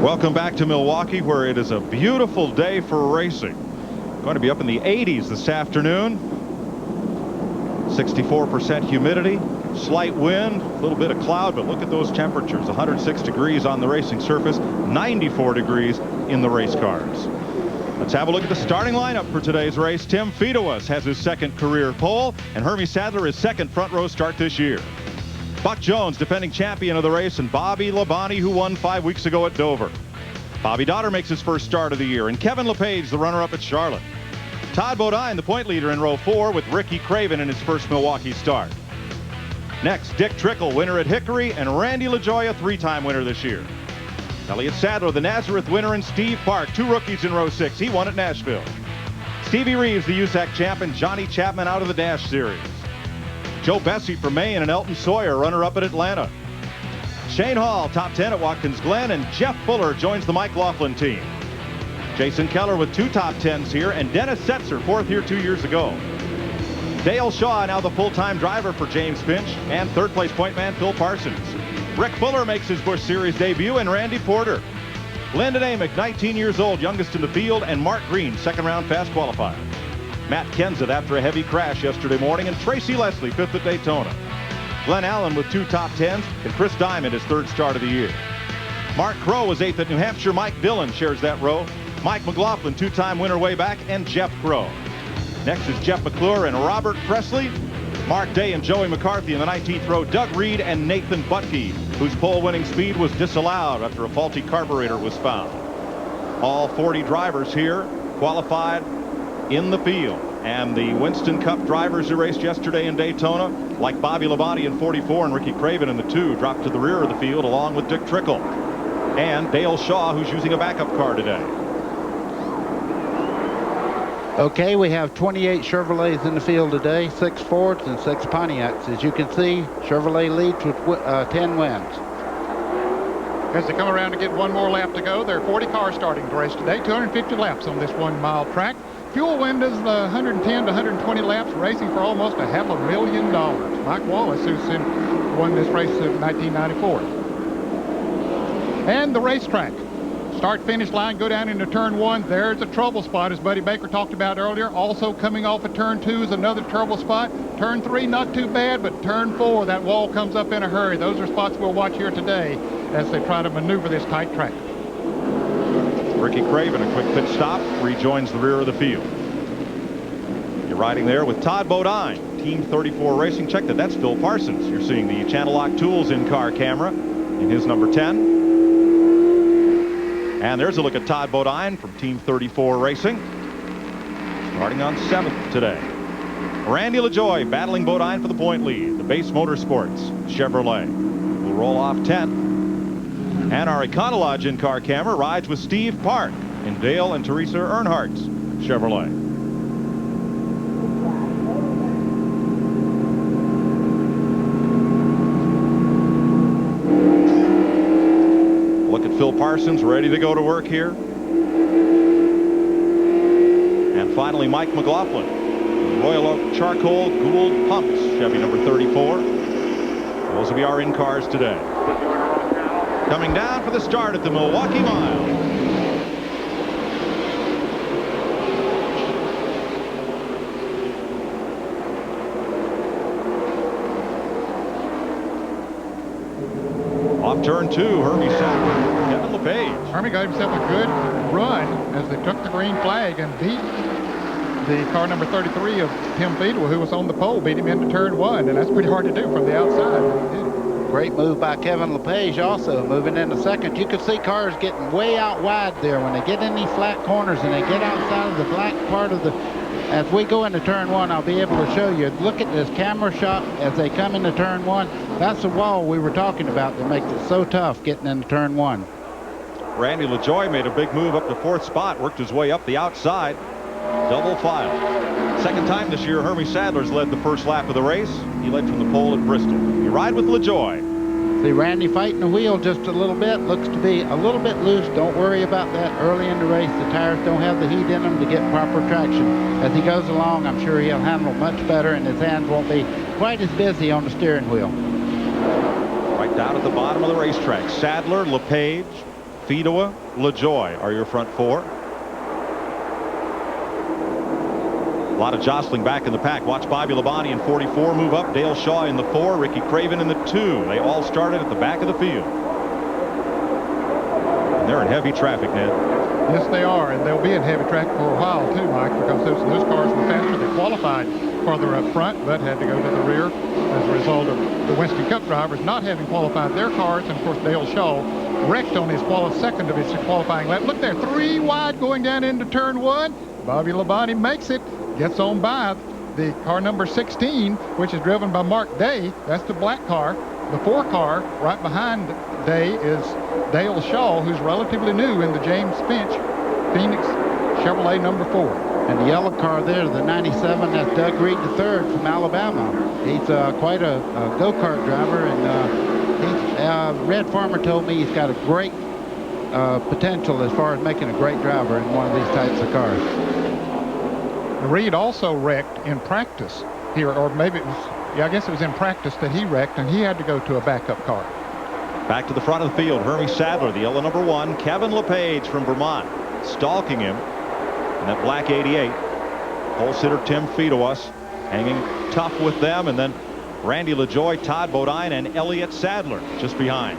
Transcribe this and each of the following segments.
Welcome back to Milwaukee, where it is a beautiful day for racing. Going to be up in the 80s this afternoon. 64% humidity, slight wind, a little bit of cloud, but look at those temperatures. 106 degrees on the racing surface, 94 degrees in the race cars. Let's have a look at the starting lineup for today's race. Tim Fedewas has his second career pole, and Hermie Sadler his second front row start this year. Buck Jones, defending champion of the race, and Bobby Labonte, who won 5 weeks ago at Dover. Bobby Dotter makes his first start of the year, and Kevin LePage, the runner-up at Charlotte. Todd Bodine, the point leader in row 4, with Ricky Craven in his first Milwaukee start. Next, Dick Trickle, winner at Hickory, and Randy LaJoie, a 3-time winner this year. Elliott Sadler, the Nazareth winner, and Steve Park, 2 rookies in row 6. He won at Nashville. Stevie Reeves, the USAC champ, and Johnny Chapman out of the Dash Series. Joe Bessie for Maine, and Elton Sawyer, runner-up at Atlanta. Shane Hall, top 10 at Watkins Glen, and Jeff Fuller joins the Mike Laughlin team. Jason Keller with 2 top 10s here, and Dennis Setzer, 4th here 2 years ago. Dale Shaw, now the full-time driver for James Finch, and third-place point man Phil Parsons. Rick Fuller makes his Busch Series debut, and Randy Porter. Lyndon Amick, 19 years old, youngest in the field, and Mark Green, second-round fast qualifier. Matt Kenseth after a heavy crash yesterday morning, and Tracy Leslie, 5th at Daytona. Glenn Allen with 2 top 10s, and Chris Diamond his 3rd start of the year. Mark Crow was 8th at New Hampshire. Mike Dillon shares that row. Mike McLaughlin, 2-time winner way back, and Jeff Crow. Next is Jeff McClure and Robert Presley. Mark Day and Joey McCarthy in the 19th row. Doug Reed and Nathan Butke, whose pole-winning speed was disallowed after a faulty carburetor was found. All 40 drivers here qualified in the field, and the Winston Cup drivers who raced yesterday in Daytona, like Bobby Labonte in 44 and Ricky Craven in the 2, dropped to the rear of the field along with Dick Trickle and Dale Shaw, who's using a backup car today. Okay, we have 28 Chevrolets in the field today, 6 Fords and 6 Pontiacs. As you can see, Chevrolet leads with 10 wins. As they come around to get one more lap to go, there are 40 cars starting the race today, 250 laps on this 1-mile track. Fuel windows 110 to 120 laps, racing for almost $500,000. Mike Wallace, who's won this race in 1994. And the racetrack. Start-finish line, go down into turn 1. There's a trouble spot, as Buddy Baker talked about earlier. Also coming off of turn 2 is another trouble spot. Turn 3, not too bad, but turn 4, that wall comes up in a hurry. Those are spots we'll watch here today as they try to maneuver this tight track. Ricky Craven, a quick pit stop, rejoins the rear of the field. You're riding there with Todd Bodine, Team 34 Racing. Check that, that's Phil Parsons. You're seeing the Channel Lock Tools in-car camera in his number 10. And there's a look at Todd Bodine from Team 34 Racing, starting on 7th today. Randy LaJoie battling Bodine for the point lead. The BACE Motorsports Chevrolet will roll off 10th. And our Econolodge in-car camera rides with Steve Park in Dale and Teresa Earnhardt's Chevrolet. Look at Phil Parsons ready to go to work here. And finally Mike McLaughlin, Royal Oak Charcoal Gould Pumps, Chevy number 34. Those will be our in-cars today. Coming down for the start at the Milwaukee Mile. Off turn 2, Hermie Sadler, Kevin LePage. Hermie got himself a good run as they took the green flag and beat the car number 33 of Tim Fedewas, who was on the pole, beat him into turn 1, and that's pretty hard to do from the outside. He did it. Great move by Kevin LePage also, moving into second. You can see cars getting way out wide there when they get in these flat corners and they get outside of the black part of the... As we go into turn 1, I'll be able to show you. Look at this camera shot as they come into turn 1. That's the wall we were talking about that makes it so tough getting into turn 1. Randy LaJoie made a big move up to 4th spot, worked his way up the outside. Double file. Second time this year, Hermie Sadler's led the first lap of the race. He led from the pole at Bristol. You ride with LaJoie. See Randy fighting the wheel just a little bit. Looks to be a little bit loose. Don't worry about that early in the race. The tires don't have the heat in them to get proper traction. As he goes along, I'm sure he'll handle much better, and his hands won't be quite as busy on the steering wheel. Right down at the bottom of the racetrack, Sadler, LePage, FINA, LaJoie are your front four. A lot of jostling back in the pack. Watch Bobby Labonte in 44 move up. Dale Shaw in the 4. Ricky Craven in the 2. They all started at the back of the field. And they're in heavy traffic, Ned. Yes, they are, and they'll be in heavy traffic for a while too, Mike, because those cars were faster. They qualified farther up front, but had to go to the rear as a result of the Winston Cup drivers not having qualified their cars. And of course, Dale Shaw wrecked on his second of his qualifying lap. Look there, 3 wide going down into turn 1. Bobby Labonte makes it, gets on by the car number 16, which is driven by Mark Day. That's the black car. The 4 car right behind Day is Dale Shaw, who's relatively new in the James Finch Phoenix Chevrolet number 4. And the yellow car there, the 97, that's Doug Reed III from Alabama. He's quite a go-kart driver, and Red Farmer told me he's got a great potential as far as making a great driver in one of these types of cars. Reed also wrecked in practice here, or maybe it was, yeah, I guess it was in practice that he wrecked, and he had to go to a backup car. Back to the front of the field, Hermie Sadler, the yellow number 1. Kevin LePage from Vermont, stalking him in that black 88. Pole sitter Tim Fedewas hanging tough with them, and then Randy LaJoie, Todd Bodine, and Elliott Sadler just behind.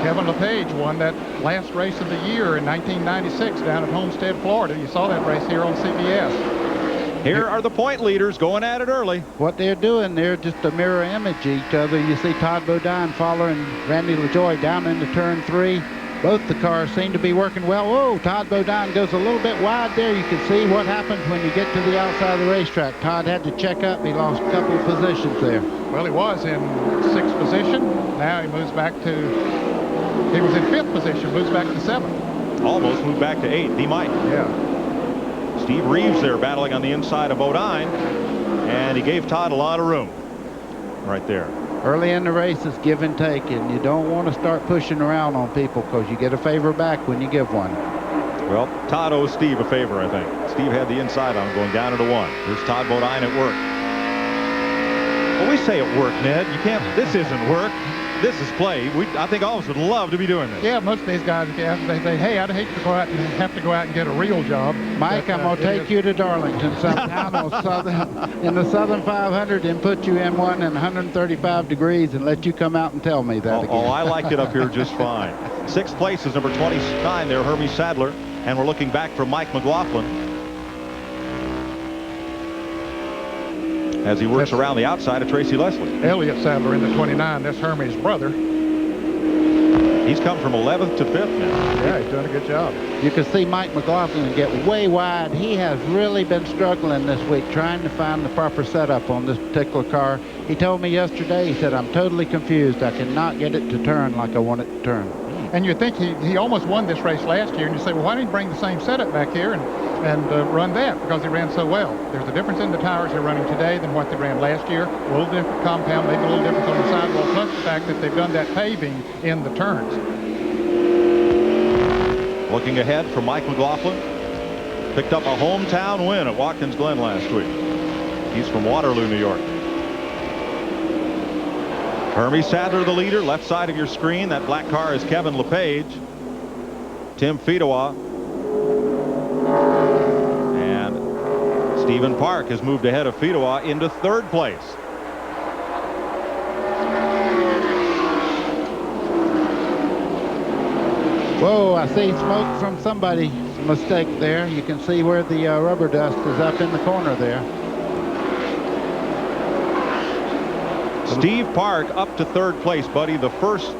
Kevin LePage won that last race of the year in 1996 down at Homestead, Florida. You saw that race here on CBS. Here are the point leaders going at it early. What they're doing, they're just a mirror image of each other. You see Todd Bodine following Randy LaJoie down into turn 3. Both the cars seem to be working well. Whoa, Todd Bodine goes a little bit wide there. You can see what happens when you get to the outside of the racetrack. Todd had to check up. He lost a couple of positions there. Well, he was in 6th position. Now he moves back to, he was in 5th position, moves back to 7th. Almost moved back to 8th. He might. Yeah. Steve Reeves there battling on the inside of Bodine, and he gave Todd a lot of room right there. Early in the race is give and take, and you don't want to start pushing around on people because you get a favor back when you give one. Well, Todd owes Steve a favor, I think. Steve had the inside on him going down into 1. Here's Todd Bodine at work. Well, we say at work, Ned. You can't, this isn't work. This is play. I think all of us would love to be doing this. Yeah, most of these guys, they say, hey, I'd hate to go out and have to go out and get a real job. Mike, I'm going to take you to Darlington sometime on in the Southern 500 and put you in one in 135 degrees and let you come out and tell me that again. Oh, I liked it up here just fine. 6th place is number 29 there, Hermie Sadler. And we're looking back for Mike McLaughlin as he works around the outside of Tracy Leslie. Elliott Sadler in the 29. That's Hermie's brother. He's come from 11th to 5th now. Yeah, he's doing a good job. You can see Mike McLaughlin get way wide. He has really been struggling this week trying to find the proper setup on this particular car. He told me yesterday, he said, I'm totally confused. I cannot get it to turn like I want it to turn. And you think he almost won this race last year, and you say, well, why didn't he bring the same setup back here and run that? Because he ran so well. There's a difference in the tires they're running today than what they ran last year. A little different compound, maybe a little difference on the sidewall, plus the fact that they've done that paving in the turns. Looking ahead for Mike McLaughlin. Picked up a hometown win at Watkins Glen last week. He's from Waterloo, New York. Hermie Sadler, the leader, left side of your screen. That black car is Kevin LePage. Tim Fedewas. And Stephen Park has moved ahead of Fedewas into 3rd place. Whoa, I see smoke from somebody's mistake there. You can see where the rubber dust is up in the corner there. Steve Park up to 3rd place, buddy. The first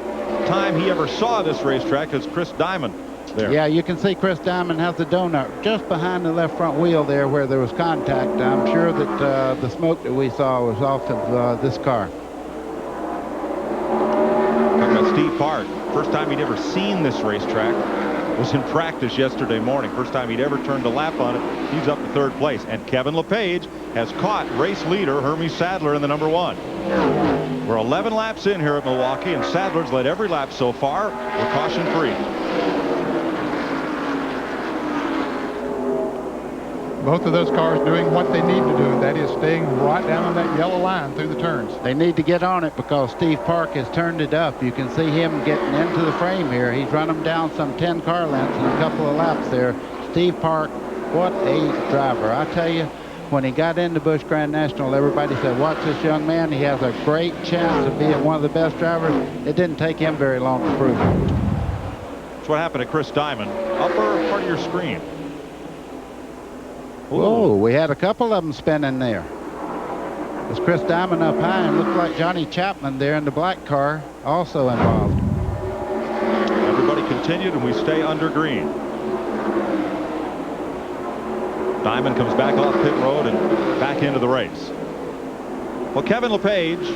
time he ever saw this racetrack is Chris Diamond there. Yeah, you can see Chris Diamond has the donut just behind the left front wheel there where there was contact. I'm sure that the smoke that we saw was off of this car. Talking about Steve Park. First time he'd ever seen this racetrack was in practice yesterday morning. First time he'd ever turned a lap on it. He's up to 3rd place. And Kevin LePage has caught race leader Hermie Sadler in the number 1. We're 11 laps in here at Milwaukee, and Sadler's led every lap so far with caution free. Both of those cars doing what they need to do, and that is staying right down on that yellow line through the turns. They need to get on it because Steve Park has turned it up. You can see him getting into the frame here. He's run them down some 10 car lengths in a couple of laps there. Steve Park, what a driver. I tell you, when he got into Busch Grand National, everybody said, watch this young man. He has a great chance of being one of the best drivers. It didn't take him very long to prove it. That's what happened to Chris Diamond. Upper part of your screen. Whoa, we had a couple of them spinning there. There's Chris Diamond up high, and looked like Johnny Chapman there in the black car also involved. Everybody continued, and we stay under green. Diamond comes back off pit road and back into the race. Well, Kevin LePage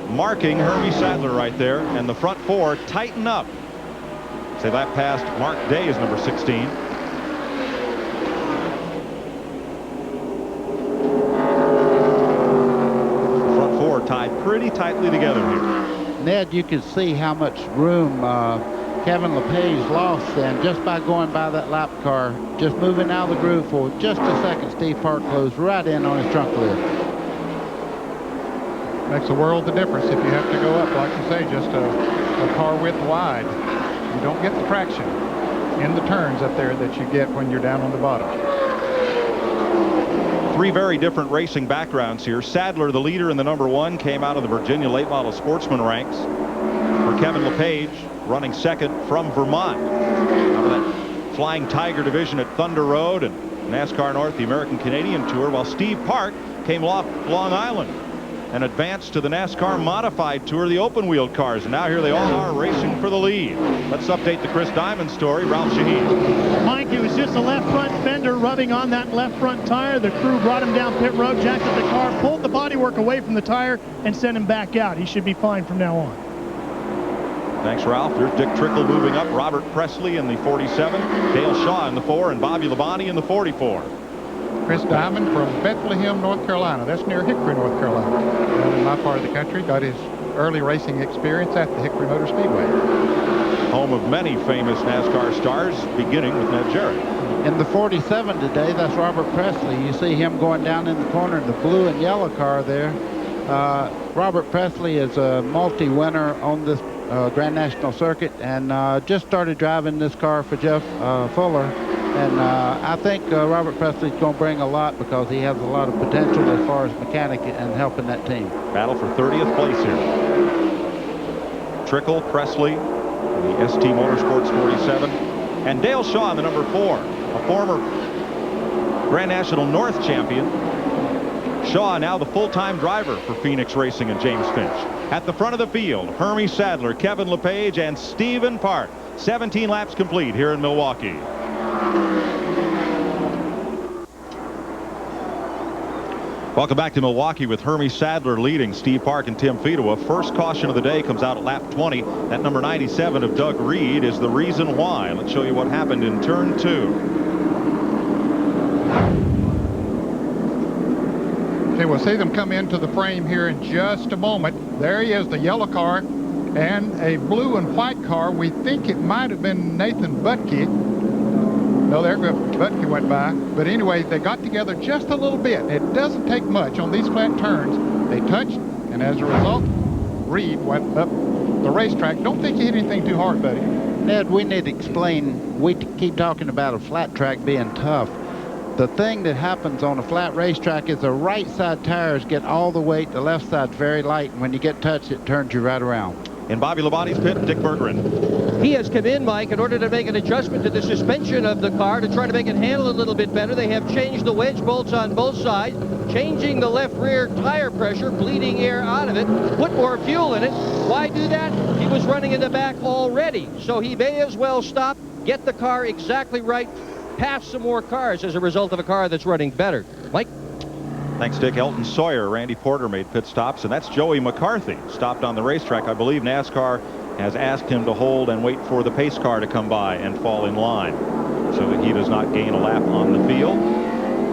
marking Hermie Sadler right there, and the front four tighten up. Say that past Mark Day is number 16. Tied pretty tightly together here. Ned, you can see how much room Kevin LePage lost then just by going by that lap car, just moving out of the groove for just a second. Steve Park closed right in on his trunk lid. Makes a world of difference if you have to go up, like you say, just a car width wide. You don't get the traction in the turns up there that you get when you're down on the bottom. Three very different racing backgrounds here. Sadler, the leader in the number 1, came out of the Virginia late model sportsman ranks. For Kevin LePage, running second from Vermont. Out of that Flying Tiger division at Thunder Road and NASCAR North, the American Canadian Tour, while Steve Park came off Long Island and advanced to the NASCAR Modified Tour, the open wheeled cars. And now here they all are racing for the lead. Let's update the Chris Diamond story. Ralph Shaheen. Mike, it was just a left front fender rubbing on that left front tire. The crew brought him down pit road, jacked up the car, pulled the bodywork away from the tire, and sent him back out. He should be fine from now on. Thanks, Ralph. There's Dick Trickle moving up, Robert Presley in the 47, Dale Shaw in the 4, and Bobby Labonte in the 44. Chris Diamond from Bethlehem, North Carolina. That's near Hickory, North Carolina. Down in my part of the country. Got his early racing experience at the Hickory Motor Speedway. Home of many famous NASCAR stars, beginning with Ned Jarrett. In the 47 today, that's Robert Presley. You see him going down in the corner in the blue and yellow car there. Robert Presley is a multi-winner on this Grand National circuit, and just started driving this car for Jeff Fuller. And I think Robert Presley's going to bring a lot because he has a lot of potential as far as mechanic and helping that team. Battle for 30th place here. Trickle, Presley, the ST Motorsports 47, and Dale Shaw in the number 4, a former Grand National North champion. Shaw now the full-time driver for Phoenix Racing and James Finch. At the front of the field, Hermie Sadler, Kevin LePage, and Stephen Park. 17 laps complete here in Milwaukee. Welcome back to Milwaukee with Hermie Sadler leading Steve Park and Tim Fedewa. First caution of the day comes out at lap 20. That number 97 of Doug Reed is the reason why. Let's show you what happened in turn 2. Okay, we'll see them come into the frame here in just a moment. There he is, the yellow car and a blue and white car. We think it might have been Nathan Butke. No, there Butke went by. But anyway, they got together just a little bit. It doesn't take much on these flat turns. They touched, and as a result, Reed went up the racetrack. Don't think he hit anything too hard, buddy. Ned, we need to explain. We keep talking about a flat track being tough. The thing that happens on a flat racetrack is the right side tires get all the weight. The left side's very light, and when you get touched, it turns you right around. In Bobby Labonte's pit, Dick Bergeron. He has come in, Mike, in order to make an adjustment to the suspension of the car to try to make it handle a little bit better. They have changed the wedge bolts on both sides, changing the left rear tire pressure, bleeding air out of it, put more fuel in it. Why do that? He was running in the back already, so he may as well stop, get the car exactly right, pass some more cars as a result of a car that's running better. Mike? Thanks, Dick. Elton Sawyer, Randy Porter made pit stops, and that's Joey McCarthy stopped on the racetrack. I believe NASCAR has asked him to hold and wait for the pace car to come by and fall in line so that he does not gain a lap on the field.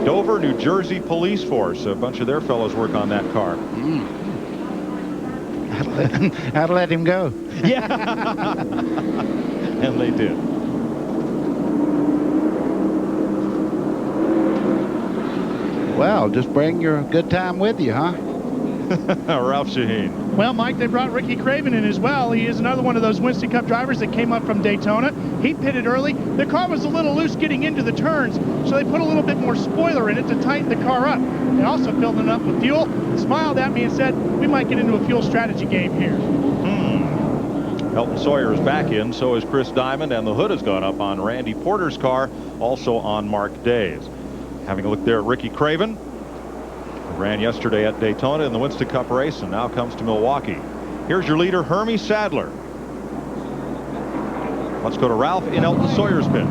Dover, New Jersey Police Force, a bunch of their fellows work on that car. How to let him go. Yeah. And they did. Well, just bring your good time with you, huh? Ralph Shaheen. Well, Mike, they brought Ricky Craven in as well. He is another one of those Winston Cup drivers that came up from Daytona. He pitted early. The car was a little loose getting into the turns, so they put a little bit more spoiler in it to tighten the car up. They also filled it up with fuel, smiled at me and said, we might get into a fuel strategy game here. Elton Sawyer is back in, so is Chris Diamond, and the hood has gone up on Randy Porter's car, also on Mark Day's. Having a look there at Ricky Craven, who ran yesterday at Daytona in the Winston Cup race and now comes to Milwaukee. Here's your leader, Hermie Sadler. Let's go to Ralph in Elton Sawyer's pit.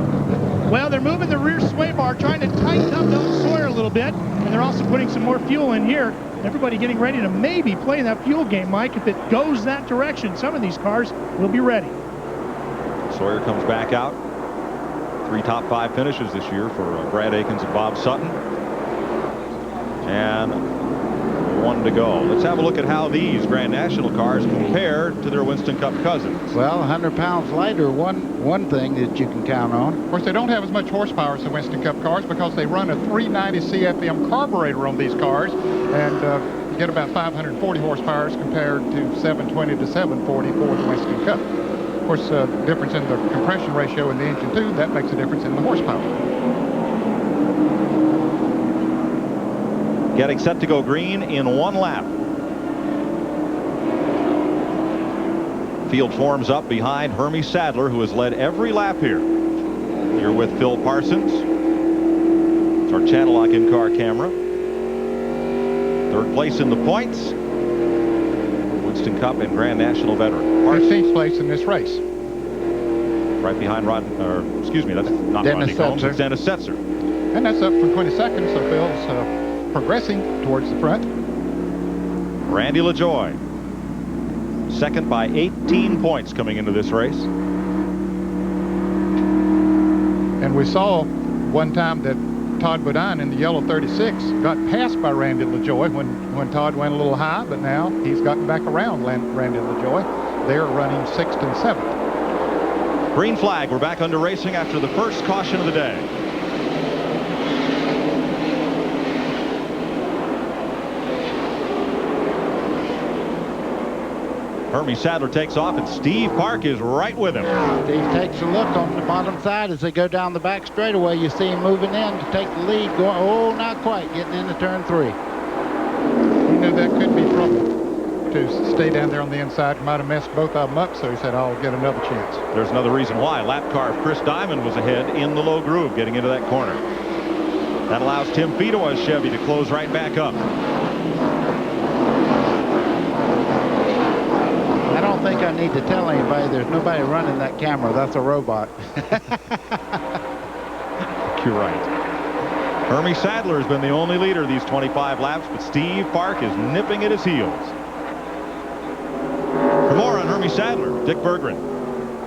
Well, they're moving the rear sway bar, trying to tighten up Elton Sawyer a little bit, and they're also putting some more fuel in here. Everybody getting ready to maybe play that fuel game, Mike. If it goes that direction, some of these cars will be ready. Sawyer comes back out. 3 top 5 finishes this year for Brad Akins and Bob Sutton. And 1 to go. Let's have a look at how these Grand National cars compare to their Winston Cup cousins. Well, 100 pounds lighter, one thing that you can count on. Of course, they don't have as much horsepower as the Winston Cup cars because they run a 390 CFM carburetor on these cars, and you get about 540 horsepower compared to 720 to 740 for the Winston Cup. Of course, difference in the compression ratio in the engine too, that makes a difference in the horsepower. Getting set to go green in 1 lap. Field forms up behind Hermie Sadler, who has led every lap here. Here with Phil Parsons. It's our channel lock in-car camera. 3rd place in the points. Winston Cup and Grand National veteran. 15th place in this race. Right behind excuse me, that's not Dennis Rodney Combs, Setzer. it's Dennis Setzer. And that's up from 22nd, so Phil's progressing towards the front. Randy LaJoie, 2nd by 18 points coming into this race. And we saw one time that Todd Bodine in the yellow 36 got passed by Randy LaJoie when Todd went a little high, but now he's gotten back around Randy LaJoie. They're running 6th and 7th. Green flag. We're back under racing after the first caution of the day. Hermie Sadler takes off, and Steve Park is right with him. Steve takes a look on the bottom side as they go down the back straightaway. You see him moving in to take the lead. Going, oh, not quite, getting into turn 3. He knew that could be trouble to stay down there on the inside. Might have messed both of them up, so he said, I'll get another chance. There's another reason why. Lap car of Chris Diamond was ahead in the low groove getting into that corner. That allows Tim Fedoa's Chevy to close right back up. I don't think I need to tell anybody there's nobody running that camera. That's a robot. You're right. Hermie Sadler has been the only leader these 25 laps, but Steve Park is nipping at his heels. For more on Hermie Sadler, Dick Berggren.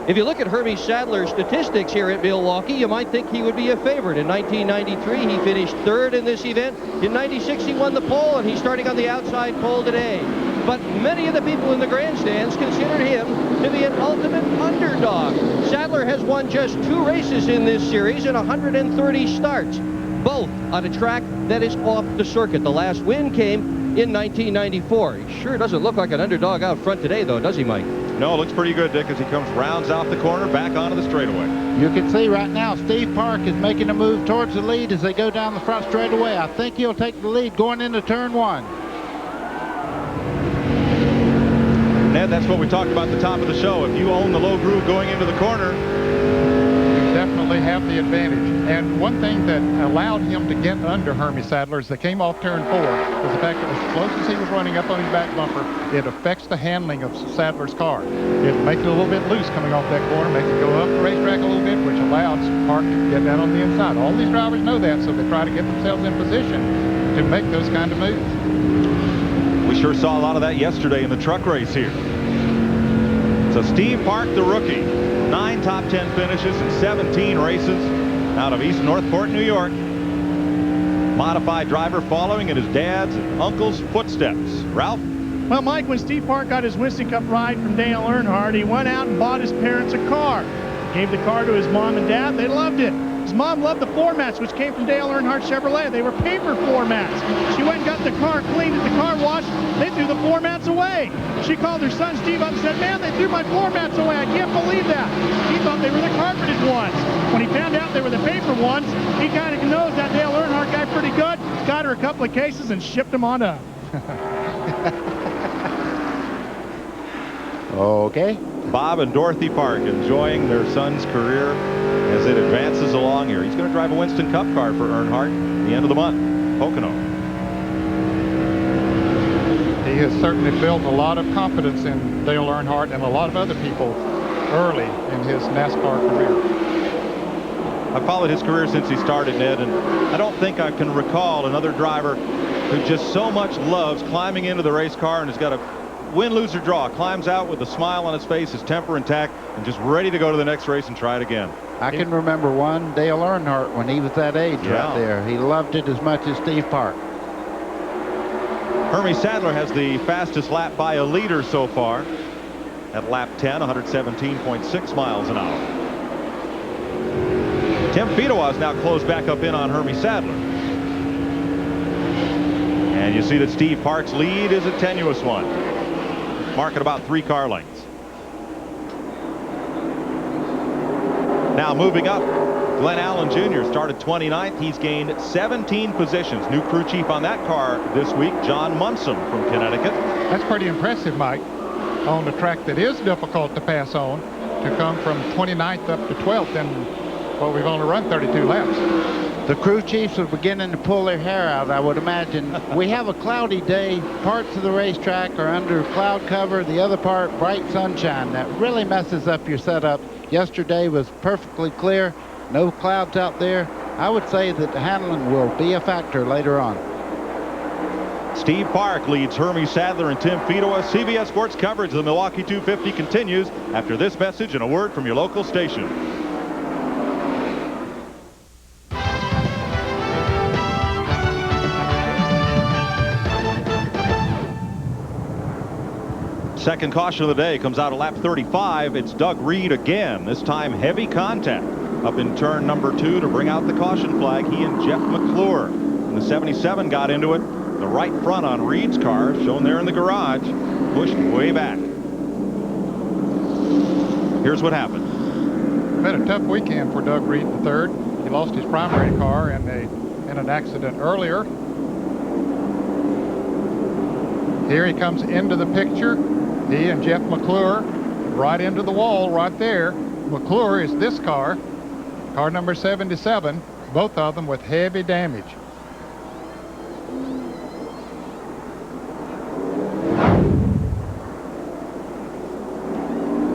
If you look at Hermie Sadler's statistics here at Milwaukee, you might think he would be a favorite. In 1993, he finished 3rd in this event. In 96, he won the pole, and he's starting on the outside pole today. But many of the people in the grandstands considered him to be an ultimate underdog. Sadler has won just 2 races in this series and 130 starts, both on a track that is off the circuit. The last win came in 1994. He sure doesn't look like an underdog out front today, though, does he, Mike? No, it looks pretty good, Dick, as he rounds out the corner, back onto the straightaway. You can see right now Steve Park is making a move towards the lead as they go down the front straightaway. I think he'll take the lead going into turn 1. Ned, that's what we talked about at the top of the show. If you own the low groove going into the corner, You definitely have the advantage. And one thing that allowed him to get under Hermie Sadler as they came off turn 4 was the fact that as close as he was running up on his back bumper, it affects the handling of Sadler's car. It makes it a little bit loose coming off that corner, makes it go up the racetrack a little bit, which allows Park to get down on the inside. All these drivers know that, so they try to get themselves in position to make those kind of moves. we sure saw a lot of that yesterday in the truck race here. So Steve Park, the rookie, 9 top 10 finishes in 17 races out of East Northport, New York. Modified driver following in his dad's and uncle's footsteps. Ralph? Well, Mike, when Steve Park got his Winston Cup ride from Dale Earnhardt, he went out and bought his parents a car. Gave the car to his mom and dad. They loved it. His mom loved the floor mats, which came from Dale Earnhardt Chevrolet. They were paper floor mats. She went and got the car cleaned at the car wash. They threw the floor mats away. She called her son Steve up and said, man, they threw my floor mats away. I can't believe that. He thought they were the carpeted ones. When he found out they were the paper ones, he kind of knows that Dale Earnhardt guy pretty good. Got her a couple of cases and shipped them on up. Okay. Bob and Dorothy Park enjoying their son's career as it advances along here. He's going to drive a Winston Cup car for Earnhardt at the end of the month. Pocono. He has certainly built a lot of confidence in Dale Earnhardt and a lot of other people early in his NASCAR career. I've followed his career since he started, Ned, and I don't think I can recall another driver who just so much loves climbing into the race car and has got a win, lose, or draw. Climbs out with a smile on his face, his temper intact, and just ready to go to the next race and try it again. I can remember one, Dale Earnhardt, when he was that age right there. He loved it as much as Steve Park. Hermie Sadler has the fastest lap by a leader so far at lap 10, 117.6 miles an hour. Tim Fedewa is now closed back up in on Hermie Sadler. And you see that Steve Park's lead is a tenuous one. Marking about 3 car lengths. Now moving up, Glenn Allen Jr. started 29th. He's gained 17 positions. New crew chief on that car this week, John Munson from Connecticut. That's pretty impressive, Mike, on the track that is difficult to pass on, to come from 29th up to 12th, and well, we've only run 32 laps. The crew chiefs are beginning to pull their hair out, I would imagine. We have a cloudy day. Parts of the racetrack are under cloud cover. The other part, bright sunshine. That really messes up your setup. Yesterday was perfectly clear. No clouds out there. I would say that the handling will be a factor later on. Steve Park leads Hermie Sadler and Tim Fedewa. CBS Sports coverage of the Milwaukee 250 continues after this message and a word from your local station. Second caution of the day comes out at lap 35. It's Doug Reed again. This time heavy contact up in turn number 2 to bring out the caution flag. He and Jeff McClure. And the 77 got into it. The right front on Reed's car, shown there in the garage, pushed way back. Here's what happened. Been a tough weekend for Doug Reed III. He lost his primary car in an accident earlier. Here he comes into the picture. He and Jeff McClure right into the wall right there. McClure is this car number 77, both of them with heavy damage.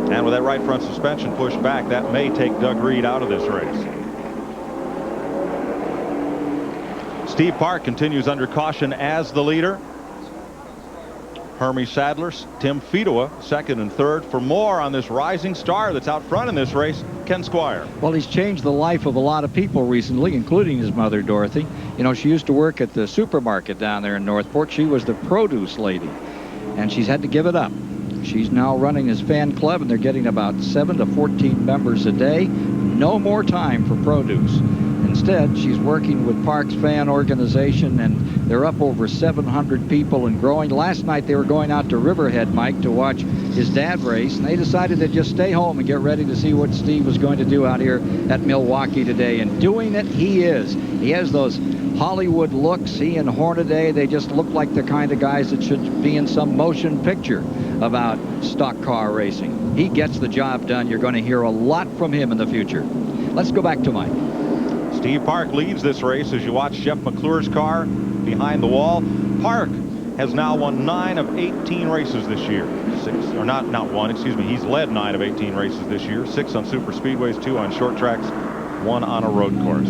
And with that right front suspension pushed back, that may take Doug Reed out of this race. Steve Park continues under caution as the leader. Hermie Sadler, Tim Fedewa, second and third. For more on this rising star that's out front in this race, Ken Squire. Well, he's changed the life of a lot of people recently, including his mother, Dorothy. You know, she used to work at the supermarket down there in Northport. She was the produce lady, and she's had to give it up. She's now running his fan club, and they're getting about 7 to 14 members a day. No more time for produce. Instead, she's working with Park's fan organization, and they're up over 700 people and growing. Last night, they were going out to Riverhead, Mike, to watch his dad race, and they decided to just stay home and get ready to see what Steve was going to do out here at Milwaukee today. And doing it, he is. He has those Hollywood looks. He and Hornaday, they just look like the kind of guys that should be in some motion picture about stock car racing. He gets the job done. You're going to hear a lot from him in the future. Let's go back to Mike. Steve Park leads this race as you watch Jeff McClure's car behind the wall. Park has now won 9 of 18 races this year. He's led 9 of 18 races this year. 6 on super speedways, 2 on short tracks, 1 on a road course.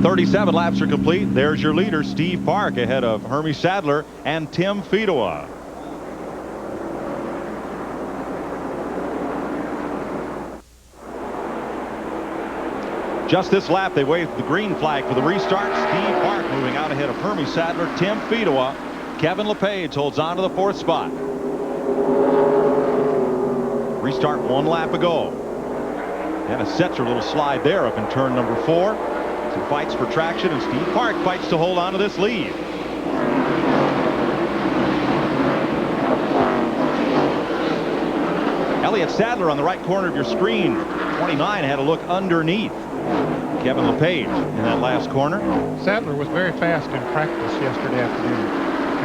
37 laps are complete. There's your leader, Steve Park, ahead of Hermie Sadler and Tim Fedewa. Just this lap, they waved the green flag for the restart. Steve Park moving out ahead of Hermie Sadler, Tim Fedewa. Kevin LePage holds on to the 4th spot. Restart 1 lap ago. And a Setzer, a little slide there up in turn number 4. Some fights for traction, and Steve Park fights to hold on to this lead. Elliott Sadler on the right corner of your screen. 29 had a look underneath Kevin LePage in that last corner. Sadler was very fast in practice yesterday afternoon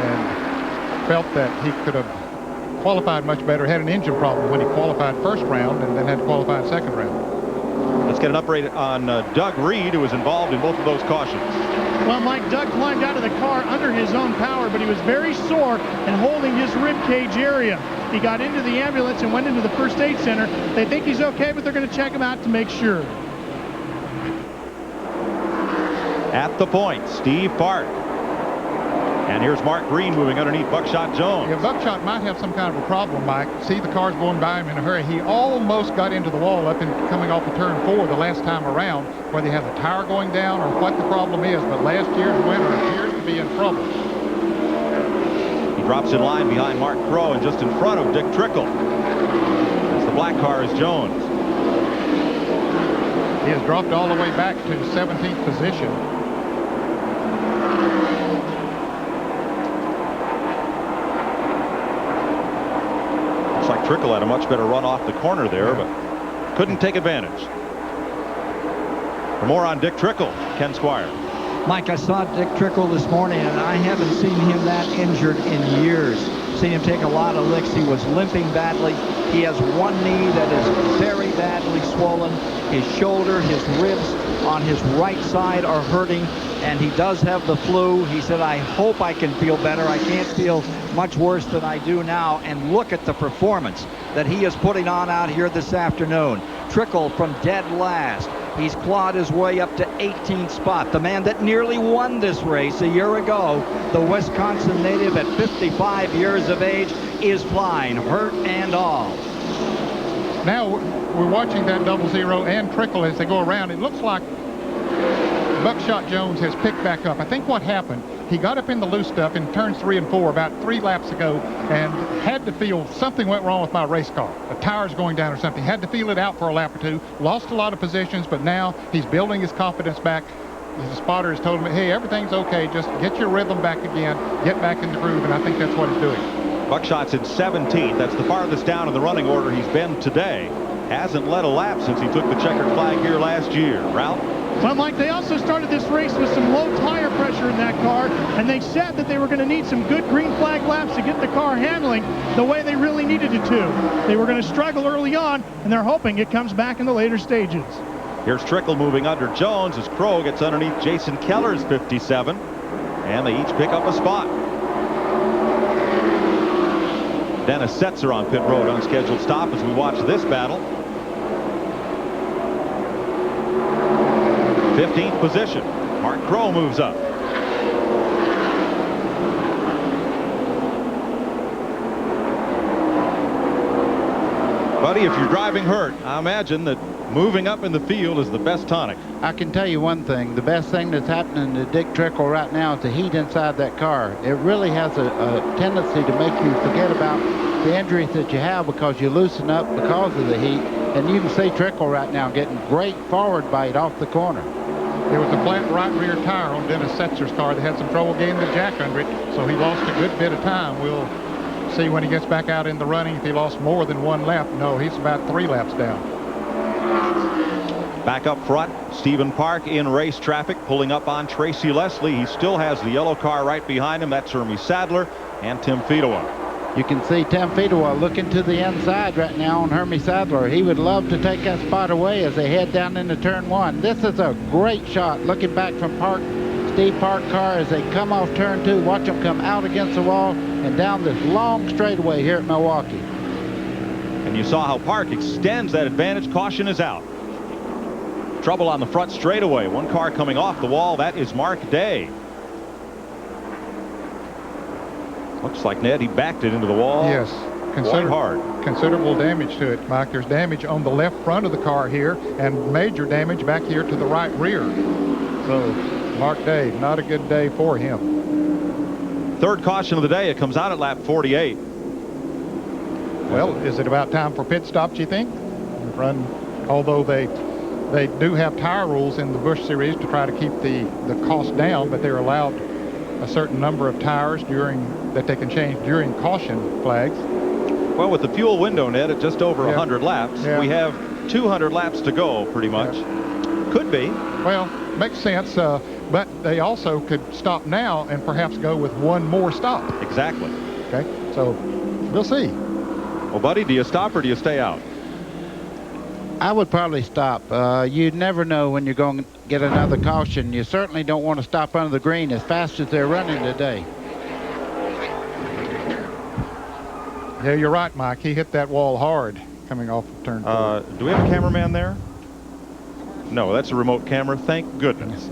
and felt that he could have qualified much better. Had an engine problem when he qualified first round and then had to qualify second round. Let's get an update on Doug Reed, who was involved in both of those cautions. Well, Mike, Doug climbed out of the car under his own power, but he was very sore and holding his rib cage area. He got into the ambulance and went into the first aid center. They think he's okay, but they're going to check him out to make sure. At the point, Steve Park. And here's Mark Green moving underneath Buckshot Jones. Yeah, Buckshot might have some kind of a problem, Mike. See the cars going by him in a hurry. He almost got into the wall up and coming off of turn 4 the last time around, whether he has a tire going down or what the problem is. But last year's winner appears to be in trouble. He drops in line behind Mark Crow and just in front of Dick Trickle. As the black car is Jones. He has dropped all the way back to 17th position. Like Trickle had a much better run off the corner there, but couldn't take advantage. For more on Dick Trickle, Ken Squire. Mike, I saw Dick Trickle this morning, and I haven't seen him that injured in years. Seen him take a lot of licks. He was limping badly. He has one knee that is very badly swollen. His shoulder, his ribs on his right side are hurting, and he does have the flu. He said, I hope I can feel better. I can't feel much worse than I do now. And look at the performance that he is putting on out here this afternoon. Trickle from dead last. He's clawed his way up to 18th spot. The man that nearly won this race a year ago, the Wisconsin native at 55 years of age, is flying, hurt and all. Now we're watching that 00 and Trickle as they go around. It looks like Buckshot Jones has picked back up. I think what happened, he got up in the loose stuff in turns 3 and 4 about 3 laps ago and had to feel something went wrong with my race car. A tire's going down or something. Had to feel it out for a lap or 2. Lost a lot of positions, but now he's building his confidence back. The spotter has told him, hey, everything's okay. Just get your rhythm back again. Get back in the groove, and I think that's what he's doing. Buckshot's in 17th. That's the farthest down in the running order he's been today. Hasn't led a lap since he took the checkered flag here last year. Ralph? Well, Mike, they also started this race with some low tire pressure in that car, and they said that they were going to need some good green flag laps to get the car handling the way they really needed it to. They were going to struggle early on, and they're hoping it comes back in the later stages. Here's Trickle moving under Jones as Crow gets underneath Jason Keller's 57, and they each pick up a spot. Dennis Setzer on pit road, unscheduled stop as we watch this battle. 15th position. Mark Crow moves up. Buddy, if you're driving hurt, I imagine that moving up in the field is the best tonic. I can tell you one thing. The best thing that's happening to Dick Trickle right now is the heat inside that car. It really has a tendency to make you forget about the injuries that you have because you loosen up because of the heat. And you can see Trickle right now getting great forward bite off the corner. There was a flat right rear tire on Dennis Setzer's car that had some trouble getting the jack under it, so he lost a good bit of time. We'll see when he gets back out in the running if he lost more than 1 lap. No, he's about 3 laps down. Back up front, Stephen Park in race traffic, pulling up on Tracy Leslie. He still has the yellow car right behind him. That's Hermie Sadler and Tim Fedewa. You can see Tim Fedewa looking to the inside right now on Hermie Sadler. He would love to take that spot away as they head down into turn 1. This is a great shot looking back from Steve Park car as they come off turn 2. Watch them come out against the wall and down this long straightaway here at Milwaukee. And you saw how Park extends that advantage. Caution is out. Trouble on the front straightaway. One car coming off the wall. That is Mark Day. Looks like Ned, he backed it into the wall. Yes, hard. Considerable damage to it, Mike. There's damage on the left front of the car here and major damage back here to the right rear. So Mark Day, not a good day for him. Third caution of the day. It comes out at lap 48. Well, is it about time for pit stops, you think? Run although they do have tire rules in the Busch Series to try to keep the cost down, but they're allowed a certain number of tires that they can change during caution flags. Well, with the fuel window, Ned, at just over 100 laps, we have 200 laps to go, pretty much. Could be. Well, makes sense, but they also could stop now and perhaps go with one more stop. Exactly. Okay, so we'll see. Well, buddy, do you stop or do you stay out? I would probably stop. You never know when you're going to get another caution. You certainly don't want to stop under the green as fast as they're running today. Yeah, you're right, Mike. He hit that wall hard coming off of turn 4. Do we have a cameraman there? No, that's a remote camera. Thank goodness.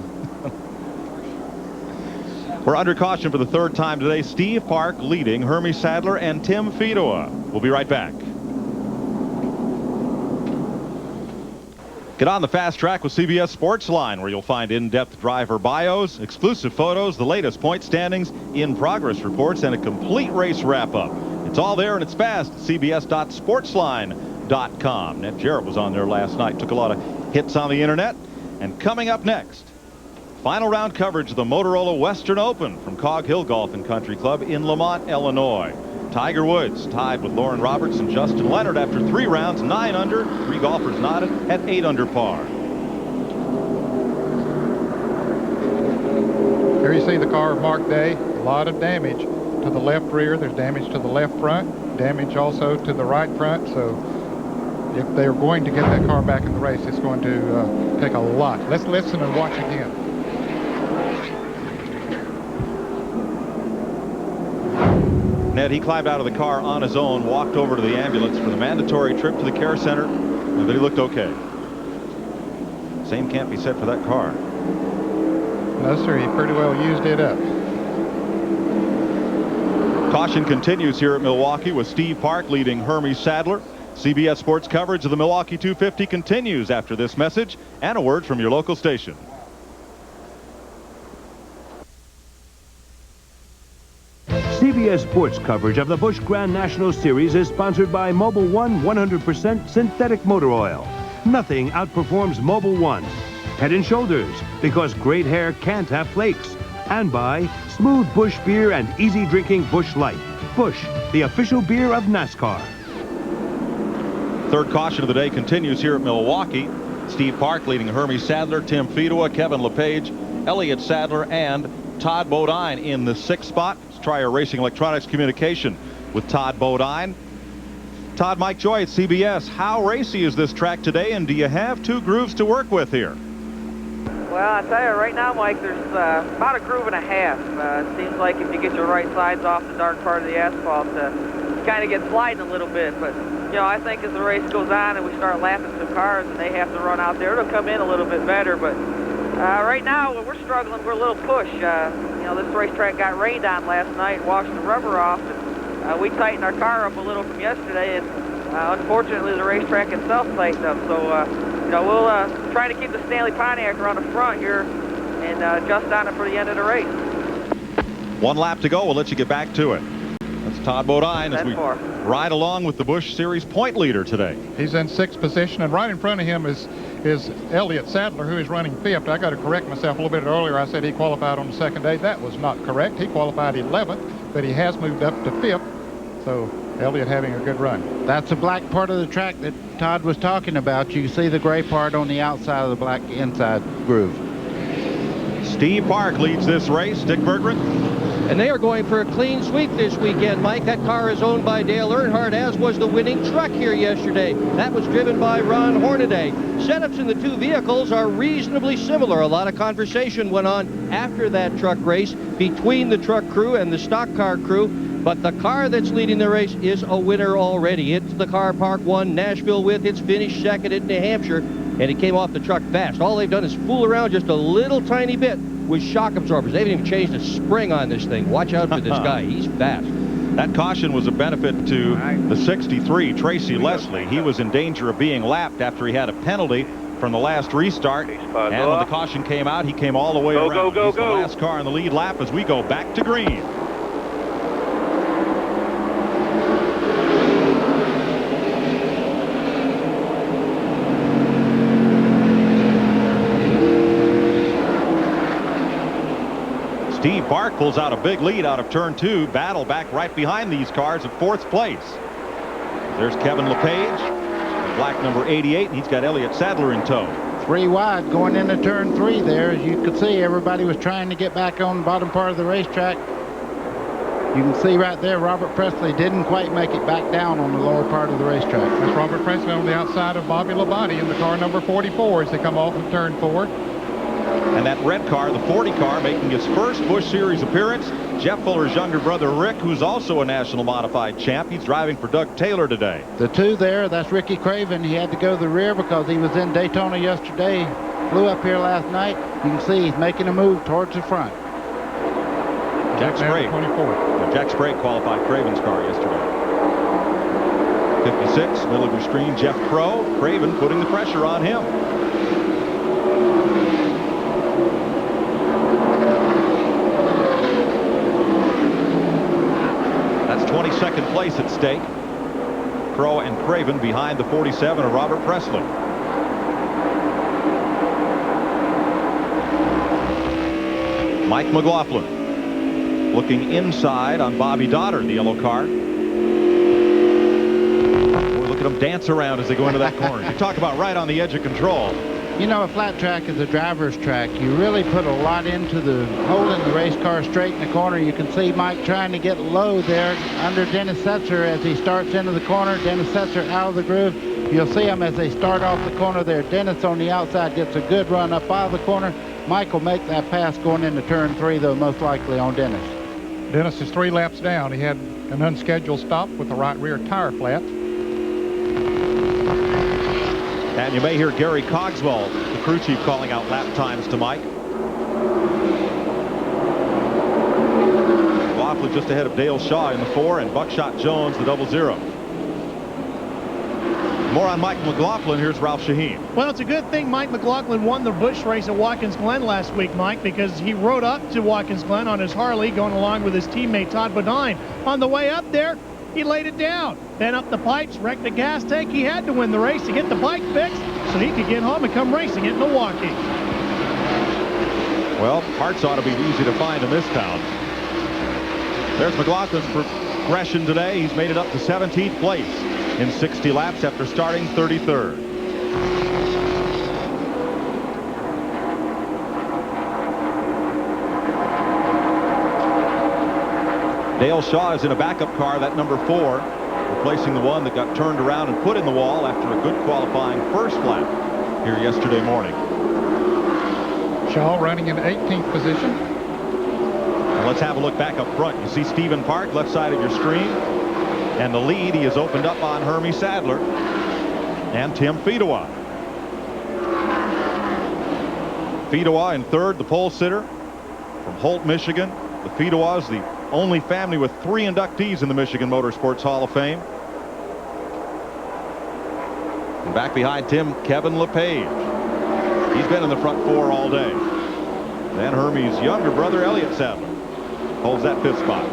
We're under caution for the third time today. Steve Park leading Hermie Sadler and Tim Fedua. We'll be right back. Get on the fast track with CBS Sportsline, where you'll find in-depth driver bios, exclusive photos, the latest point standings, in-progress reports, and a complete race wrap-up. It's all there and it's fast at cbs.sportsline.com. Ned Jarrett was on there last night, took a lot of hits on the internet. And coming up next, final round coverage of the Motorola Western Open from Cog Hill Golf and Country Club in Lamont, Illinois. Tiger Woods tied with Lauren Roberts and Justin Leonard after 3 rounds, 9 under. 3 golfers knotted at 8 under par. Here you see the car of Mark Day. A lot of damage to the left rear. There's damage to the left front, damage also to the right front. So if they're going to get that car back in the race, it's going to take a lot. Let's listen and watch again. Ned, he climbed out of the car on his own, walked over to the ambulance for the mandatory trip to the care center, but he looked okay. Same can't be said for that car. No, sir, he pretty well used it up. Caution continues here at Milwaukee with Steve Park leading Hermie Sadler. CBS Sports coverage of the Milwaukee 250 continues after this message and a word from your local station. CBS Sports coverage of the Busch Grand National Series is sponsored by Mobil 1 100% synthetic motor oil. Nothing outperforms Mobil 1. Head and Shoulders, because great hair can't have flakes. And by Smooth Busch Beer and easy drinking Busch Light. Busch, the official beer of NASCAR. Third caution of the day continues here at Milwaukee. Steve Park leading Hermie Sadler, Tim Fedua, Kevin LePage, Elliott Sadler, and Todd Bodine in the 6th spot. Let's try our Racing Electronics communication with Todd Bodine. Todd, Mike Joy at CBS. How racy is this track today, and do you have 2 grooves to work with here? Well, I tell you, right now, Mike, there's about a groove and a half. It seems like if you get your right sides off the dark part of the asphalt, you kind of get sliding a little bit. But, you know, I think as the race goes on and we start lapping some cars and they have to run out there, it'll come in a little bit better. But right now, we're struggling. We're a little push. You know, this racetrack got rained on last night, washed the rubber off, and we tightened our car up a little from yesterday, and unfortunately, the racetrack itself tightened up. So, you know, we'll try to keep the Stanley Pontiac around the front here and adjust on it for the end of the race. 1 lap to go. We'll let you get back to it. That's Todd Bodine as we ride along with the Busch Series point leader today. He's in 6th position, and right in front of him is Elliott Sadler, who is running 5th. I got to correct myself a little bit earlier. I said he qualified on the 2nd day. That was not correct. He qualified 11th, but he has moved up to 5th. So Elliott having a good run. That's the black part of the track that Todd was talking about. You can see the gray part on the outside of the black inside groove. Steve Park leads this race. Dick Berggren. And they are going for a clean sweep this weekend, Mike. That car is owned by Dale Earnhardt, as was the winning truck here yesterday. That was driven by Ron Hornaday. Setups in the 2 vehicles are reasonably similar. A lot of conversation went on after that truck race between the truck crew and the stock car crew. But the car that's leading the race is a winner already. It's the car Park won Nashville with. It's finished 2nd at New Hampshire, and it came off the truck fast. All they've done is fool around just a little tiny bit with shock absorbers. They haven't even changed a spring on this thing. Watch out for this guy. He's fast. That caution was a benefit to the 63, Tracy Leslie. He was in danger of being lapped after he had a penalty from the last restart. And when the caution came out, he came all the way around. He's the last car in the lead lap as we go back to green. pulls out a big lead out of turn 2. Battle back right behind these cars at 4th place. There's Kevin LePage, black number 88, and he's got Elliott Sadler in tow. 3 wide going into turn 3 there. As you could see, everybody was trying to get back on the bottom part of the racetrack. You can see right there, Robert Presley didn't quite make it back down on the lower part of the racetrack. That's Robert Presley on the outside of Bobby Labonte in the car number 44 as they come off of turn 4. And that red car, the 40 car, making his first Busch Series appearance, Jeff Fuller's younger brother Rick, who's also a National Modified champ. He's driving for Doug Taylor today. The 2 there, that's Ricky Craven. He had to go to the rear because he was in Daytona yesterday. Flew up here last night. You can see he's making a move towards the front. Jack Sprague. 24. Jack Sprague qualified Craven's car yesterday. 56, middle of your screen, Jeff Crow. Craven putting the pressure on him. That's 22nd place at stake. Crow and Craven behind the 47 of Robert Presley. Mike McLaughlin looking inside on Bobby Dotter, the yellow car. Boy, look at them dance around as they go into that corner. You talk about right on the edge of control. You know, a flat track is a driver's track. You really put a lot into the holding the race car straight in the corner. You can see Mike trying to get low there under Dennis Setzer as he starts into the corner. Dennis Setzer out of the groove. You'll see him as they start off the corner there. Dennis on the outside gets a good run up out of the corner. Mike will make that pass going into turn 3, though, most likely on Dennis. Dennis is 3 laps down. He had an unscheduled stop with the right rear tire flat. And you may hear Gary Cogswell, the crew chief, calling out lap times to Mike. McLaughlin just ahead of Dale Shaw in the 4 and Buckshot Jones the 00. More on Mike McLaughlin. Here's Ralph Shaheen. Well, it's a good thing Mike McLaughlin won the Busch race at Watkins Glen last week, Mike, because he rode up to Watkins Glen on his Harley going along with his teammate Todd Bodine. On the way up there, he laid it down. Then up the pipes, wrecked the gas tank. He had to win the race to get the bike fixed so he could get home and come racing at Milwaukee. Well, parts ought to be easy to find in this town. There's McLaughlin's progression today. He's made it up to 17th place in 60 laps after starting 33rd. Dale Shaw is in a backup car, that number 4, replacing the one that got turned around and put in the wall after a good qualifying first lap here yesterday morning. Shaw running in 18th position. Now let's have a look back up front. You see Stephen Park, left side of your screen. And the lead, he has opened up on Hermie Sadler and Tim Fedewa. Fedewa in 3rd, the pole sitter from Holt, Michigan. The Fedewa is the only family with 3 inductees in the Michigan Motorsports Hall of Fame. And back behind Tim, Kevin LePage. He's been in the front 4 all day. Then Hermie's younger brother, Elliott Sadler, holds that 5th spot.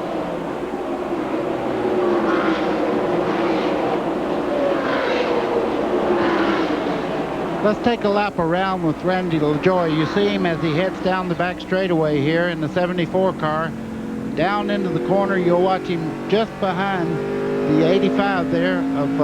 Let's take a lap around with Randy LaJoie. You see him as he heads down the back straightaway here in the 74 car. Down into the corner, you'll watch him just behind the 85 there of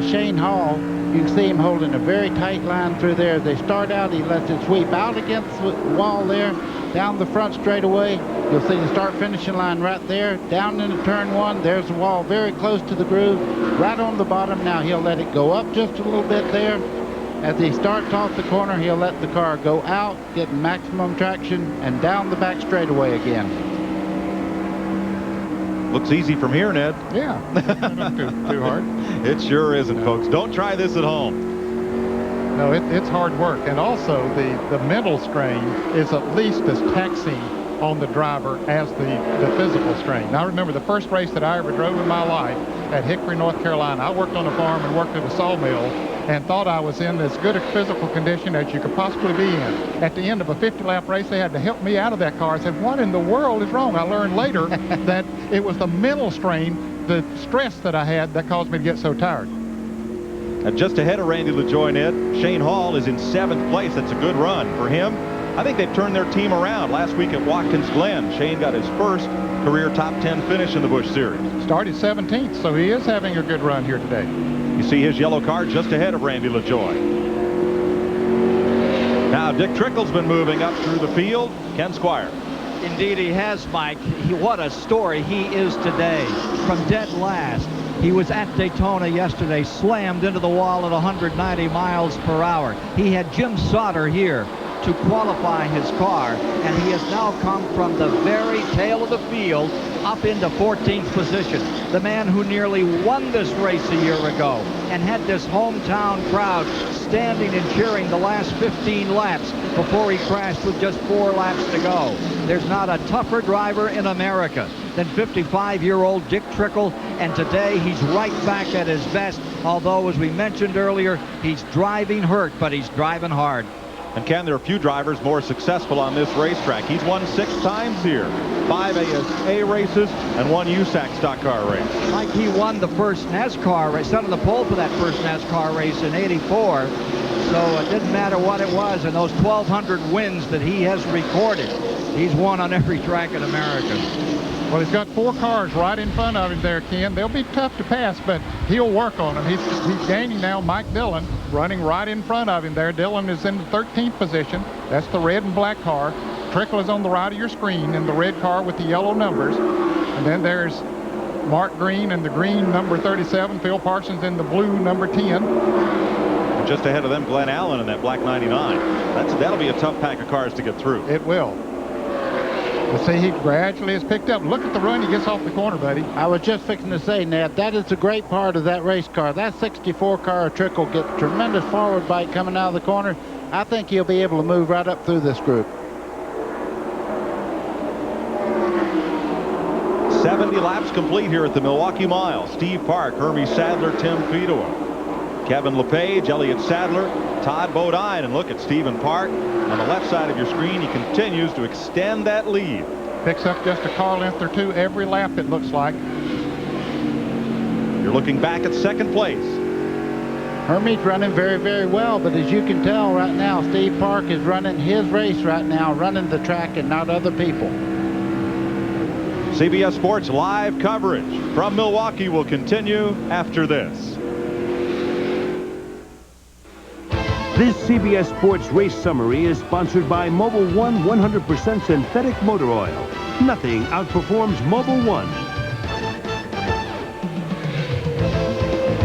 Shane Hall. You can see him holding a very tight line through there. As they start out, he lets it sweep out against the wall there, down the front straightaway. You'll see the start-finishing line right there. Down into turn 1, there's the wall very close to the groove, right on the bottom. Now he'll let it go up just a little bit there. As he starts off the corner, he'll let the car go out, getting maximum traction, and down the back straightaway again. Looks easy from here, Ned. Yeah, not too hard. It sure isn't, folks. Don't try this at home. No, it's hard work. And also, the mental strain is at least as taxing on the driver as the physical strain. I remember the first race that I ever drove in my life at Hickory, North Carolina. I worked on a farm and worked at a sawmill and thought I was in as good a physical condition as you could possibly be in. At the end of a 50-lap race, they had to help me out of that car. I said, what in the world is wrong? I learned later that it was the mental strain, the stress that I had that caused me to get so tired. And just ahead of Randy LaJoie, Ned, Shane Hall is in 7th place. That's a good run for him. I think they've turned their team around. Last week at Watkins Glen, Shane got his first career top 10 finish in the Busch Series. Started 17th, so he is having a good run here today. You see his yellow car just ahead of Randy LaJoie. Now Dick Trickle's been moving up through the field. Ken Squire. Indeed he has, Mike. What a story he is today. From dead last. He was at Daytona yesterday, slammed into the wall at 190 miles per hour. He had Jim Sauter here to qualify his car, and he has now come from the very tail of the field up into 14th position. The man who nearly won this race a year ago and had this hometown crowd standing and cheering the last 15 laps before he crashed with just 4 laps to go. There's not a tougher driver in America than 55-year-old Dick Trickle, and today he's right back at his best, although, as we mentioned earlier, he's driving hurt, but he's driving hard. And Ken, there are a few drivers more successful on this racetrack. He's won 6 times here, 5 ASA races and 1 USAC stock car race. Like he won the first NASCAR race, set on the pole for that first NASCAR race in '84. So it didn't matter what it was, and those 1,200 wins that he has recorded, he's won on every track in America. Well, he's got 4 cars right in front of him there, Ken. They'll be tough to pass, but he'll work on them. He's gaining now. Mike Dillon running right in front of him there. Dillon is in the 13th position. That's the red and black car. Trickle is on the right of your screen in the red car with the yellow numbers. And then there's Mark Green in the green number 37. Phil Parsons in the blue number 10. Just ahead of them, Glenn Allen in that black 99. That'll be a tough pack of cars to get through. It will. But see, he gradually has picked up. Look at the run he gets off the corner, buddy. I was just fixing to say, Ned, that is a great part of that race car. That 64 car of Trickle gets tremendous forward bite coming out of the corner. I think he'll be able to move right up through this group. 70 laps complete here at the Milwaukee Mile. Steve Park, Hermie Sadler, Tim Fedowa, Kevin LePage, Elliott Sadler, Todd Bodine, and look at Stephen Park on the left side of your screen. He continues to extend that lead. Picks up just a car length or 2 every lap, it looks like. You're looking back at second place. Hermie's running very, very well, but as you can tell right now, Steve Park is running his race right now, running the track and not other people. CBS Sports live coverage from Milwaukee will continue after this. This CBS Sports Race Summary is sponsored by Mobil 1 100% synthetic motor oil. Nothing outperforms Mobil 1.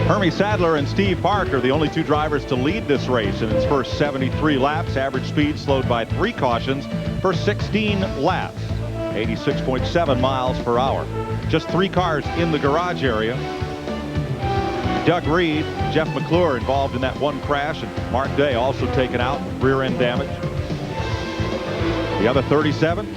Hermie Sadler and Steve Park are the only 2 drivers to lead this race in its first 73 laps. Average speed slowed by 3 cautions for 16 laps. 86.7 miles per hour. Just 3 cars in the garage area. Doug Reed, Jeff McClure involved in that one crash, and Mark Day also taken out, rear end damage. The other 37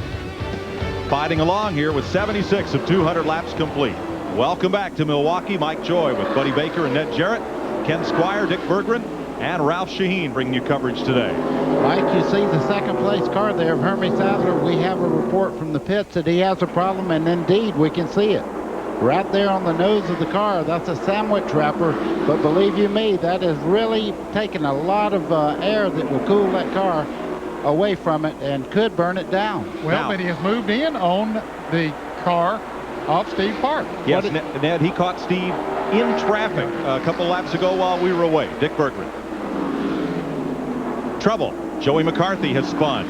fighting along here with 76 of 200 laps complete. Welcome back to Milwaukee. Mike Joy with Buddy Baker and Ned Jarrett, Ken Squire, Dick Berggren, and Ralph Shaheen bringing you coverage today. Mike, you see the second place car there of Hermie Sadler. We have a report from the pits that he has a problem, and indeed we can see it. Right there on the nose of the car, that's a sandwich wrapper, but believe you me, that is really taking a lot of air that will cool that car away from it and could burn it down. Well, but he has moved in on the car of Steve Park. Yes, Ned, he caught Steve in traffic a couple laps ago while we were away. Dick Berggren. Trouble. Joey McCarthy has spun,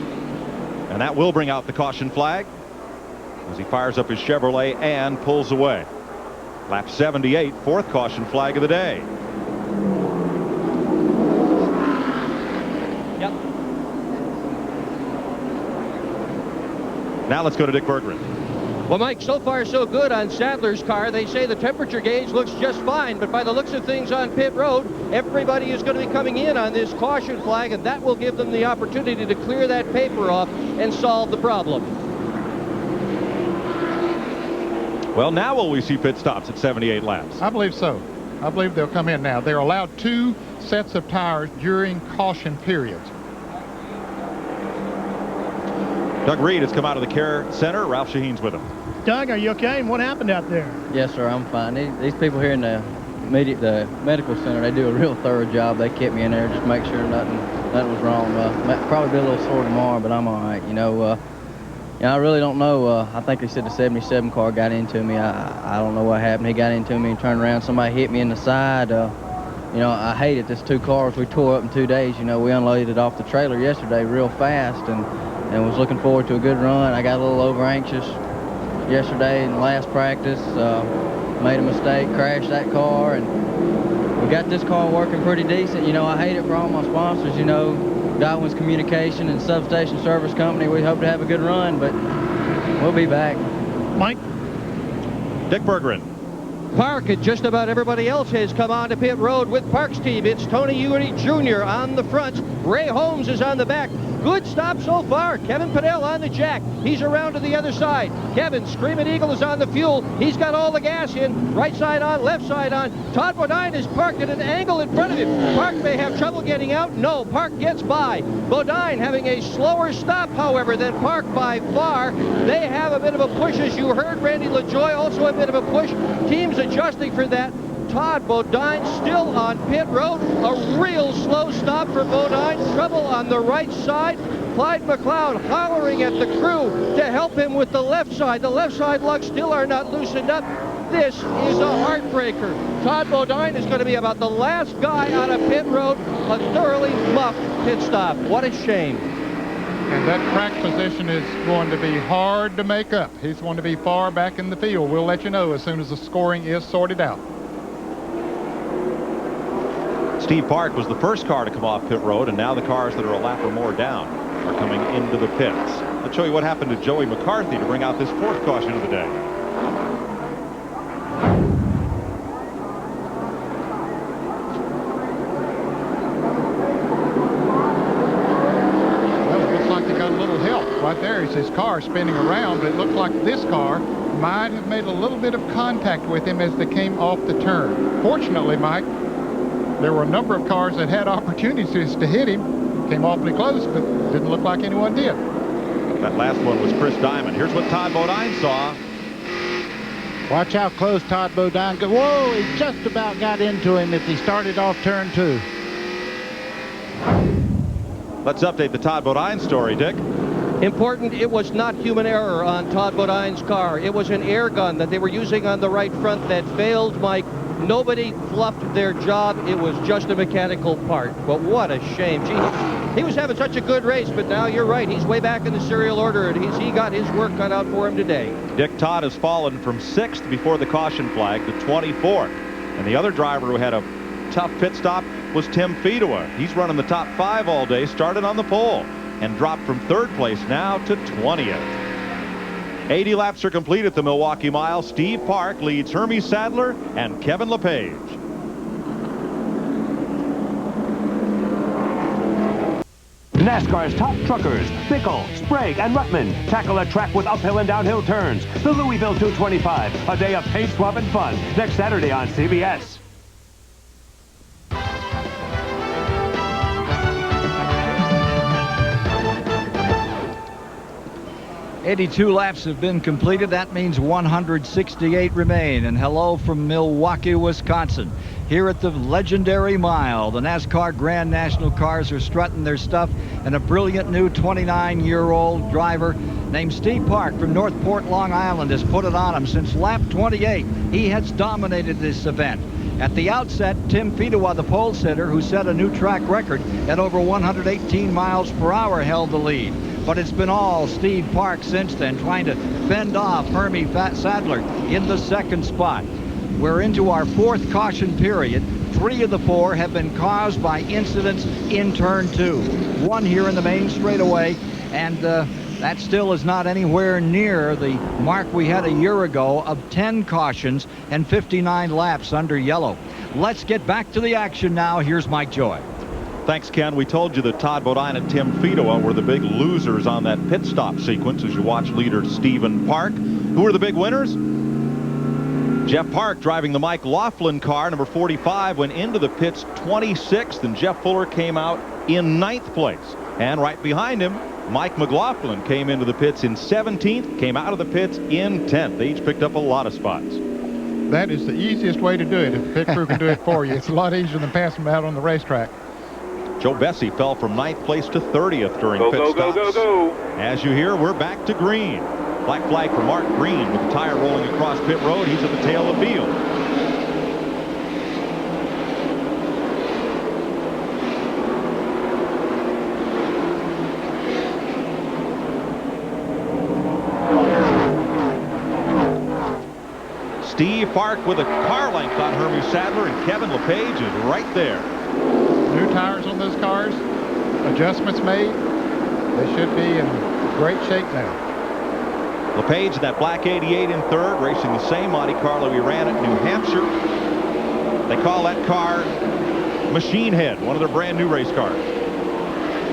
and that will bring out the caution flag as he fires up his Chevrolet and pulls away. Lap 78, 4th caution flag of the day. Yep. Now let's go to Dick Berggren. Well, Mike, so far so good on Sadler's car. They say the temperature gauge looks just fine, but by the looks of things on pit road, everybody is going to be coming in on this caution flag, and that will give them the opportunity to clear that paper off and solve the problem. Well, now will we see pit stops at 78 laps? I believe so. I believe they'll come in now. They're allowed 2 sets of tires during caution periods. Doug Reed has come out of the care center. Ralph Shaheen's with him. Doug, are you okay? And what happened out there? Yes, sir, I'm fine. These people here in the medical center, they do a real thorough job. They kept me in there, just make sure nothing That was wrong. Might probably be a little sore tomorrow, but I'm all right. You know, I really don't know. I think they said the 77 car got into me. I don't know what happened. He got into me and turned around. Somebody hit me in the side. You know, I hated this 2 cars we tore up in 2 days. You know, we unloaded off the trailer yesterday real fast and was looking forward to a good run. I got a little over anxious yesterday in the last practice. Made a mistake, crashed that car, and we got this car working pretty decent. You know, I hate it for all my sponsors. You know, Godwin's Communication and Substation Service Company. We hope to have a good run, but we'll be back. Mike? Dick Berggren. Park and just about everybody else has come on to pit road with Park's team. It's Tony Ewing Jr. on the front. Ray Holmes is on the back. Good stop so far. Kevin Padell on the jack. He's around to the other side. Kevin, Screaming Eagle, is on the fuel. He's got all the gas in. Right side on, left side on. Todd Bodine is parked at an angle in front of him. Park may have trouble getting out. No, Park gets by. Bodine having a slower stop, however, than Park by far. They have a bit of a push, as you heard. Randy LaJoie also a bit of a push. Teams adjusting for that. Todd Bodine still on pit road. A real slow stop for Bodine. Trouble on the right side. Clyde McLeod hollering at the crew to help him with the left side. The left side lugs still are not loosened up. This is a heartbreaker. Todd Bodine is going to be about the last guy on a pit road. A thoroughly muffed pit stop. What a shame. And that track position is going to be hard to make up. He's going to be far back in the field. We'll let you know as soon as the scoring is sorted out. Steve Park was the first car to come off pit road, and now the cars that are a lap or more down are coming into the pits. Let's show you what happened to Joey McCarthy to bring out this 4th caution of the day. Well, it looks like they got a little help. Right there is his car spinning around, but it looks like this car might have made a little bit of contact with him as they came off the turn. Fortunately, Mike, there were a number of cars that had opportunities to hit him. Came awfully close, but didn't look like anyone did. That last one was Chris Diamond. Here's what Todd Bodine saw. Watch how close Todd Bodine got. Whoa, he just about got into him if he started off turn 2. Let's update the Todd Bodine story, Dick. Important, it was not human error on Todd Bodine's car. It was an air gun that they were using on the right front that failed, Mike. Nobody fluffed their job. It was just a mechanical part. But what a shame. Gee, he was having such a good race, but now you're right. He's way back in the serial order, and he got his work cut out for him today. Dick Todd has fallen from 6th before the caution flag to 24th. And the other driver who had a tough pit stop was Tim Fedewa. He's running the top 5 all day, started on the pole, and dropped from 3rd place now to 20th. 80 laps are complete at the Milwaukee Mile. Steve Park leads Hermie Sadler and Kevin LePage. NASCAR's top truckers, Bickle, Sprague, and Ruttman tackle a track with uphill and downhill turns. The Louisville 225, a day of paint swap and fun, next Saturday on CBS. 82 laps have been completed. That means 168 remain. And hello from Milwaukee, Wisconsin. Here at the legendary mile, the NASCAR Grand National cars are strutting their stuff, and a brilliant new 29-year-old driver named Steve Park from Northport, Long Island, has put it on him since lap 28. He has dominated this event. At the outset, Tim Fedewa, the pole sitter, who set a new track record at over 118 miles per hour, held the lead. But it's been all Steve Park since then, trying to fend off Hermie Sadler in the 2nd spot. We're into our 4th caution period. 3 of the 4 have been caused by incidents in turn 2. 1 here in the main straightaway, and that still is not anywhere near the mark we had a year ago of 10 cautions and 59 laps under yellow. Let's get back to the action now. Here's Mike Joy. Thanks, Ken. We told you that Todd Bodine and Tim Fedewa were the big losers on that pit stop sequence as you watch leader Stephen Park. Who were the big winners? Jeff Park, driving the Mike Laughlin car, number 45, went into the pits 26th, and Jeff Fuller came out in 9th place. And right behind him, Mike McLaughlin came into the pits in 17th, came out of the pits in 10th. They each picked up a lot of spots. That is the easiest way to do it. If the pit crew can do it for you, it's a lot easier than passing them out on the racetrack. Joe Bessie fell from 9th place to 30th during pit stops. As you hear, we're back to green. Black flag for Mark Green with the tire rolling across pit road. He's at the tail of the field. Steve Park with a car length on Hermie Sadler, and Kevin LePage is right there. New tires on those cars, adjustments made. They should be in great shape now. LePage in that black 88 in third, racing the same Monte Carlo he ran at New Hampshire. They call that car Machine Head, one of their brand new race cars.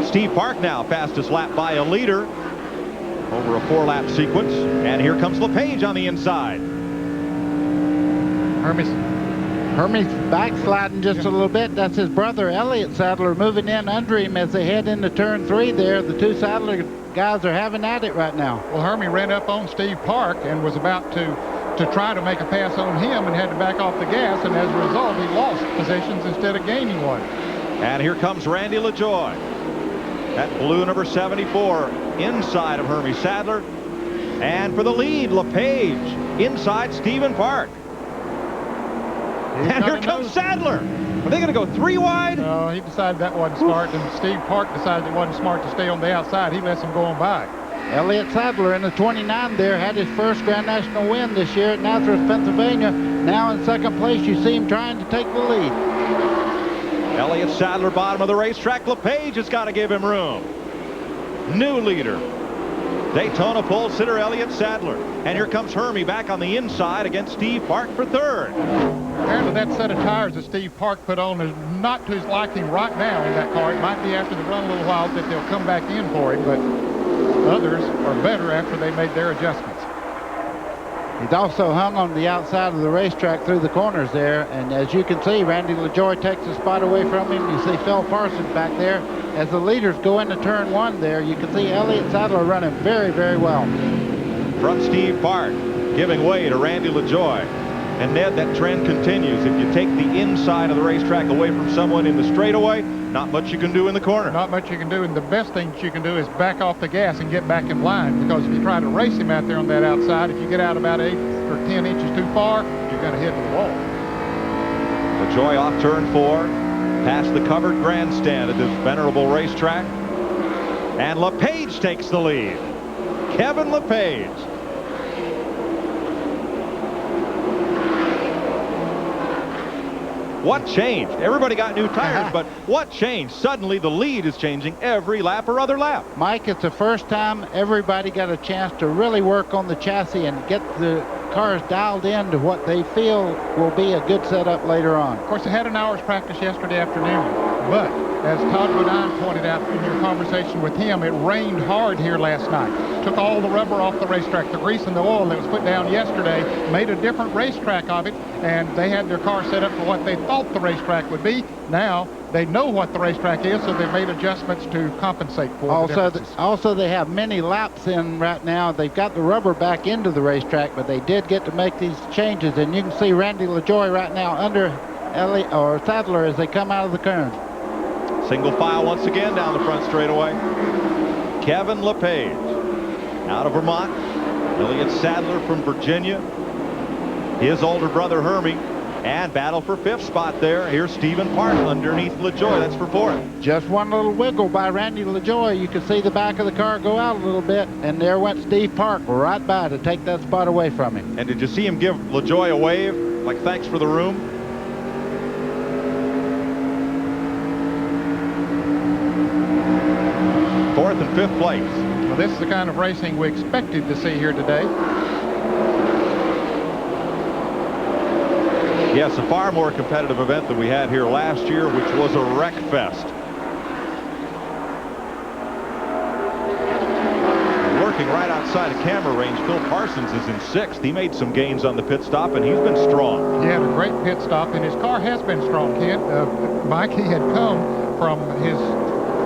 Steve Park now fastest lap by a leader over a 4-lap sequence. And here comes LePage on the inside. Hermie's backsliding just a little bit. That's his brother Elliott Sadler moving in under him as they head into turn 3 there. The two Sadler guys are having at it right now. Well, Hermie ran up on Steve Park and was about to try to make a pass on him and had to back off the gas, and as a result he lost positions instead of gaining one. And here comes Randy LaJoie. That blue number 74 inside of Hermie Sadler. And for the lead, LePage inside Stephen Park. And here comes Sadler. Are they going to go 3 wide? No, he decided that wasn't smart, and Steve Park decided it wasn't smart to stay on the outside. He lets them go on by. Elliott Sadler in the 29 there had his first Grand National win this year at Nazareth, Pennsylvania. Now in second place, you see him trying to take the lead. Elliott Sadler, bottom of the racetrack. LePage has got to give him room. New leader, Daytona pole sitter Elliott Sadler. And here comes Hermie back on the inside against Steve Park for third. Apparently that set of tires that Steve Park put on is not to his liking right now in that car. It might be after the run a little while that they'll come back in for him, but others are better after they made their adjustments. He's also hung on the outside of the racetrack through the corners there, and as you can see, Randy LaJoie takes the spot away from him. You see Phil Parsons back there. As the leaders go into turn 1 there, you can see Elliott Sadler running very, very well. From Steve Park, giving way to Randy LaJoie. And Ned, that trend continues. If you take the inside of the racetrack away from someone in the straightaway, not much you can do in the corner. Not much you can do, and the best thing that you can do is back off the gas and get back in line, because if you try to race him out there on that outside, if you get out about 8 or 10 inches too far, you're going to hit the wall. LaJoie off turn 4, past the covered grandstand at this venerable racetrack. And LePage takes the lead. Kevin LePage. What changed? Everybody got new tires, but what changed? Suddenly the lead is changing every lap or other lap. Mike, it's the first time everybody got a chance to really work on the chassis and get the cars dialed in to what they feel will be a good setup later on. Of course, they had an hour's practice yesterday afternoon, but as Todd Godin pointed out in your conversation with him, it rained hard here last night. Took all the rubber off the racetrack. The grease and the oil that was put down yesterday made a different racetrack of it, and they had their car set up for what they thought the racetrack would be. Now they know what the racetrack is, so they've made adjustments to compensate for the differences. Also, they have many laps in right now. They've got the rubber back into the racetrack, but they did get to make these changes, and you can see Randy LaJoie right now under Elliott or Sadler as they come out of the turn. Single file once again down the front straightaway. Kevin LePage out of Vermont. Elliott Sadler from Virginia. His older brother Hermie. And battle for 5th spot there. Here's Stephen Park underneath LaJoie. That's for 4th. Just one little wiggle by Randy LaJoie. You can see the back of the car go out a little bit, and there went Steve Park right by to take that spot away from him. And did you see him give LaJoie a wave? Like, thanks for the room? Fourth and 5th place. Well, this is the kind of racing we expected to see here today. Yes, a far more competitive event than we had here last year, which was a wreck fest. Working right outside of camera range, Phil Parsons is in 6th. He made some gains on the pit stop, and he's been strong. He had a great pit stop, and his car has been strong, Kent. Mike, he had come from his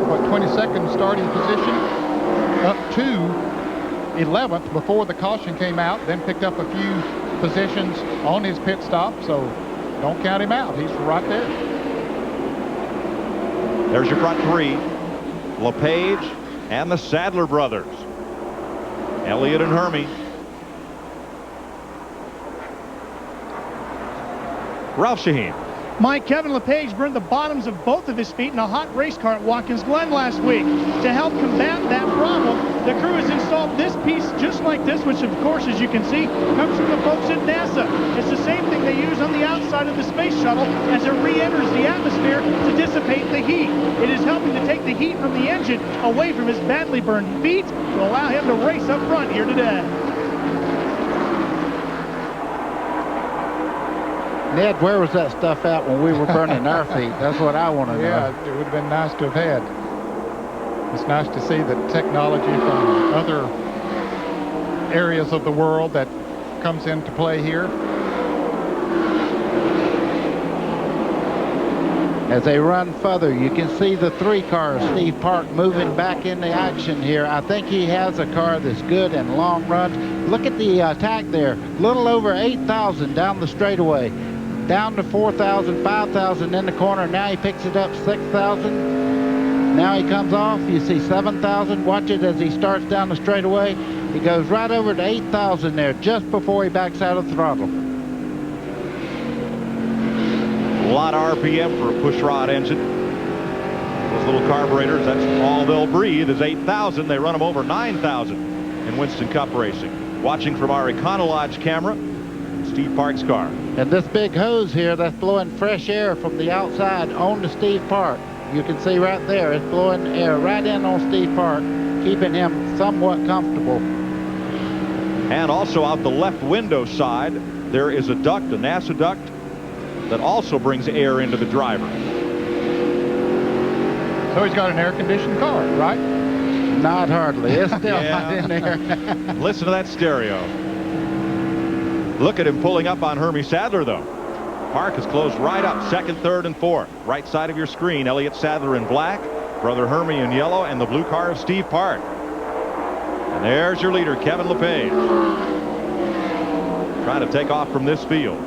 22nd starting position up to 11th before the caution came out, then picked up a few positions on his pit stop, so don't count him out. He's right there. There's your front three. LePage and the Sadler brothers. Elliott and Hermie. Ralph Shaheen. Mike, Kevin LePage burned the bottoms of both of his feet in a hot race car at Watkins Glen last week. To help combat that problem, the crew has installed this piece just like this, which of course, as you can see, comes from the folks at NASA. It's the same thing they use on the outside of the space shuttle as it re-enters the atmosphere to dissipate the heat. It is helping to take the heat from the engine away from his badly burned feet to allow him to race up front here today. Ned, where was that stuff at when we were burning our feet? That's what I want to know. Yeah, it would have been nice to have had. It's nice to see the technology from other areas of the world that comes into play here. As they run further, you can see the three cars, Steve Park, moving back into action here. I think he has a car that's good in long runs. Look at the attack there. Little over 8,000 down the straightaway. Down to 4,000, 5,000 in the corner. Now he picks it up 6,000. Now he comes off. You see 7,000. Watch it as he starts down the straightaway. He goes right over to 8,000 there just before he backs out of the throttle. A lot of RPM for a pushrod engine. Those little carburetors, that's all they'll breathe is 8,000. They run them over 9,000 in Winston Cup racing. Watching from our Econolodge camera, Steve Park's car. And this big hose here that's blowing fresh air from the outside onto Steve Park. You can see right there, it's blowing air right in on Steve Park, keeping him somewhat comfortable. And also out the left window side, there is a duct, a NASA duct, that also brings air into the driver. So he's got an air-conditioned car, right? Not hardly. It's still hot in there. Listen to that stereo. Look at him pulling up on Hermie Sadler, though. Park is closed right up, second, third, and fourth. Right side of your screen, Elliott Sadler in black, brother Hermie in yellow, and the blue car of Steve Park. And there's your leader, Kevin LePage. Trying to take off from this field.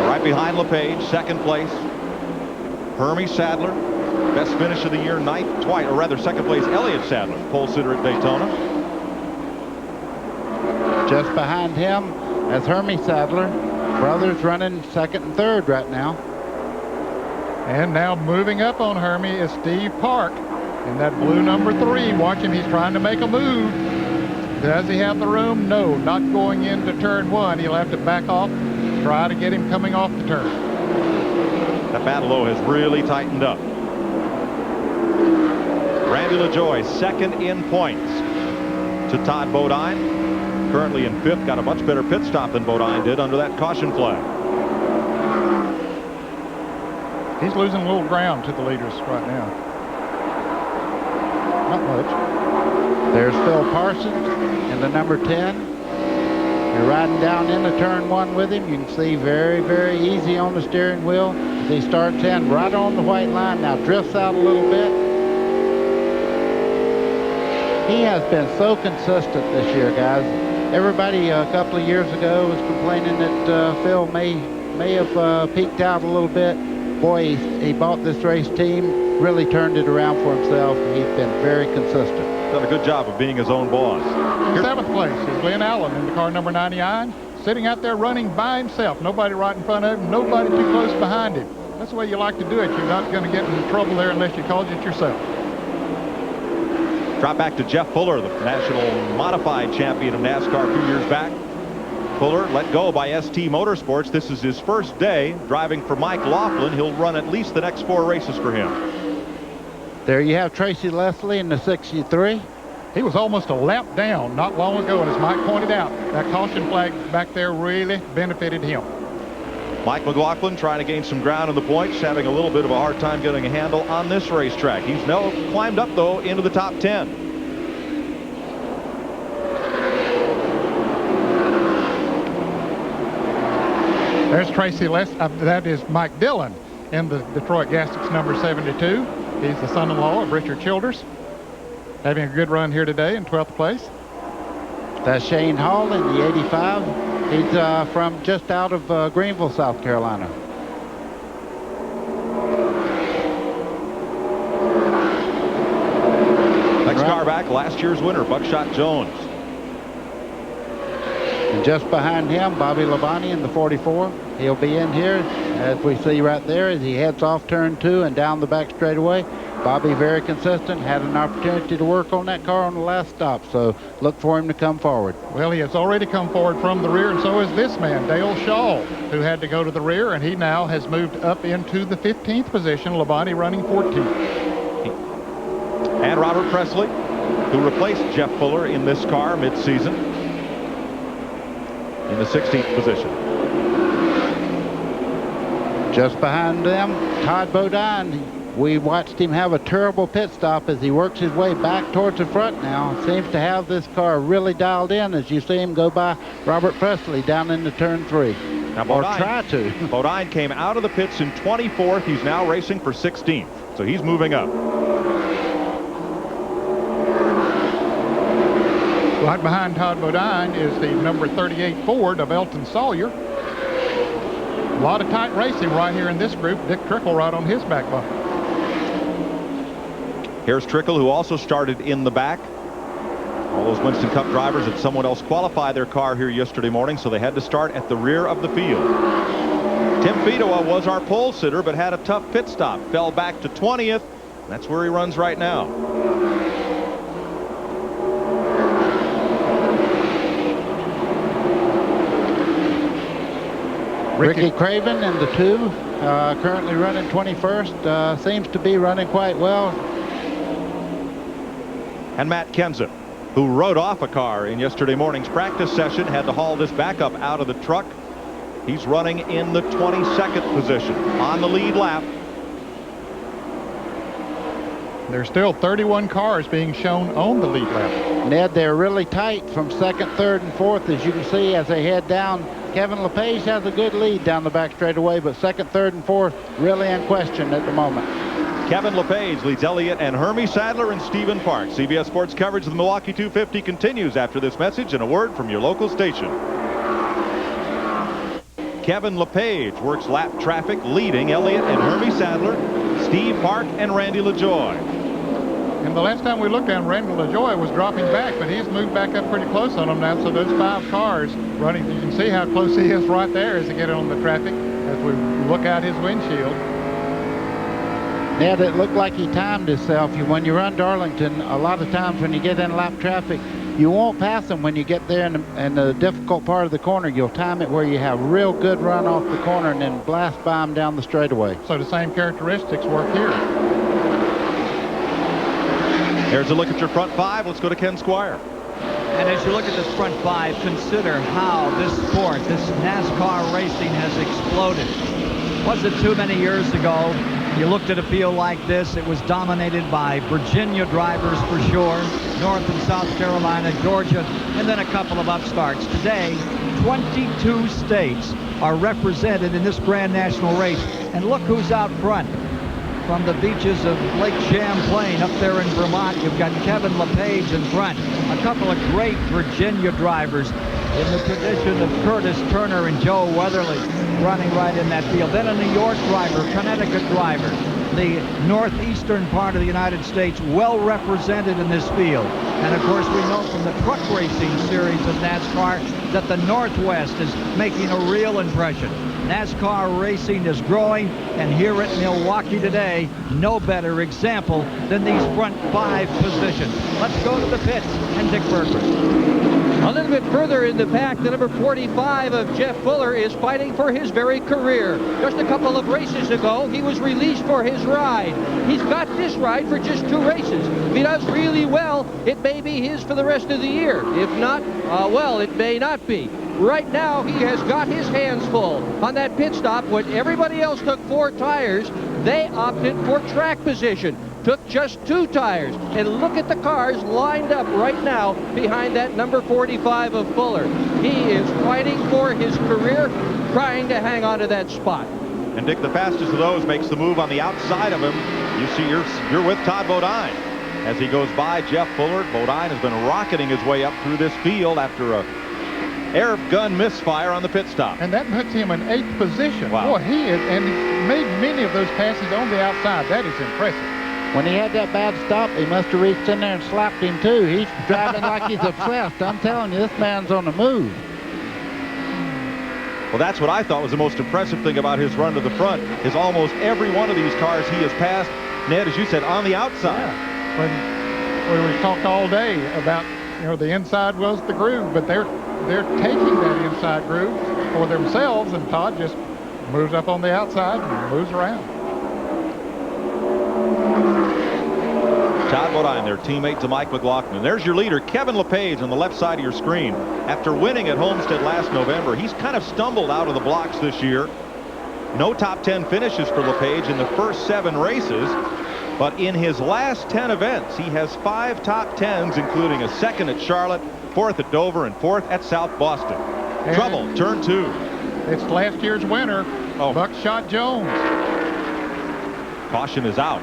Right behind LePage, second place. Hermie Sadler, best finish of the year, ninth, twice, or rather second place, Elliott Sadler, pole sitter at Daytona. Just behind him as Hermie Sadler. Brothers running second and third right now. And now moving up on Hermie is Steve Park in that blue number 3. Watch him, he's trying to make a move. Does he have the room? No, not going into turn 1. He'll have to back off, try to get him coming off the turn. That battle has really tightened up. Randy LaJoie second in points to Todd Bodine. Currently in fifth, got a much better pit stop than Bodine did under that caution flag. He's losing a little ground to the leaders right now. Not much. There's Phil Parsons in the number 10. You're riding down into turn 1 with him. You can see very, very easy on the steering wheel. As he starts in right on the white line. Now drifts out a little bit. He has been so consistent this year, guys. Everybody a couple of years ago was complaining that Phil may have peaked out a little bit. Boy, he bought this race team, really turned it around for himself. He's been very consistent. Done a good job of being his own boss. In seventh place is Glenn Allen in the car number 99, sitting out there running by himself. Nobody right in front of him, nobody too close behind him. That's the way you like to do it. You're not going to get into trouble there unless you cause it yourself. Drop back to Jeff Fuller, the national modified champion of NASCAR a few years back. Fuller let go by ST Motorsports. This is his first day driving for Mike Laughlin. He'll run at least the next 4 races for him. There you have Tracy Leslie in the 63. He was almost a lap down not long ago, and as Mike pointed out, that caution flag back there really benefited him. Mike McLaughlin trying to gain some ground in the points, having a little bit of a hard time getting a handle on this racetrack. He's now climbed up, though, into the top 10. There's Tracy that is Mike Dillon in the Detroit Gastics number 72. He's the son-in-law of Richard Childers. Having a good run here today in 12th place. That's Shane Hall in the 85. He's from just out of Greenville, South Carolina. Next car back, last year's winner, Buckshot Jones. And just behind him, Bobby Labonte in the 44. He'll be in here, as we see right there, as he heads off turn 2 and down the back straightaway. Bobby very consistent, had an opportunity to work on that car on the last stop, so look for him to come forward. Well, he has already come forward from the rear, and so is this man, Dale Shaw, who had to go to the rear, and he now has moved up into the 15th position, Labonte running 14th. And Robert Presley, who replaced Jeff Fuller in this car mid-season, in the 16th position. Just behind them, Todd Bodine. We watched him have a terrible pit stop as he works his way back towards the front now. Seems to have this car really dialed in as you see him go by Robert Presley down into turn 3. Now, Bodine, or try to. Bodine came out of the pits in 24th. He's now racing for 16th. So he's moving up. Right behind Todd Bodine is the number 38 Ford of Elton Sawyer. A lot of tight racing right here in this group. Dick Trickle right on his back bumper. Here's Trickle, who also started in the back. All those Winston Cup drivers had someone else qualify their car here yesterday morning, so they had to start at the rear of the field. Tim Fedowa was our pole sitter, but had a tough pit stop. Fell back to 20th. That's where he runs right now. Ricky Craven in the 2, currently running 21st. Seems to be running quite well. And Matt Kenza, who rode off a car in yesterday morning's practice session, had to haul this backup out of the truck. He's running in the 22nd position on the lead lap. There's still 31 cars being shown on the lead lap. Ned, they're really tight from 2nd, 3rd, and 4th, as you can see as they head down. Kevin LePage has a good lead down the back straightaway, but 2nd, 3rd, and 4th really in question at the moment. Kevin LePage leads Elliott and Hermie Sadler and Stephen Park. CBS Sports coverage of the Milwaukee 250 continues after this message and a word from your local station. Kevin LePage works lap traffic, leading Elliott and Hermie Sadler, Steve Park, and Randy LaJoie. And the last time we looked at him, Randy LaJoie was dropping back, but he's moved back up pretty close on him now. So those 5 cars running, you can see how close he is right there as they get on the traffic as we look out his windshield. Ned, it looked like he timed himself. When you run Darlington, a lot of times when you get in lap traffic, you won't pass them when you get there in the difficult part of the corner. You'll time it where you have real good run off the corner and then blast by them down the straightaway. So the same characteristics work here. Here's a look at your front 5. Let's go to Ken Squire. And as you look at this front 5, consider how this sport, this NASCAR racing has exploded. Wasn't too many years ago, you looked at a field like this, it was dominated by Virginia drivers for sure, North and South Carolina, Georgia, and then a couple of upstarts. Today, 22 states are represented in this Grand National race. And look who's out front. From the beaches of Lake Champlain up there in Vermont, you've got Kevin LePage in front. A couple of great Virginia drivers in the tradition of Curtis Turner and Joe Weatherly running right in that field. Then a New York driver, Connecticut driver. The northeastern part of the United States well represented in this field. And of course we know from the truck racing series of NASCAR that the Northwest is making a real impression. NASCAR racing is growing, and here at Milwaukee today, no better example than these front 5 positions. Let's go to the pits and Dick Berger. A little bit further in the pack, the number 45 of Jeff Fuller is fighting for his very career. Just a couple of races ago, he was released for his ride. He's got this ride for just 2 races. If he does really well, it may be his for the rest of the year. If not, well, it may not be. Right now, he has got his hands full. On that pit stop, when everybody else took 4 tires, they opted for track position. Took just 2 tires. And look at the cars lined up right now behind that number 45 of Fuller. He is fighting for his career, trying to hang on to that spot. And Dick, the fastest of those, makes the move on the outside of him. You see, you're with Todd Bodine. As he goes by Jeff Fuller, Bodine has been rocketing his way up through this field after a air gun misfire on the pit stop. And that puts him in 8th position. Wow. Boy, he is, and he made many of those passes on the outside. That is impressive. When he had that bad stop, he must have reached in there and slapped him too. He's driving like he's obsessed. I'm telling you, this man's on the move. Well, that's what I thought was the most impressive thing about his run to the front, is almost every one of these cars he has passed, Ned, as you said, on the outside. Yeah. When we talked all day about, the inside was the groove, but they're taking that inside groove for themselves, and Todd just moves up on the outside and moves around. Todd Bodine, their teammate to Mike McLaughlin. There's your leader, Kevin LePage, on the left side of your screen. After winning at Homestead last November, he's kind of stumbled out of the blocks this year. No top 10 finishes for LePage in the first 7 races, but in his last 10 events, he has 5 top 10s, including a 2nd at Charlotte, 4th at Dover, and 4th at South Boston. And trouble, turn 2. It's last year's winner, Buckshot Jones. Caution is out.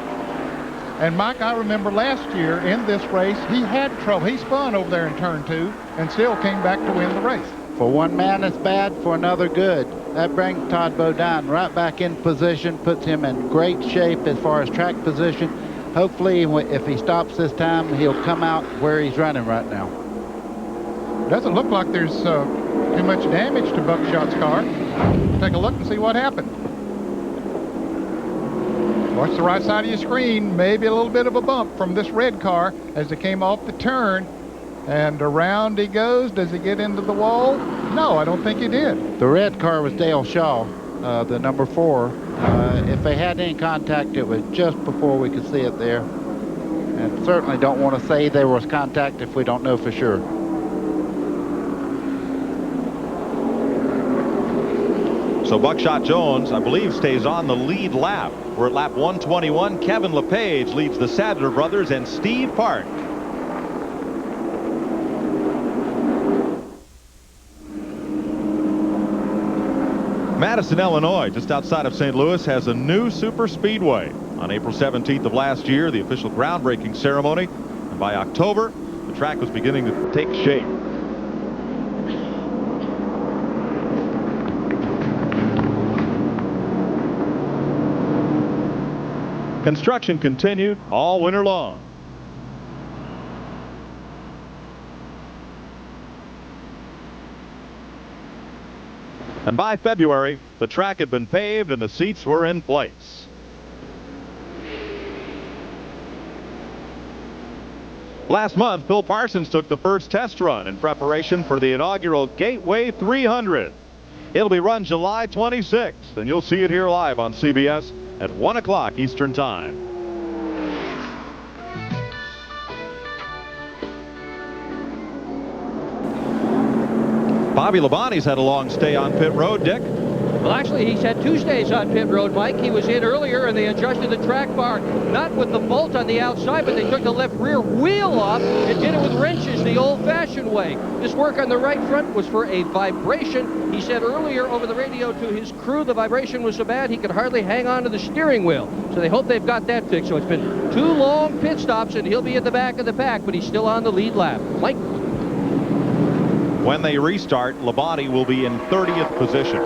And Mike, I remember last year in this race, he had trouble. He spun over there in turn 2 and still came back to win the race. For one man it's bad, for another good. That brings Todd Bodine right back in position, puts him in great shape as far as track position. Hopefully, if he stops this time, he'll come out where he's running right now. Doesn't look like there's too much damage to Buckshot's car. Take a look and see what happened. Watch the right side of your screen. Maybe a little bit of a bump from this red car as it came off the turn. And around he goes. Does he get into the wall? No, I don't think he did. The red car was Dale Shaw, the number 4. If they had any contact, it was just before we could see it there. And certainly don't want to say there was contact if we don't know for sure. So Buckshot Jones, I believe, stays on the lead lap. We're at lap 121. Kevin LePage leads the Sadler brothers and Steve Park. Madison, Illinois, just outside of St. Louis, has a new super speedway. On April 17th of last year, the official groundbreaking ceremony, and by October, the track was beginning to take shape. Construction continued all winter long. And by February, the track had been paved and the seats were in place. Last month, Phil Parsons took the first test run in preparation for the inaugural Gateway 300. It'll be run July 26th, and you'll see it here live on CBS at 1 o'clock Eastern Time. Bobby Labonte's had a long stay on pit road, Dick. Well, actually, he's had 2 stays on pit road, Mike. He was in earlier, and they adjusted the track bar, not with the bolt on the outside, but they took the left rear wheel off and did it with wrenches the old-fashioned way. This work on the right front was for a vibration. He said earlier over the radio to his crew the vibration was so bad he could hardly hang on to the steering wheel. So they hope they've got that fixed. So it's been 2 long pit stops, and he'll be at the back of the pack, but he's still on the lead lap. Mike? When they restart, Labonte will be in 30th position.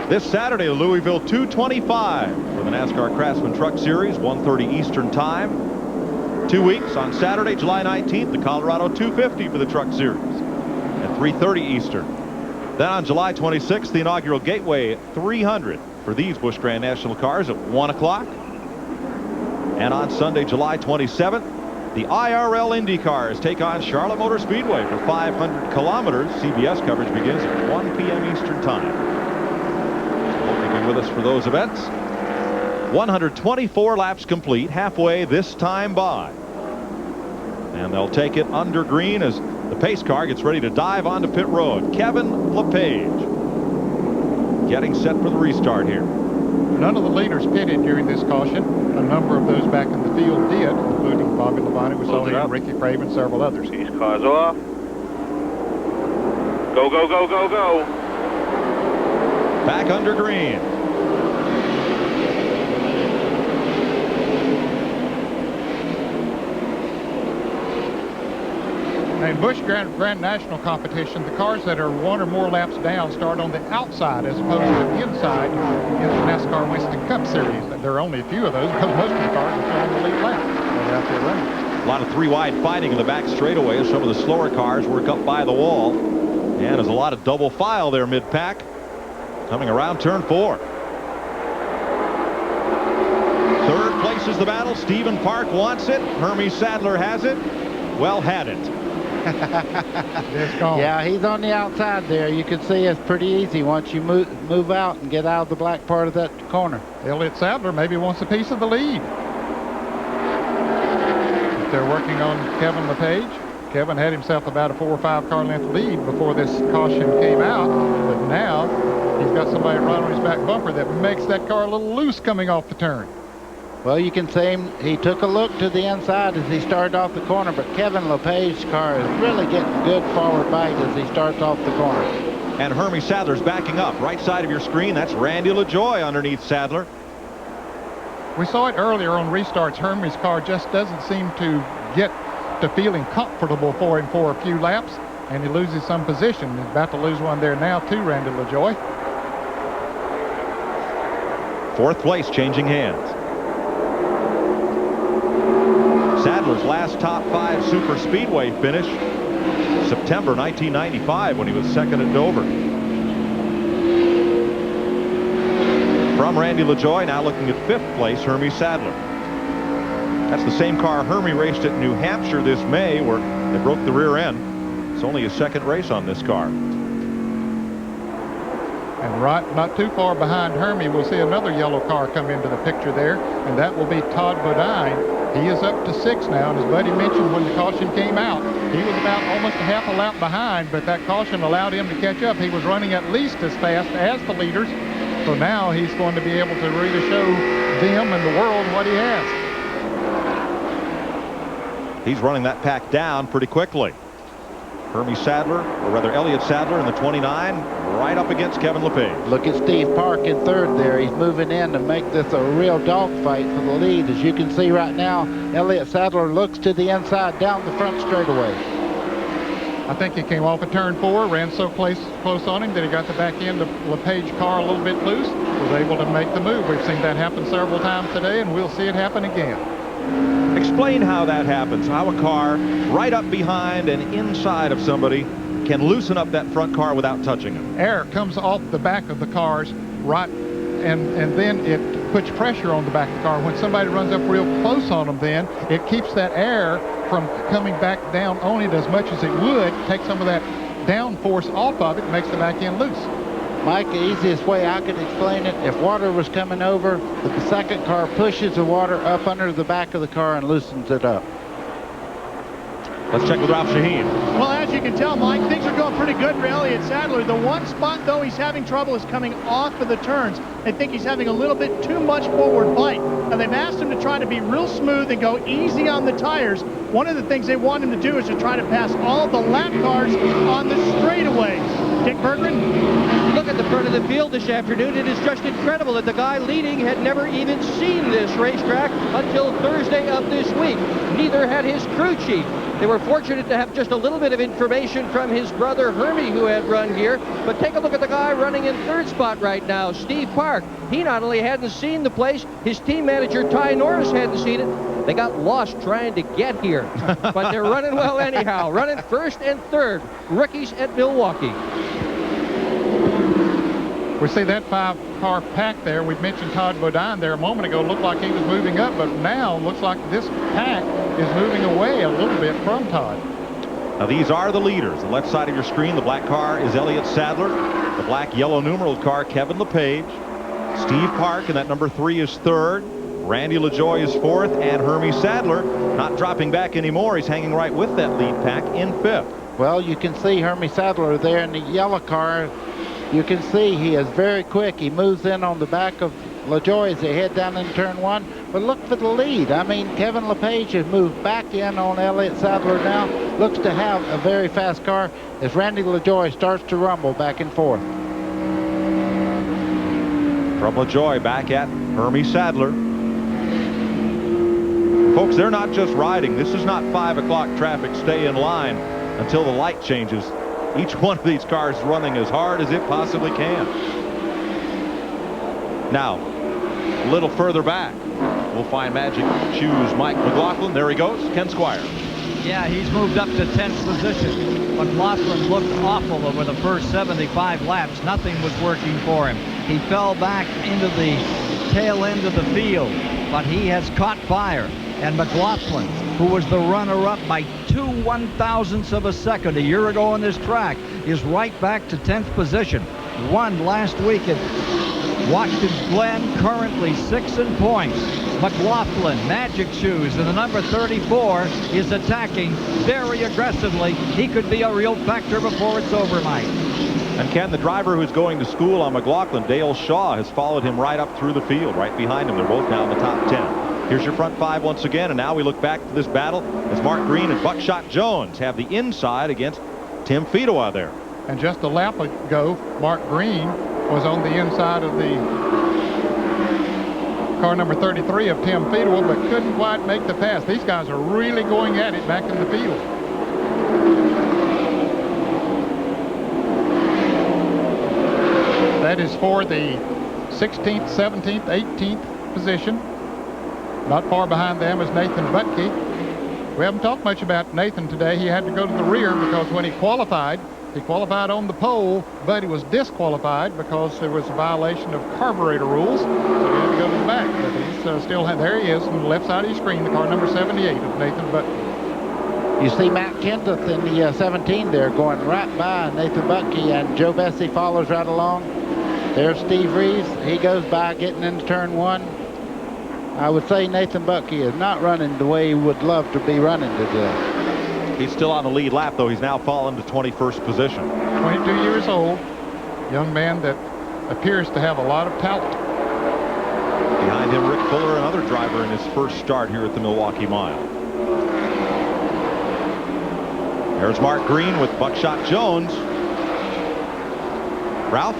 This Saturday, the Louisville 225 for the NASCAR Craftsman Truck Series, 1:30 Eastern Time. 2 weeks on Saturday, July 19th, the Colorado 250 for the Truck Series at 3:30 Eastern. Then on July 26th, the inaugural Gateway 300 for these Busch Grand National cars at 1 o'clock. And on Sunday, July 27th, the IRL Indy cars take on Charlotte Motor Speedway for 500 kilometers. CBS coverage begins at 1 p.m. Eastern Time. With us for those events. 124 laps complete, halfway this time by. And they'll take it under green as the pace car gets ready to dive onto pit road. Kevin LePage getting set for the restart here. None of the leaders pitted during this caution. A number of those back in the field did, including Bobby Labonte, we saw him, Ricky Craven, several others. These cars off. Go, go, go, go, go. Back under green. In Busch Grand National competition, the cars that are 1 or more laps down start on the outside as opposed to the inside in the NASCAR Winston Cup Series. There are only a few of those because most of the cars are still on the lead lap. They're out there running. A lot of three-wide fighting in the back straightaway as some of the slower cars work up by the wall. And there's a lot of double file there mid-pack coming around turn 4. Third place is the battle. Stephen Park wants it. Hermie Sadler has it. Well, had it. Yeah, he's on the outside there. You can see it's pretty easy once you move out and get out of the black part of that corner. Elliott Sadler maybe wants a piece of the lead. They're working on Kevin LePage. Kevin had himself about a 4 or 5 car length lead before this caution came out, but now he's got somebody right on his back bumper that makes that car a little loose coming off the turn. Well, you can see he took a look to the inside as he started off the corner, but Kevin LePage's car is really getting good forward bite as he starts off the corner. And Hermie Sadler's backing up. Right side of your screen, that's Randy LaJoie underneath Sadler. We saw it earlier on restarts. Hermie's car just doesn't seem to get to feeling comfortable for him for a few laps, and he loses some position. He's about to lose one there now too, Randy LaJoie. Fourth place changing hands. Sadler's last top 5 super speedway finish, September 1995, when he was second at Dover. From Randy LaJoie, now looking at 5th place, Hermie Sadler. That's the same car Hermie raced at New Hampshire this May, where they broke the rear end. It's only his 2nd race on this car. And right, not too far behind Hermie, we'll see another yellow car come into the picture there, and that will be Todd Bodine. He is up to 6 now, and as Buddy mentioned when the caution came out, he was about almost a half a lap behind, but that caution allowed him to catch up. He was running at least as fast as the leaders, so now he's going to be able to really show them and the world what he has. He's running that pack down pretty quickly. Hermie Sadler, or rather Elliott Sadler in the 29, right up against Kevin LePage. Look at Steve Park in 3rd there. He's moving in to make this a real dogfight for the lead. As you can see right now, Elliott Sadler looks to the inside down the front straightaway. I think he came off at turn 4, ran so close on him that he got the back end of LePage's car a little bit loose, was able to make the move. We've seen that happen several times today, and we'll see it happen again. Explain how that happens, how a car right up behind and inside of somebody can loosen up that front car without touching them. Air comes off the back of the cars right, and then it puts pressure on the back of the car. When somebody runs up real close on them, then it keeps that air from coming back down on it as much as it would, take some of that down force off of it, makes the back end loose. Mike, the easiest way I could explain it, if water was coming over, the second car pushes the water up under the back of the car and loosens it up. Let's check with Ralph Shaheen. Well, as you can tell, Mike, things are going pretty good for Elliott Sadler. The one spot, though, he's having trouble is coming off of the turns. I think he's having a little bit too much forward bite. Now, they've asked him to try to be real smooth and go easy on the tires. One of the things they want him to do is to try to pass all of the lap cars on the straightaways. Dick Berggren? Look at the front of the field this afternoon. It is just incredible that the guy leading had never even seen this racetrack until Thursday of this week. Neither had his crew chief. They were fortunate to have just a little bit of information from his brother Hermie, who had run here. But take a look at the guy running in 3rd spot right now, Steve Park. He not only hadn't seen the place, his team manager Ty Norris hadn't seen it. They got lost trying to get here. But they're running well anyhow, running 1st and 3rd, rookies at Milwaukee. We see that 5-car pack there. We mentioned Todd Bodine there a moment ago. Looked like he was moving up, but now looks like this pack is moving away a little bit from Todd. Now these are the leaders. The left side of your screen, the black car is Elliott Sadler. The black yellow numeral car, Kevin LePage. Steve Park, and that number 3 is 3rd. Randy LaJoie is 4th, and Hermie Sadler not dropping back anymore. He's hanging right with that lead pack in 5th. Well, you can see Hermie Sadler there in the yellow car. You can see he is very quick. He moves in on the back of LaJoie as they head down in turn 1. But look for the lead. I mean, Kevin LePage has moved back in on Elliott Sadler now. Looks to have a very fast car as Randy LaJoie starts to rumble back and forth. From LaJoie back at Hermie Sadler. Folks, they're not just riding. This is not 5 o'clock traffic, stay in line. until the light changes. Each one of these cars running as hard as it possibly can. Now, a little further back, we'll find Magic Shoes Mike McLaughlin. There he goes, Ken Squire. Yeah, he's moved up to 10th position. McLaughlin looked awful over the first 75 laps. Nothing was working for him. He fell back into the tail end of the field, but he has caught fire. And McLaughlin, who was the runner-up by 2 1/1000ths of a second a year ago on this track, is right back to 10th position. Won last week at Watkins Glen, currently 6 in points. McLaughlin, Magic Shoes, and the number 34 is attacking very aggressively. He could be a real factor before it's over, Mike. And Ken, the driver who's going to school on McLaughlin, Dale Shaw, has followed him right up through the field, right behind him. They're both now in the top 10. Here's your front 5 once again, and now we look back to this battle as Mark Green and Buckshot Jones have the inside against Tim Fedowa there. And just a lap ago, Mark Green was on the inside of the car number 33 of Tim Fedowa, but couldn't quite make the pass. These guys are really going at it back in the field. That is for the 16th, 17th, 18th position. Not far behind them is Nathan Butke. We haven't talked much about Nathan today. He had to go to the rear because when he qualified on the pole, but he was disqualified because there was a violation of carburetor rules. So he had to go to the back. But he's still, there he is on the left side of your screen, the car number 78 of Nathan Butke. You see Matt Kenseth in the 17 there going right by Nathan Butke, and Joe Bessie follows right along. There's Steve Reeves. He goes by getting into turn 1. I would say Nathan Butke is not running the way he would love to be running today. He's still on the lead lap, though. He's now fallen to 21st position. 22 years old, young man that appears to have a lot of talent. Behind him, Rick Fuller, another driver in his first start here at the Milwaukee Mile. There's Mark Green with Buckshot Jones. Ralph?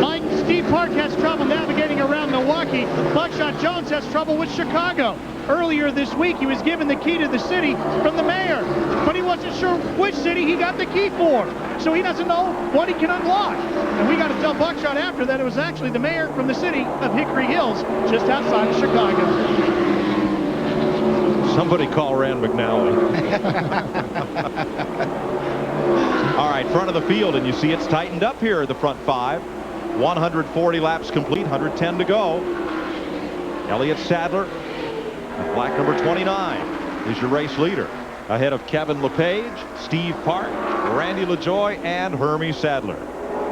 Mike, Steve Park has trouble navigating around Milwaukee. Buckshot Jones has trouble with Chicago. Earlier this week, he was given the key to the city from the mayor, but he wasn't sure which city he got the key for, so he doesn't know what he can unlock. And we got to tell Buckshot after that it was actually the mayor from the city of Hickory Hills, just outside of Chicago. Somebody call Rand McNally. All right, front of the field, and you see it's tightened up here at the front 5. 140 laps complete, 110 to go. Elliott Sadler, black number 29, is your race leader. Ahead of Kevin LePage, Steve Park, Randy LaJoie, and Hermie Sadler.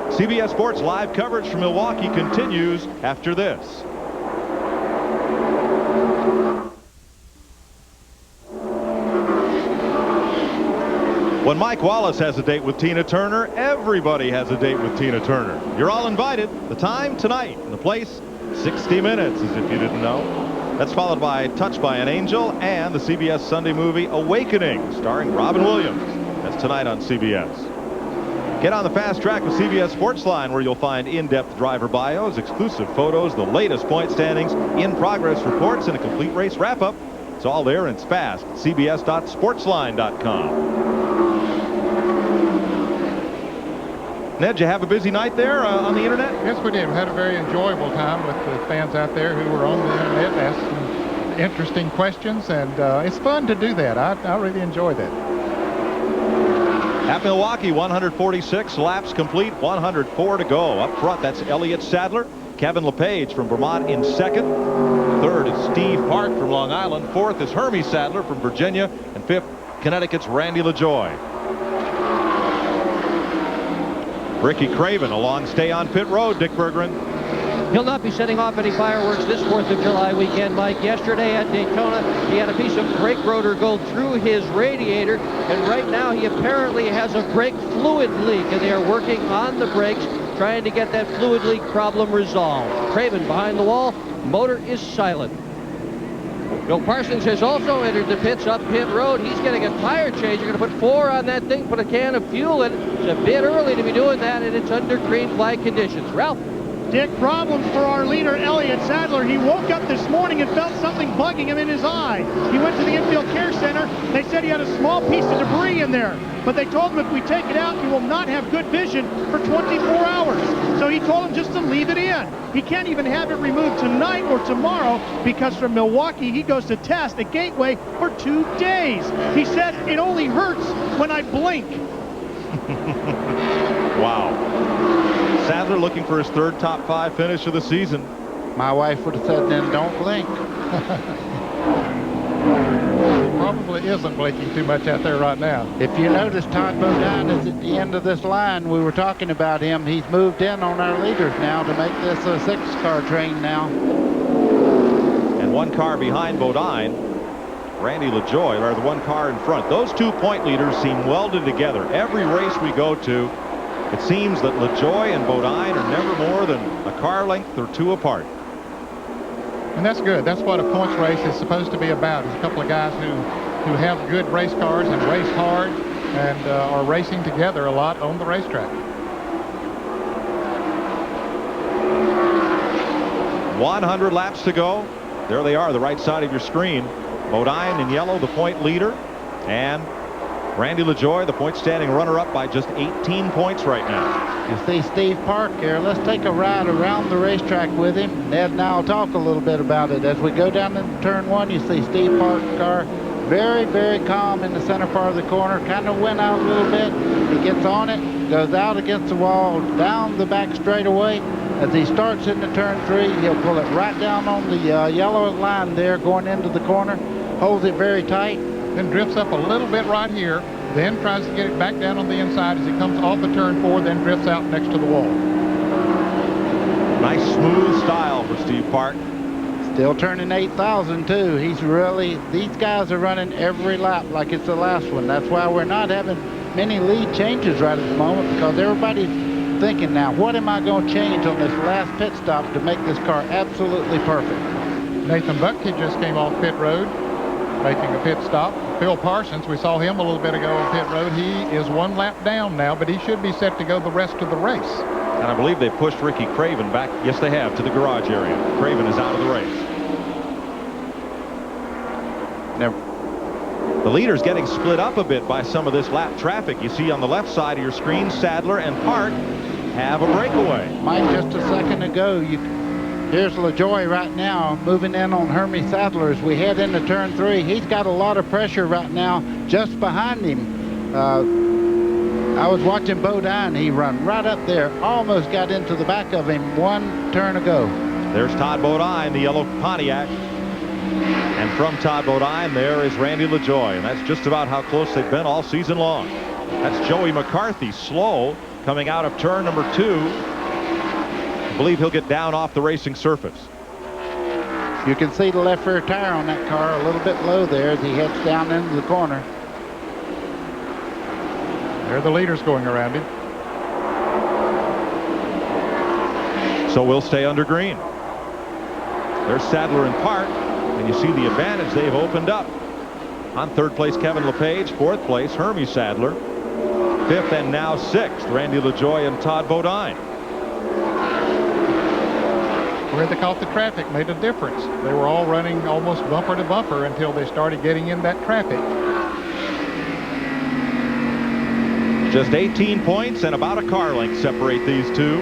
CBS Sports live coverage from Milwaukee continues after this. When Mike Wallace has a date with Tina Turner, everybody has a date with Tina Turner. You're all invited. The time tonight, and the place, 60 Minutes, as if you didn't know. That's followed by Touched by an Angel and the CBS Sunday movie Awakening, starring Robin Williams. That's tonight on CBS. Get on the fast track with CBS Sportsline, where you'll find in-depth driver bios, exclusive photos, the latest point standings, in-progress reports, and a complete race wrap-up. It's all there, and it's fast. CBS.sportsline.com. Ned, you have a busy night there on the internet? Yes, we did. We had a very enjoyable time with the fans out there who were on the internet asking interesting questions, and it's fun to do that. I really enjoy that. At Milwaukee, 146 laps complete, 104 to go. Up front, that's Elliott Sadler. Kevin LePage from Vermont in second. Third is Steve Park from Long Island. Fourth is Hermie Sadler from Virginia. And fifth, Connecticut's Randy LaJoie. Ricky Craven, a long stay on pit road, Dick Berggren. He'll not be setting off any fireworks this 4th of July weekend, Mike. Yesterday at Daytona, he had a piece of brake rotor go through his radiator, and right now he apparently has a brake fluid leak, and they are working on the brakes, trying to get that fluid leak problem resolved. Craven behind the wall, motor is silent. Bill Parsons has also entered the pits up pit road. He's getting a tire change. You're going to put 4 on that thing, put a can of fuel in. It's a bit early to be doing that, and it's under green flag conditions. Ralph? Dick, problems for our leader, Elliott Sadler. He woke up this morning and felt something bugging him in his eye. He went to the infield care center. They said he had a small piece of debris in there, but they told him if we take it out, he will not have good vision for 24 hours. So he told him just to leave it in. He can't even have it removed tonight or tomorrow because from Milwaukee, he goes to test at Gateway for 2 days. He said, it only hurts when I blink. Wow. Sadler looking for his 3rd top 5 finish of the season. My wife would have said, then don't blink. Probably isn't blinking too much out there right now. If you notice, Todd Bodine is at the end of this line. We were talking about him. He's moved in on our leaders now to make this a 6-car train now. And 1 car behind Bodine, Randy LaJoie, or the 1 car in front. Those 2 point leaders seem welded together. Every race we go to, it seems that LaJoie and Bodine are never more than a car length or 2 apart. And that's good. That's what a points race is supposed to be about. It's a couple of guys who have good race cars and race hard and are racing together a lot on the racetrack. 100 laps to go. There they are, the right side of your screen. Bodine in yellow, the point leader, and Randy LaJoie, the point standing runner-up by just 18 points right now. You see Steve Park here. Let's take a ride around the racetrack with him. Ned and I will talk a little bit about it. As we go down into turn 1, you see Steve Park's car very, very calm in the center part of the corner. Kind of went out a little bit. He gets on it, goes out against the wall, down the back straightaway. As he starts into turn 3, he'll pull it right down on the yellow line there going into the corner. Holds it very tight. Then drifts up a little bit right here, then tries to get it back down on the inside as he comes off the turn 4, then drifts out next to the wall. Nice smooth style for Steve Park. Still turning 8,000 too. He's really, these guys are running every lap like it's the last one. That's why we're not having many lead changes right at the moment, because everybody's thinking now, what am I going to change on this last pit stop to make this car absolutely perfect? Nathan Buckey just came off pit road, making a pit stop. Phil Parsons, we saw him a little bit ago on pit road. He is 1 lap down now, but he should be set to go the rest of the race. And I believe they pushed Ricky Craven back, yes they have, to the garage area. Craven is out of the race. The leader's getting split up a bit by some of this lap traffic. You see on the left side of your screen, Sadler and Park have a breakaway. Mike, just a second ago, here's LaJoie right now moving in on Hermie Sadler as we head into turn 3. He's got a lot of pressure right now just behind him. I was watching Bodine. He run right up there, almost got into the back of him 1 turn ago. There's Todd Bodine, the yellow Pontiac. And from Todd Bodine, there is Randy LaJoie. And that's just about how close they've been all season long. That's Joey McCarthy, slow, coming out of turn number 2. I believe he'll get down off the racing surface. You can see the left rear tire on that car a little bit low there as he heads down into the corner. There are the leaders going around him. So we'll stay under green. There's Sadler and Park, and you see the advantage they've opened up. On 3rd place, Kevin LePage. 4th place, Hermie Sadler. 5th and now 6th, Randy LaJoie and Todd Bodine. Where they caught the traffic made a difference. They were all running almost bumper to bumper until they started getting in that traffic. Just 18 points and about a car length separate these two.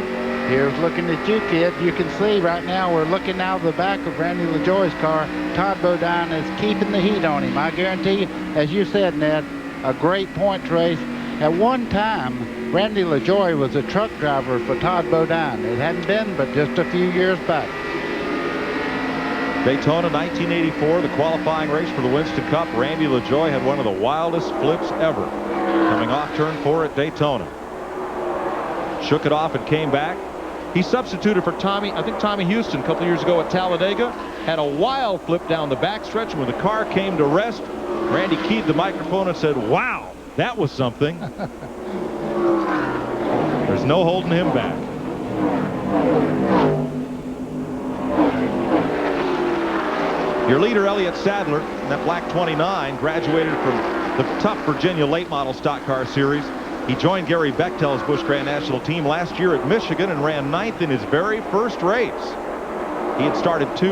Here's looking at you, kid. You can see right now we're looking out of the back of Randy LaJoie's car. Todd Bodine is keeping the heat on him. I guarantee you, as you said, Ned, a great points race. At one time, Randy LaJoie was a truck driver for Todd Bodine. It hadn't been but just a few years back. Daytona 1984, the qualifying race for the Winston Cup. Randy LaJoie had one of the wildest flips ever, coming off turn 4 at Daytona. Shook it off and came back. He substituted for Tommy Houston a couple years ago at Talladega. Had a wild flip down the backstretch. When the car came to rest, Randy keyed the microphone and said, "Wow, that was something." There's no holding him back. Your leader, Elliott Sadler, in that black 29, graduated from the tough Virginia late model stock car series. He joined Gary Bechtel's Busch Grand National team last year at Michigan and ran 9th in his very first race. He had started 2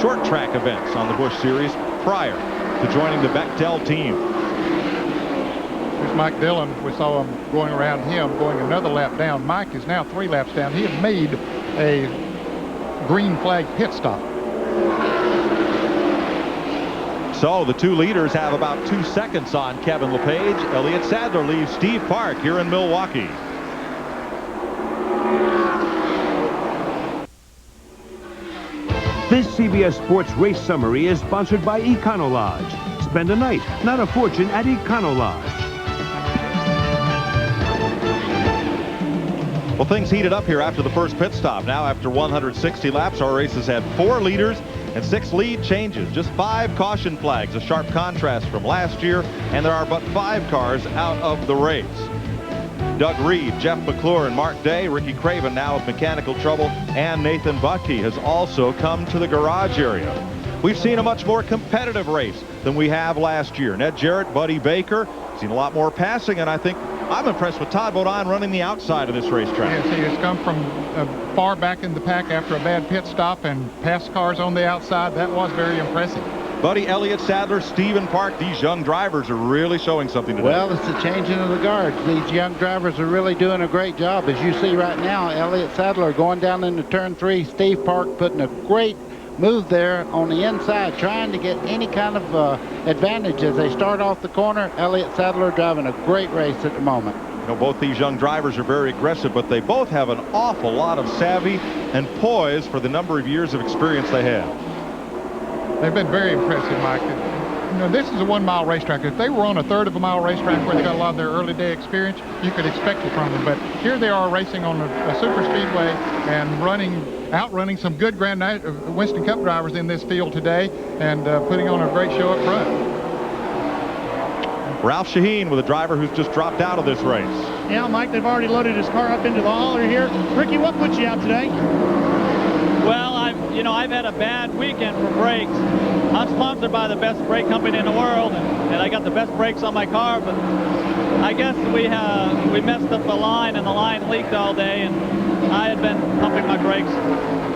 short track events on the Busch Series prior to joining the Bechtel team. Here's Mike Dillon. We saw him going around him, going another lap down. Mike is now 3 laps down. He had made a green flag pit stop. So the 2 leaders have about 2 seconds on Kevin LePage. Elliott Sadler leaves Steve Park here in Milwaukee. This CBS Sports Race Summary is sponsored by Econo Lodge. Spend a night, not a fortune, at Econo Lodge. Well, things heated up here after the first pit stop. Now, after 160 laps, our race has had 4 leaders and 6 lead changes. Just 5 caution flags, a sharp contrast from last year, and there are but 5 cars out of the race. Doug Reed, Jeff McClure, and Mark Day. Ricky Craven now with mechanical trouble, and Nathan Bucky has also come to the garage area. We've seen a much more competitive race than we have last year. Ned Jarrett, Buddy Baker, seen a lot more passing, and I think I'm impressed with Todd Bodine running the outside of this racetrack. Yes, he has come from far back in the pack after a bad pit stop and passed cars on the outside. That was very impressive. Buddy, Elliott Sadler, Stephen Park, these young drivers are really showing something today. Well, it's the changing of the guards. These young drivers are really doing a great job. As you see right now, Elliott Sadler going down into turn 3. Steve Park putting a great move there on the inside, trying to get any kind of advantage as they start off the corner. Elliott Sadler driving a great race at the moment. You know, both these young drivers are very aggressive, but they both have an awful lot of savvy and poise for the number of years of experience they have. They've been very impressive, Mike. You know, this is a 1 mile racetrack. If they were on a 1/3 of a mile racetrack where they got a lot of their early day experience, you could expect it from them. But here they are racing on a super speedway and outrunning some good Winston Cup drivers in this field today, and putting on a great show up front. Ralph Shaheen with a driver who's just dropped out of this race. Yeah, Mike, they've already loaded his car up into the hauler here. Ricky, what put you out today? Well, I've had a bad weekend for brakes. I'm sponsored by the best brake company in the world, and I got the best brakes on my car, but I guess we messed up the line, and the line leaked all day, and I had been pumping my brakes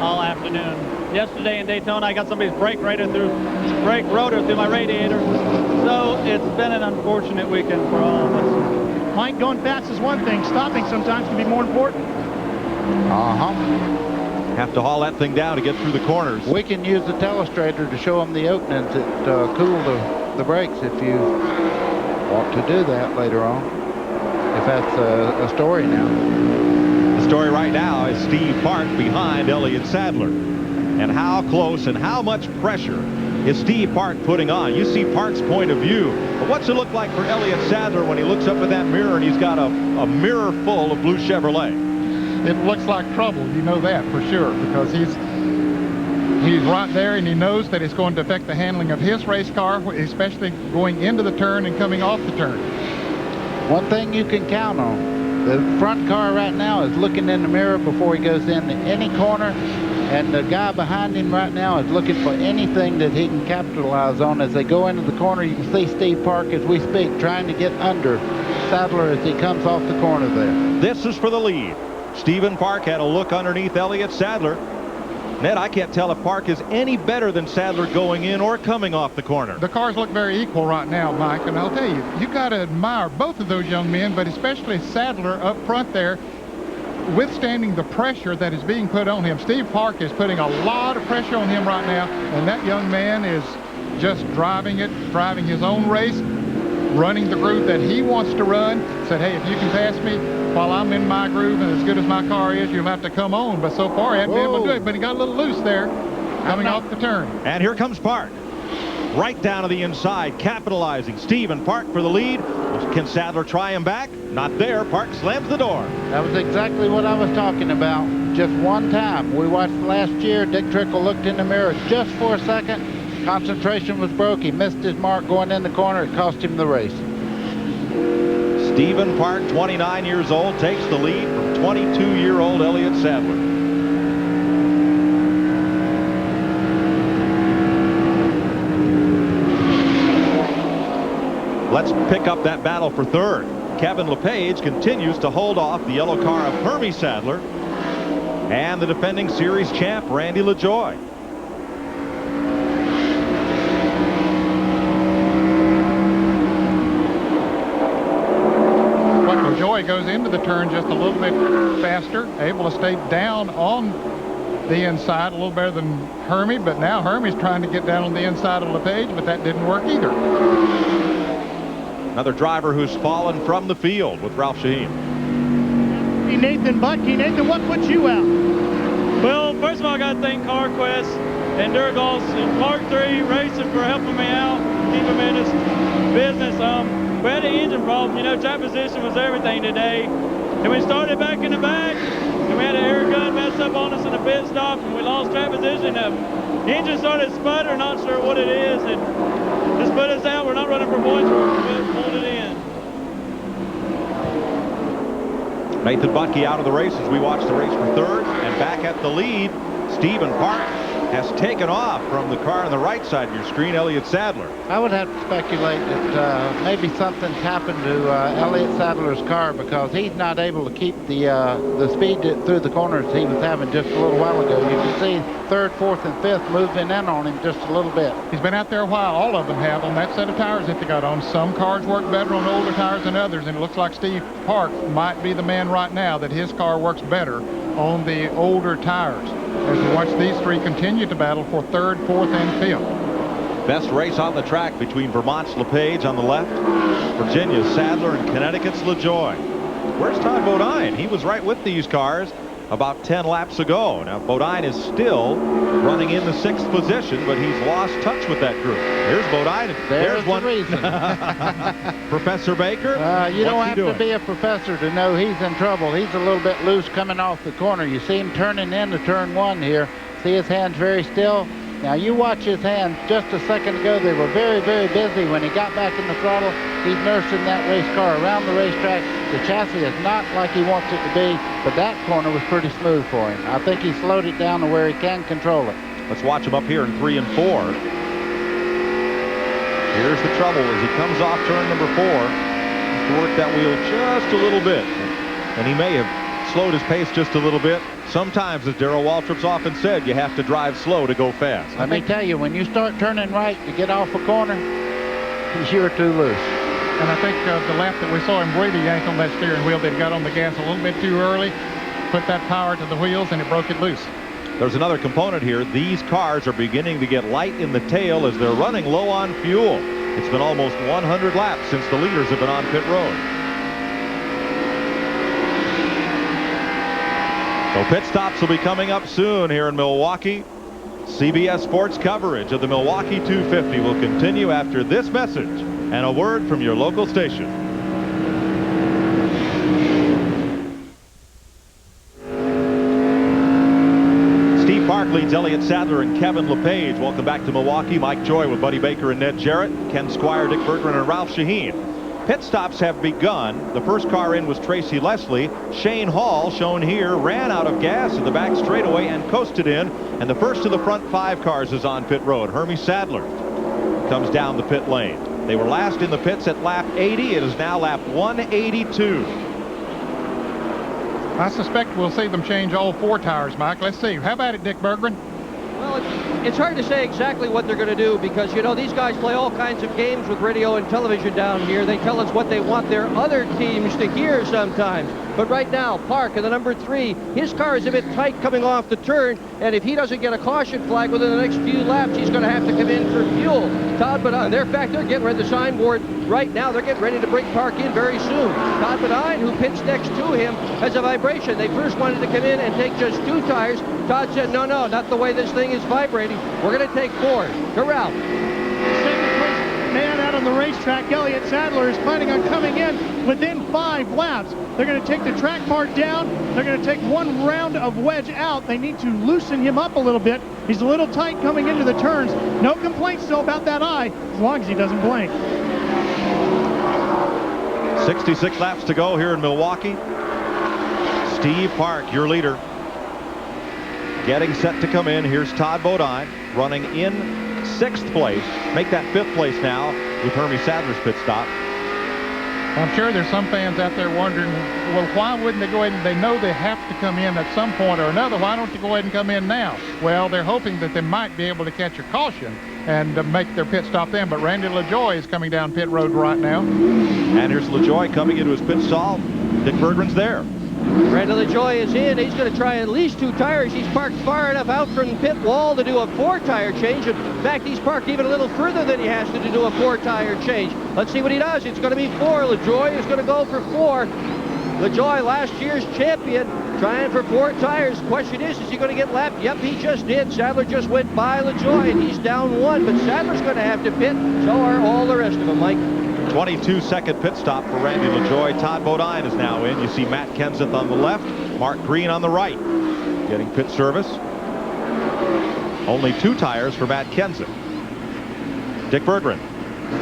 all afternoon. Yesterday in Daytona, I got somebody's brake rotor through my radiator, so it's been an unfortunate weekend for all of us. Mike, going fast is one thing. Stopping sometimes can be more important. Have to haul that thing down to get through the corners. We can use the telestrator to show them the openings that cool the brakes if you want to do that later on. If that's a story now. The story right now is Steve Park behind Elliott Sadler. And how close and how much pressure is Steve Park putting on? You see Park's point of view. But what's it look like for Elliott Sadler when he looks up at that mirror and he's got a mirror full of blue Chevrolet? It looks like trouble, you know that for sure, because he's right there, and he knows that it's going to affect the handling of his race car, especially going into the turn and coming off the turn. One thing you can count on, the front car right now is looking in the mirror before he goes into any corner, and the guy behind him right now is looking for anything that he can capitalize on. As they go into the corner, you can see Steve Park, as we speak, trying to get under Sadler as he comes off the corner there. This is for the lead. Stephen Park had a look underneath Elliott Sadler. Ned, I can't tell if Park is any better than Sadler going in or coming off the corner. The cars look very equal right now, Mike, and I'll tell you, you got to admire both of those young men, but especially Sadler up front there, withstanding the pressure that is being put on him. Steve Park is putting a lot of pressure on him right now, and that young man is just driving his own race, running the groove that he wants to run. Said, hey, if you can pass me while I'm in my groove and as good as my car is, you'll have to come on. But so far, he hasn't been able to do it, but he got a little loose there coming off the turn. And here comes Park. Right down to the inside, capitalizing. Stephen Park for the lead. Can Sadler try him back? Not there. Park slams the door. That was exactly what I was talking about. Just one time. We watched last year. Dick Trickle looked in the mirror just for a second. Concentration was broke. He missed his mark going in the corner. It cost him the race. Stephen Park, 29 years old, takes the lead from 22-year-old Elliott Sadler. Let's pick up that battle for third. Kevin LePage continues to hold off the yellow car of Hermie Sadler and the defending series champ Randy LaJoie. LaJoie goes into the turn just a little bit faster, able to stay down on the inside a little better than Hermie, but now Hermie's trying to get down on the inside of LePage, but that didn't work either. Another driver who's fallen from the field with Ralph Shaheen. Nathan Butke. Nathan, what put you out? Well, first of all, I got to thank CarQuest and Duragos and Mark 3 Racing for helping me out, keeping me in this business. We had an engine problem. You know, track position was everything today. And we started back in the back, and we had an air gun mess up on us in the pit stop, and we lost track position. The engine started sputtering, not sure what it is, and just put us out. We're not running for points, we're pulled it in. Nathan Butke out of the race as we watch the race for third, and back at the lead, Stephen Park has taken off from the car on the right side of your screen, Elliott Sadler. I would have to speculate that maybe something's happened to Elliott Sadler's car, because he's not able to keep the speed through the corners he was having just a little while ago. You can see third, fourth, and fifth moving in on him just a little bit. He's been out there a while. All of them have on that set of tires that they got on. Some cars work better on older tires than others, and it looks like Steve Park might be the man right now that his car works better on the older tires. As we watch these three continue to battle for third, fourth, and fifth. Best race on the track between Vermont's LePage on the left, Virginia's Sadler, and Connecticut's LaJoie. Where's Todd Bodine? He was right with these cars about 10 laps ago. Now, Bodine is still running in the 6th position, but he's lost touch with that group. Here's Bodine. There's one reason. Professor Baker, you don't have doing? to be a professor to know he's in trouble. He's a little bit loose coming off the corner. You see him turning into turn 1 here. See his hands very still. Now you watch his hands. Just a second ago they were very, very busy. When he got back in the throttle, he's nursing that race car around the racetrack. The chassis is not like he wants it to be, but that corner was pretty smooth for him. I think he slowed it down to where he can control it. Let's watch him up here in 3 and 4. Here's the trouble as he comes off turn number 4. Has to work that wheel just a little bit, and he may have slowed his pace just a little bit. Sometimes, as Darrell Waltrip's often said, you have to drive slow to go fast. Let me tell you, when you start turning right to get off a corner, you're too loose. And I think the lap that we saw him really yank on that steering wheel, that got on the gas a little bit too early, put that power to the wheels, and it broke it loose. There's another component here. These cars are beginning to get light in the tail as they're running low on fuel. It's been almost 100 laps since the leaders have been on pit road. So pit stops will be coming up soon here in Milwaukee. CBS Sports coverage of the Milwaukee 250 will continue after this message and a word from your local station. Steve Park leads Elliott Sadler and Kevin LePage. Welcome back to Milwaukee. Mike Joy with Buddy Baker and Ned Jarrett, Ken Squire, Dick Berggren, and Ralph Shaheen. Pit stops have begun. The first car in was Tracy Leslie. Shane Hall, shown here, ran out of gas in the back straightaway and coasted in. And the first of the front 5 cars is on pit road. Hermie Sadler comes down the pit lane. They were last in the pits at lap 80. It is now lap 182. I suspect we'll see them change all 4 tires, Mike. Let's see. How about it, Dick Berggren? Well, it's hard to say exactly what they're going to do because, you know, these guys play all kinds of games with radio and television down here. They tell us what they want their other teams to hear sometimes. But right now, Park in the number 3, his car is a bit tight coming off the turn, and if he doesn't get a caution flag within the next few laps, he's going to have to come in for fuel. Todd Bodine, they're getting rid of the signboard right now. They're getting ready to bring Park in very soon. Todd Bodine, who pits next to him, has a vibration. They first wanted to come in and take just 2 tires. Todd said, no, not the way this thing is vibrating. We're going to take 4. To Ralph. Second place man out on the racetrack, Elliott Sadler, is planning on coming in within 5 laps. They're going to take the track mark down. They're going to take 1 round of wedge out. They need to loosen him up a little bit. He's a little tight coming into the turns. No complaints still about that eye, as long as he doesn't blink. 66 laps to go here in Milwaukee. Steve Park, your leader, getting set to come in. Here's Todd Bodine running in 6th place. Make that 5th place now with Hermie Sadler's pit stop. I'm sure there's some fans out there wondering, well, why wouldn't they go ahead and they know they have to come in at some point or another. Why don't you go ahead and come in now? Well, they're hoping that they might be able to catch a caution and make their pit stop then. But Randy LaJoie is coming down pit road right now. And here's LaJoie coming into his pit stall. Dick Berggren's there. Randy LaJoie is in. He's going to try at least 2 tires. He's parked far enough out from the pit wall to do a 4-tire change. In fact, he's parked even a little further than he has to do a 4-tire change. Let's see what he does. It's going to be 4. LaJoie is going to go for 4. LaJoie, last year's champion, trying for 4 tires. Question is he going to get lapped? Yep, he just did. Sadler just went by LaJoie, and he's down 1. But Sadler's going to have to pit. So are all the rest of them, Mike. 22-second pit stop for Randy LaJoie. Todd Bodine is now in. You see Matt Kenseth on the left, Mark Green on the right, getting pit service. Only 2 tires for Matt Kenseth. Dick Berggren.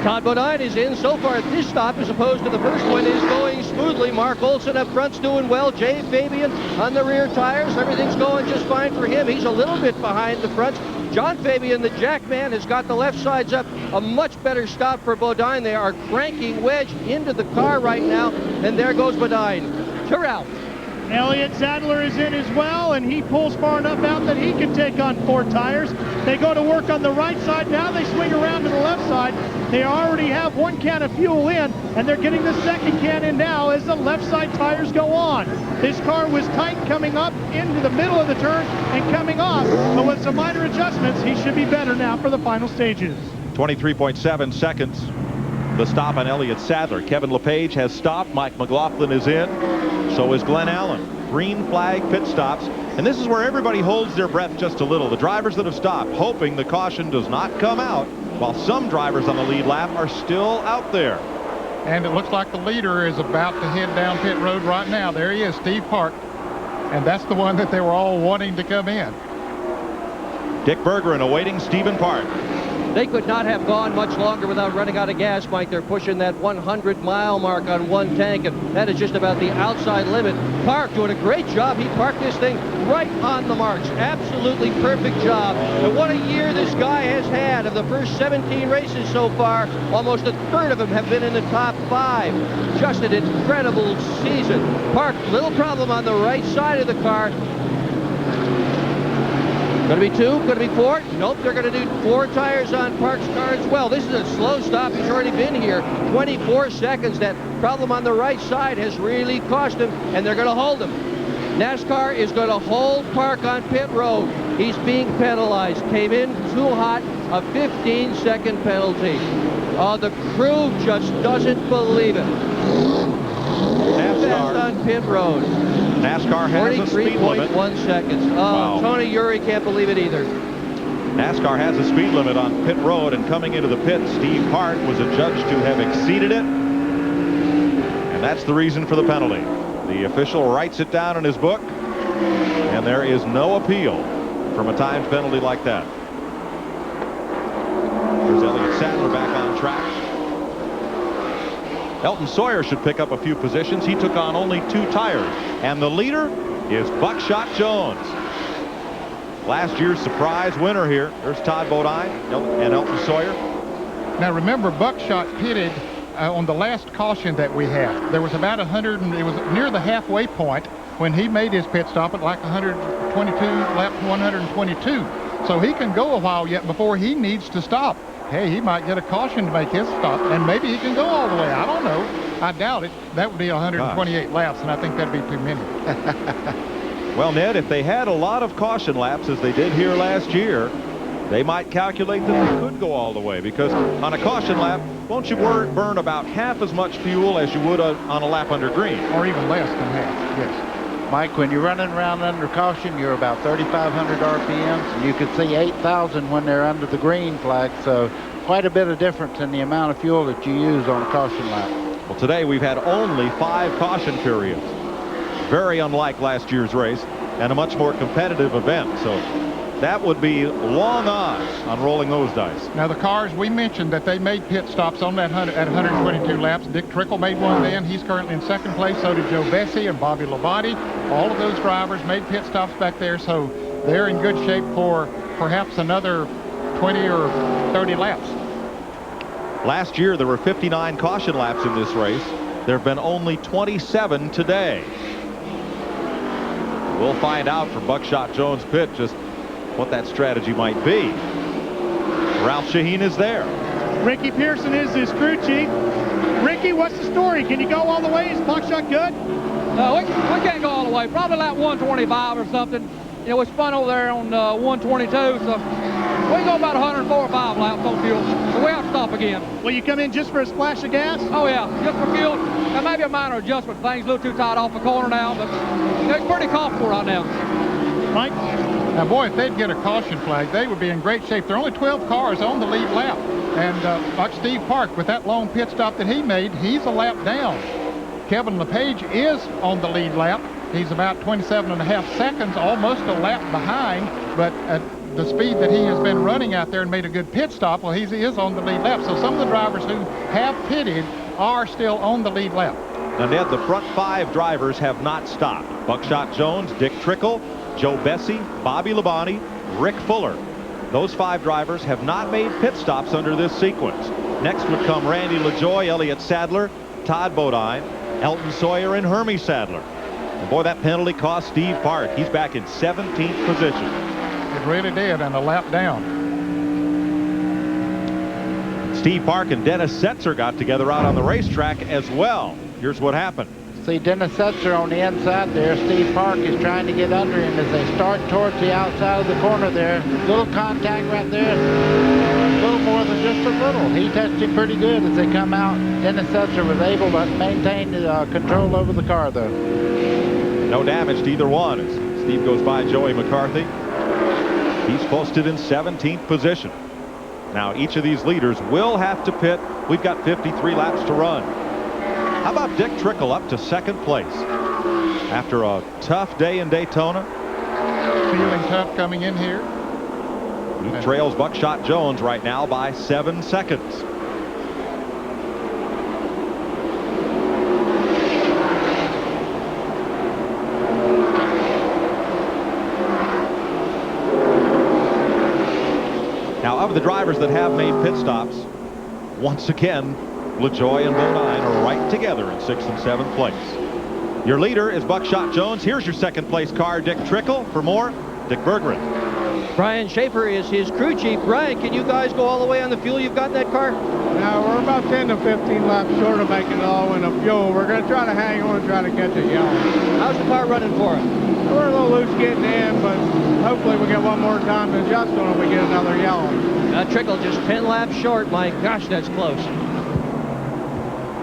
Todd Bodine is in. So far at this stop, as opposed to the first one, is going smoothly. Mark Olson up front's doing well. Jay Fabian on the rear tires. Everything's going just fine for him. He's a little bit behind the front. John Fabian, the Jackman, has got the left sides up. A much better stop for Bodine. They are cranking Wedge into the car right now, and there goes Bodine. To Ralph. Elliott Sadler is in as well, and he pulls far enough out that he can take on 4 tires. They go to work on the right side. Now they swing around to the left side. They already have 1 can of fuel in, and they're getting the 2nd can in now as the left side tires go on. This car was tight coming up into the middle of the turn and coming off, but with some minor adjustments, he should be better now for the final stages. 23.7 seconds. The stop on Elliott Sadler. Kevin LePage has stopped. Mike McLaughlin is in. So is Glenn Allen. Green flag pit stops. And this is where everybody holds their breath just a little. The drivers that have stopped, hoping the caution does not come out, while some drivers on the lead lap are still out there. And it looks like the leader is about to head down pit road right now. There he is, Steve Park. And that's the one that they were all wanting to come in. Dick Berggren awaiting Stephen Park. They could not have gone much longer without running out of gas, Mike. They're pushing that 100-mile mark on 1 tank, and that is just about the outside limit. Park doing a great job. He parked this thing right on the marks. Absolutely perfect job. And what a year this guy has had. Of the first 17 races so far, almost a third of them have been in the top 5. Just an incredible season. Park, little problem on the right side of the car. Going to be 2, going to be 4. Nope, they're going to do 4 tires on Park's car as well. This is a slow stop. He's already been here 24 seconds. That problem on the right side has really cost him, and they're going to hold him. NASCAR is going to hold Park on pit road. He's being penalized. Came in too hot, a 15-second penalty. Oh, the crew just doesn't believe it. NASCAR on pit road. NASCAR has a speed limit. 43.1 seconds. Oh, wow. Tony Uri can't believe it either. NASCAR has a speed limit on pit road, and coming into the pit, Steve Hart was adjudged to have exceeded it. And that's the reason for the penalty. The official writes it down in his book, and there is no appeal from a timed penalty like that. There's Elliott Sadler back on track. Elton Sawyer should pick up a few positions. He took on only 2 tires. And the leader is Buckshot Jones. Last year's surprise winner here. There's Todd Bodine and Elton Sawyer. Now remember, Buckshot pitted on the last caution that we had. There was about 100, and it was near the halfway point when he made his pit stop at like 122, lap 122. So he can go a while yet before he needs to stop. Hey, he might get a caution to make his stop, and maybe he can go all the way. I don't know. I doubt it. That would be 128 laps, and I think that'd be too many. Well, Ned, if they had a lot of caution laps, as they did here last year, they might calculate that they could go all the way, because on a caution lap, won't you burn about half as much fuel as you would on a lap under green? Or even less than half, yes. Mike, when you're running around under caution, you're about 3,500 RPMs, and you can see 8,000 when they're under the green flag, so quite a bit of difference in the amount of fuel that you use on a caution lap. Well, today we've had only 5 caution periods. Very unlike last year's race, and a much more competitive event, so that would be long odds on rolling those dice. Now the cars, we mentioned that they made pit stops on that at 122 laps. Dick Trickle made one then. He's currently in 2nd place. So did Joe Bessie and Bobby Labonte. All of those drivers made pit stops back there, so they're in good shape for perhaps another 20 or 30 laps. Last year there were 59 caution laps in this race. There have been only 27 today. We'll find out from Buckshot Jones' pit just what that strategy might be. Ralph Shaheen is there. Ricky Pearson is his crew chief. Ricky, what's the story? Can you go all the way? Is Buckshot good? No, we can't go all the way. Probably like 125 or something. You know, we spun over there on 122, so we can go about 104 or 5 laps on fuel. So we have to stop again. Will you come in just for a splash of gas? Oh, yeah, just for fuel. There may be a minor adjustment. Things a little too tight off the corner now, but it's pretty comfortable right now. Mike? Now, boy, if they'd get a caution flag, they would be in great shape. There are only 12 cars on the lead lap. And like Steve Park, with that long pit stop that he made, he's a lap down. Kevin LePage is on the lead lap. He's about 27.5 seconds, almost a lap behind, but at the speed that he has been running out there and made a good pit stop, well, he is on the lead lap. So some of the drivers who have pitted are still on the lead lap. Now, Ned, the front 5 drivers have not stopped. Buckshot Jones, Dick Trickle, Joe Bessie, Bobby Labonte, Rick Fuller. Those 5 drivers have not made pit stops under this sequence. Next would come Randy LaJoie, Elliott Sadler, Todd Bodine, Elton Sawyer, and Hermie Sadler. And boy, that penalty cost Steve Park. He's back in 17th position. It really did, and a lap down. Steve Park and Dennis Setzer got together out on the racetrack as well. Here's what happened. See Dennis Setzer on the inside there. Steve Park is trying to get under him as they start towards the outside of the corner there. Little contact right there. A little more than just a little. He touched him pretty good as they come out. Dennis Setzer was able to maintain control over the car, though. No damage to either one as Steve goes by Joey McCarthy. He's posted in 17th position. Now, each of these leaders will have to pit. We've got 53 laps to run. How about Dick Trickle up to 2nd place after a tough day in Daytona? Feeling tough coming in here. He trails Buckshot Jones right now by 7 seconds. Now, of the drivers that have made pit stops, once again, LaJoie and Bodine are right together in 6th and 7th place. Your leader is Buckshot Jones. Here's your 2nd place car, Dick Trickle. For more, Dick Berggren. Brian Schaefer is his crew chief. Brian, can you guys go all the way on the fuel you've got in that car? Now, we're about 10 to 15 laps short of making it all in the fuel. We're going to try to hang on and try to get to yellow. How's the car running for us? We're a little loose getting in, but hopefully we get one more time to adjust on it if we get another yellow. Trickle just 10 laps short. My gosh, that's close.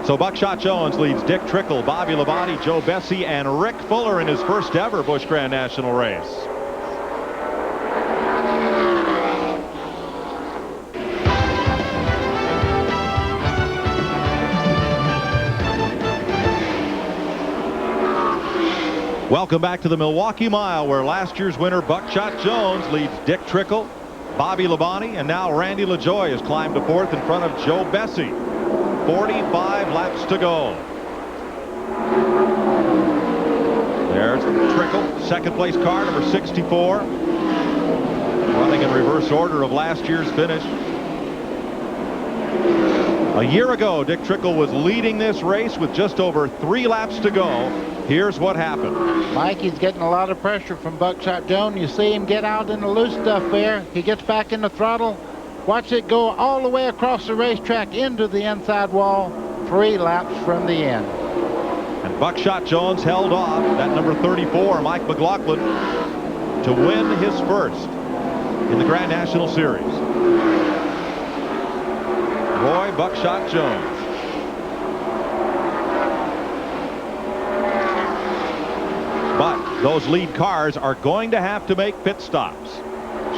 So Buckshot Jones leads Dick Trickle, Bobby Labonte, Joe Bessie, and Rick Fuller in his first ever Busch Grand National race. Welcome back to the Milwaukee Mile, where last year's winner Buckshot Jones leads Dick Trickle, Bobby Labonte, and now Randy LaJoie has climbed to 4th in front of Joe Bessie. 45 laps to go. There's Trickle, 2nd place car, number 64. Running in reverse order of last year's finish. A year ago, Dick Trickle was leading this race with just over 3 laps to go. Here's what happened. Mike, he's getting a lot of pressure from Buckshot Jones. You see him get out in the loose stuff there. He gets back in the throttle. Watch it go all the way across the racetrack into the inside wall. 3 laps from the end. And Buckshot Jones held off that number 34, Mike McLaughlin, to win his first in the Grand National Series. Roy Buckshot Jones. But those lead cars are going to have to make pit stops.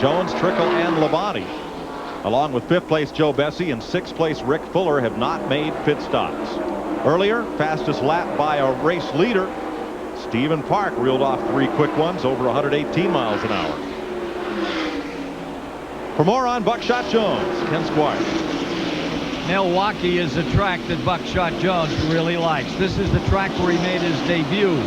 Jones, Trickle, and Labonte, along with 5th place Joe Bessie and 6th place Rick Fuller, have not made pit stops. Earlier, fastest lap by a race leader, Stephen Park reeled off 3 quick ones over 118 miles an hour. For more on Buckshot Jones, Ken Squire. Milwaukee is a track that Buckshot Jones really likes. This is the track where he made his debut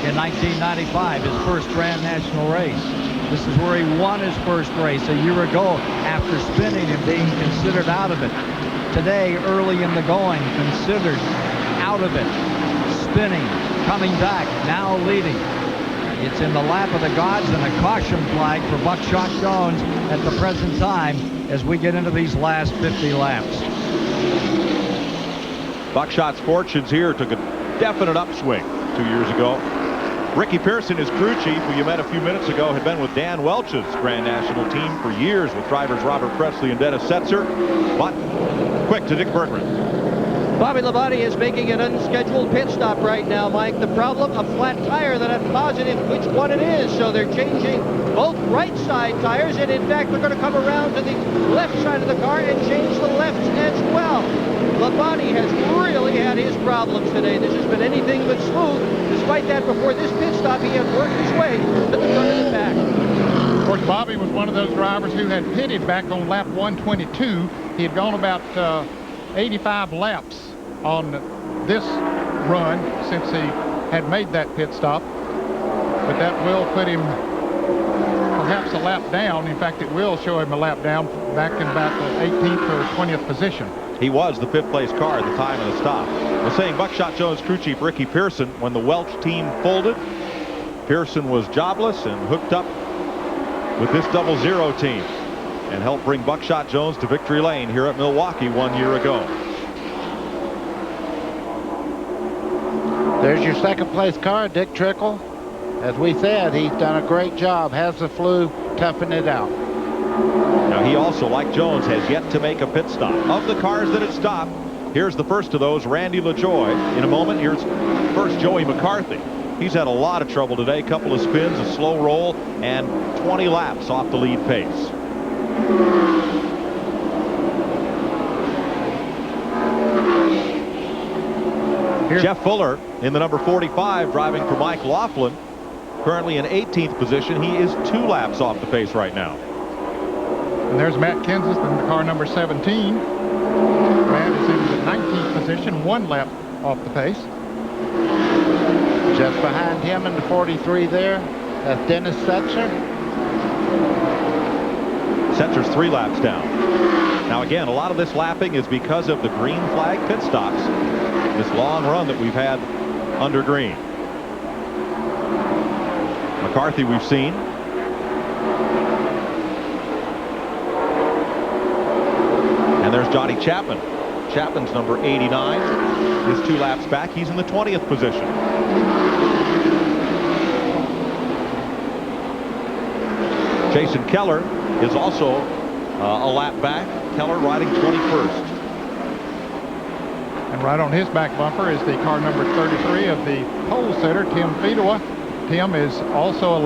in 1995, his first Grand National race. This is where he won his first race a year ago after spinning and being considered out of it. Today, early in the going, considered out out of it, spinning, coming back, now leading. It's in the lap of the gods, and a caution flag for Buckshot Jones at the present time as we get into these last 50 laps. Buckshot's fortunes here took a definite upswing 2 years ago. Ricky Pearson, his crew chief, who you met a few minutes ago, had been with Dan Welch's Grand National team for years with drivers Robert Presley and Dennis Setzer. But quick to Dick Berggren. Bobby Labonte is making an unscheduled pit stop right now, Mike. The problem, a flat tire. They're not positive which one it is, so they're changing both right side tires, and in fact, they're going to come around to the left side of the car and change the lefts as well. Labonte has really had his problems today. This has been anything but smooth. Despite that, before this pit stop, he had worked his way to the front of the back. Of course, Bobby was one of those drivers who had pitted back on lap 122. He had gone about 85 laps on this run since he had made that pit stop, but that will put him perhaps a lap down. In fact, it will show him a lap down back in about the 18th or 20th position. He was the 5th place car at the time of the stop. We're saying Buckshot Jones crew chief Ricky Pearson, when the Welch team folded, Pearson was jobless and hooked up with this 00 team and helped bring Buckshot Jones to victory lane here at Milwaukee 1 year ago. There's your 2nd place car, Dick Trickle. As we said, he's done a great job, has the flu, toughing it out. Now he also, like Jones, has yet to make a pit stop. Of the cars that have stopped, here's the first of those, Randy LaJoie. In a moment, here's first Joey McCarthy. He's had a lot of trouble today, a couple of spins, a slow roll, and 20 laps off the lead pace. Jeff Fuller in the number 45, driving for Mike Laughlin, currently in 18th position. He is 2 laps off the pace right now. And there's Matt Kenseth in the car number 17. Matt is in the 19th position, 1 lap off the pace. Just behind him in the 43 there, that's Dennis Setzer. Setzer's 3 laps down. Now again, a lot of this lapping is because of the green flag pit stops. This long run that we've had under green. McCarthy we've seen. And there's Johnny Chapman. Chapman's number 89 is 2 laps back. He's in the 20th position. Jason Keller is also a lap back. Keller riding 21st. And right on his back bumper is the car number 33 of the pole sitter, Tim Fedowa. Tim is also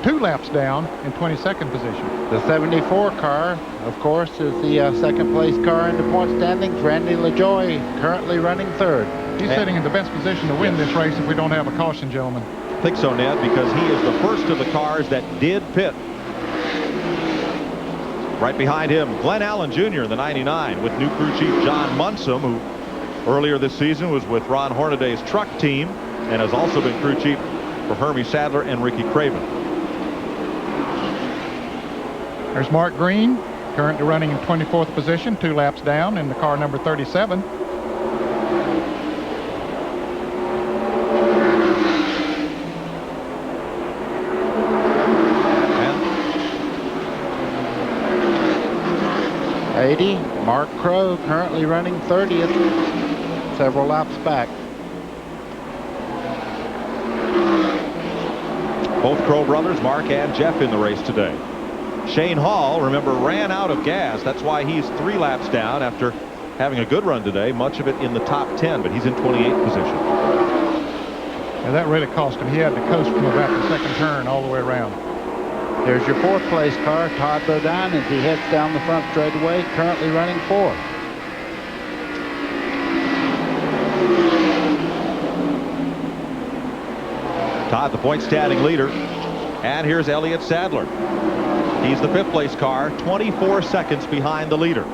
2 laps down in 22nd position. The 74 car, of course, is the 2nd place car in the point standings. Randy LaJoie currently running 3rd. He's sitting in the best position to win this race if we don't have a caution, gentlemen. I think so, Ned, because he is the first of the cars that did pit. Right behind him, Glenn Allen Jr. in the 99 with new crew chief John Munson, who earlier this season was with Ron Hornaday's truck team and has also been crew chief for Hermie Sadler and Ricky Craven. There's Mark Green, currently running in 24th position, 2 laps down in the car number 37. And 80, Mark Crow currently running 30th, several laps back. Both Crow brothers, Mark and Jeff, in the race today. Shane Hall, remember, ran out of gas. That's why he's 3 laps down after having a good run today, much of it in the top 10, but he's in 28th position. And that really cost him. He had to coast from about the 2nd turn all the way around. There's your 4th place car, Todd Bodine, as he heads down the front straightaway, currently running 4th. Todd, the point standing leader. And here's Elliott Sadler. He's the 5th place car, 24 seconds behind the leader.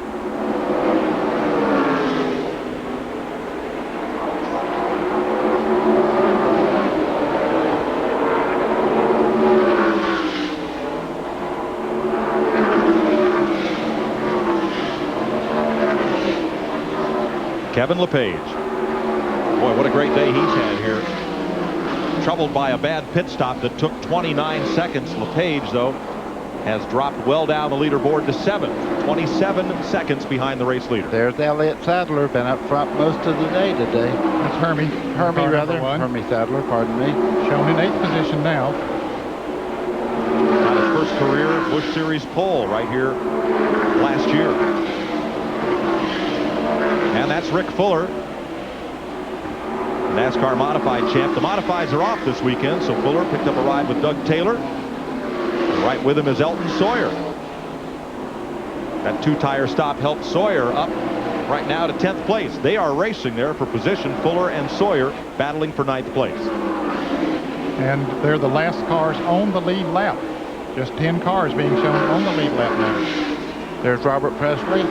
Kevin LePage. Boy, what a great day he's had here. Troubled by a bad pit stop that took 29 seconds. LePage, though, has dropped well down the leaderboard to 7th. 27 seconds behind the race leader. There's Elliott Sadler, been up front most of the day today. That's Hermie. Hermie Sadler, pardon me. Shown in 8th position now. Got his first career Busch Series pole right here last year. And that's Rick Fuller, NASCAR Modified champ. The Modifieds are off this weekend, so Fuller picked up a ride with Doug Taylor. And right with him is Elton Sawyer. That 2-tire stop helped Sawyer up right now to 10th place. They are racing there for position. Fuller and Sawyer battling for 9th place. And they're the last cars on the lead lap. Just 10 cars being shown on the lead lap now. There's Robert Presley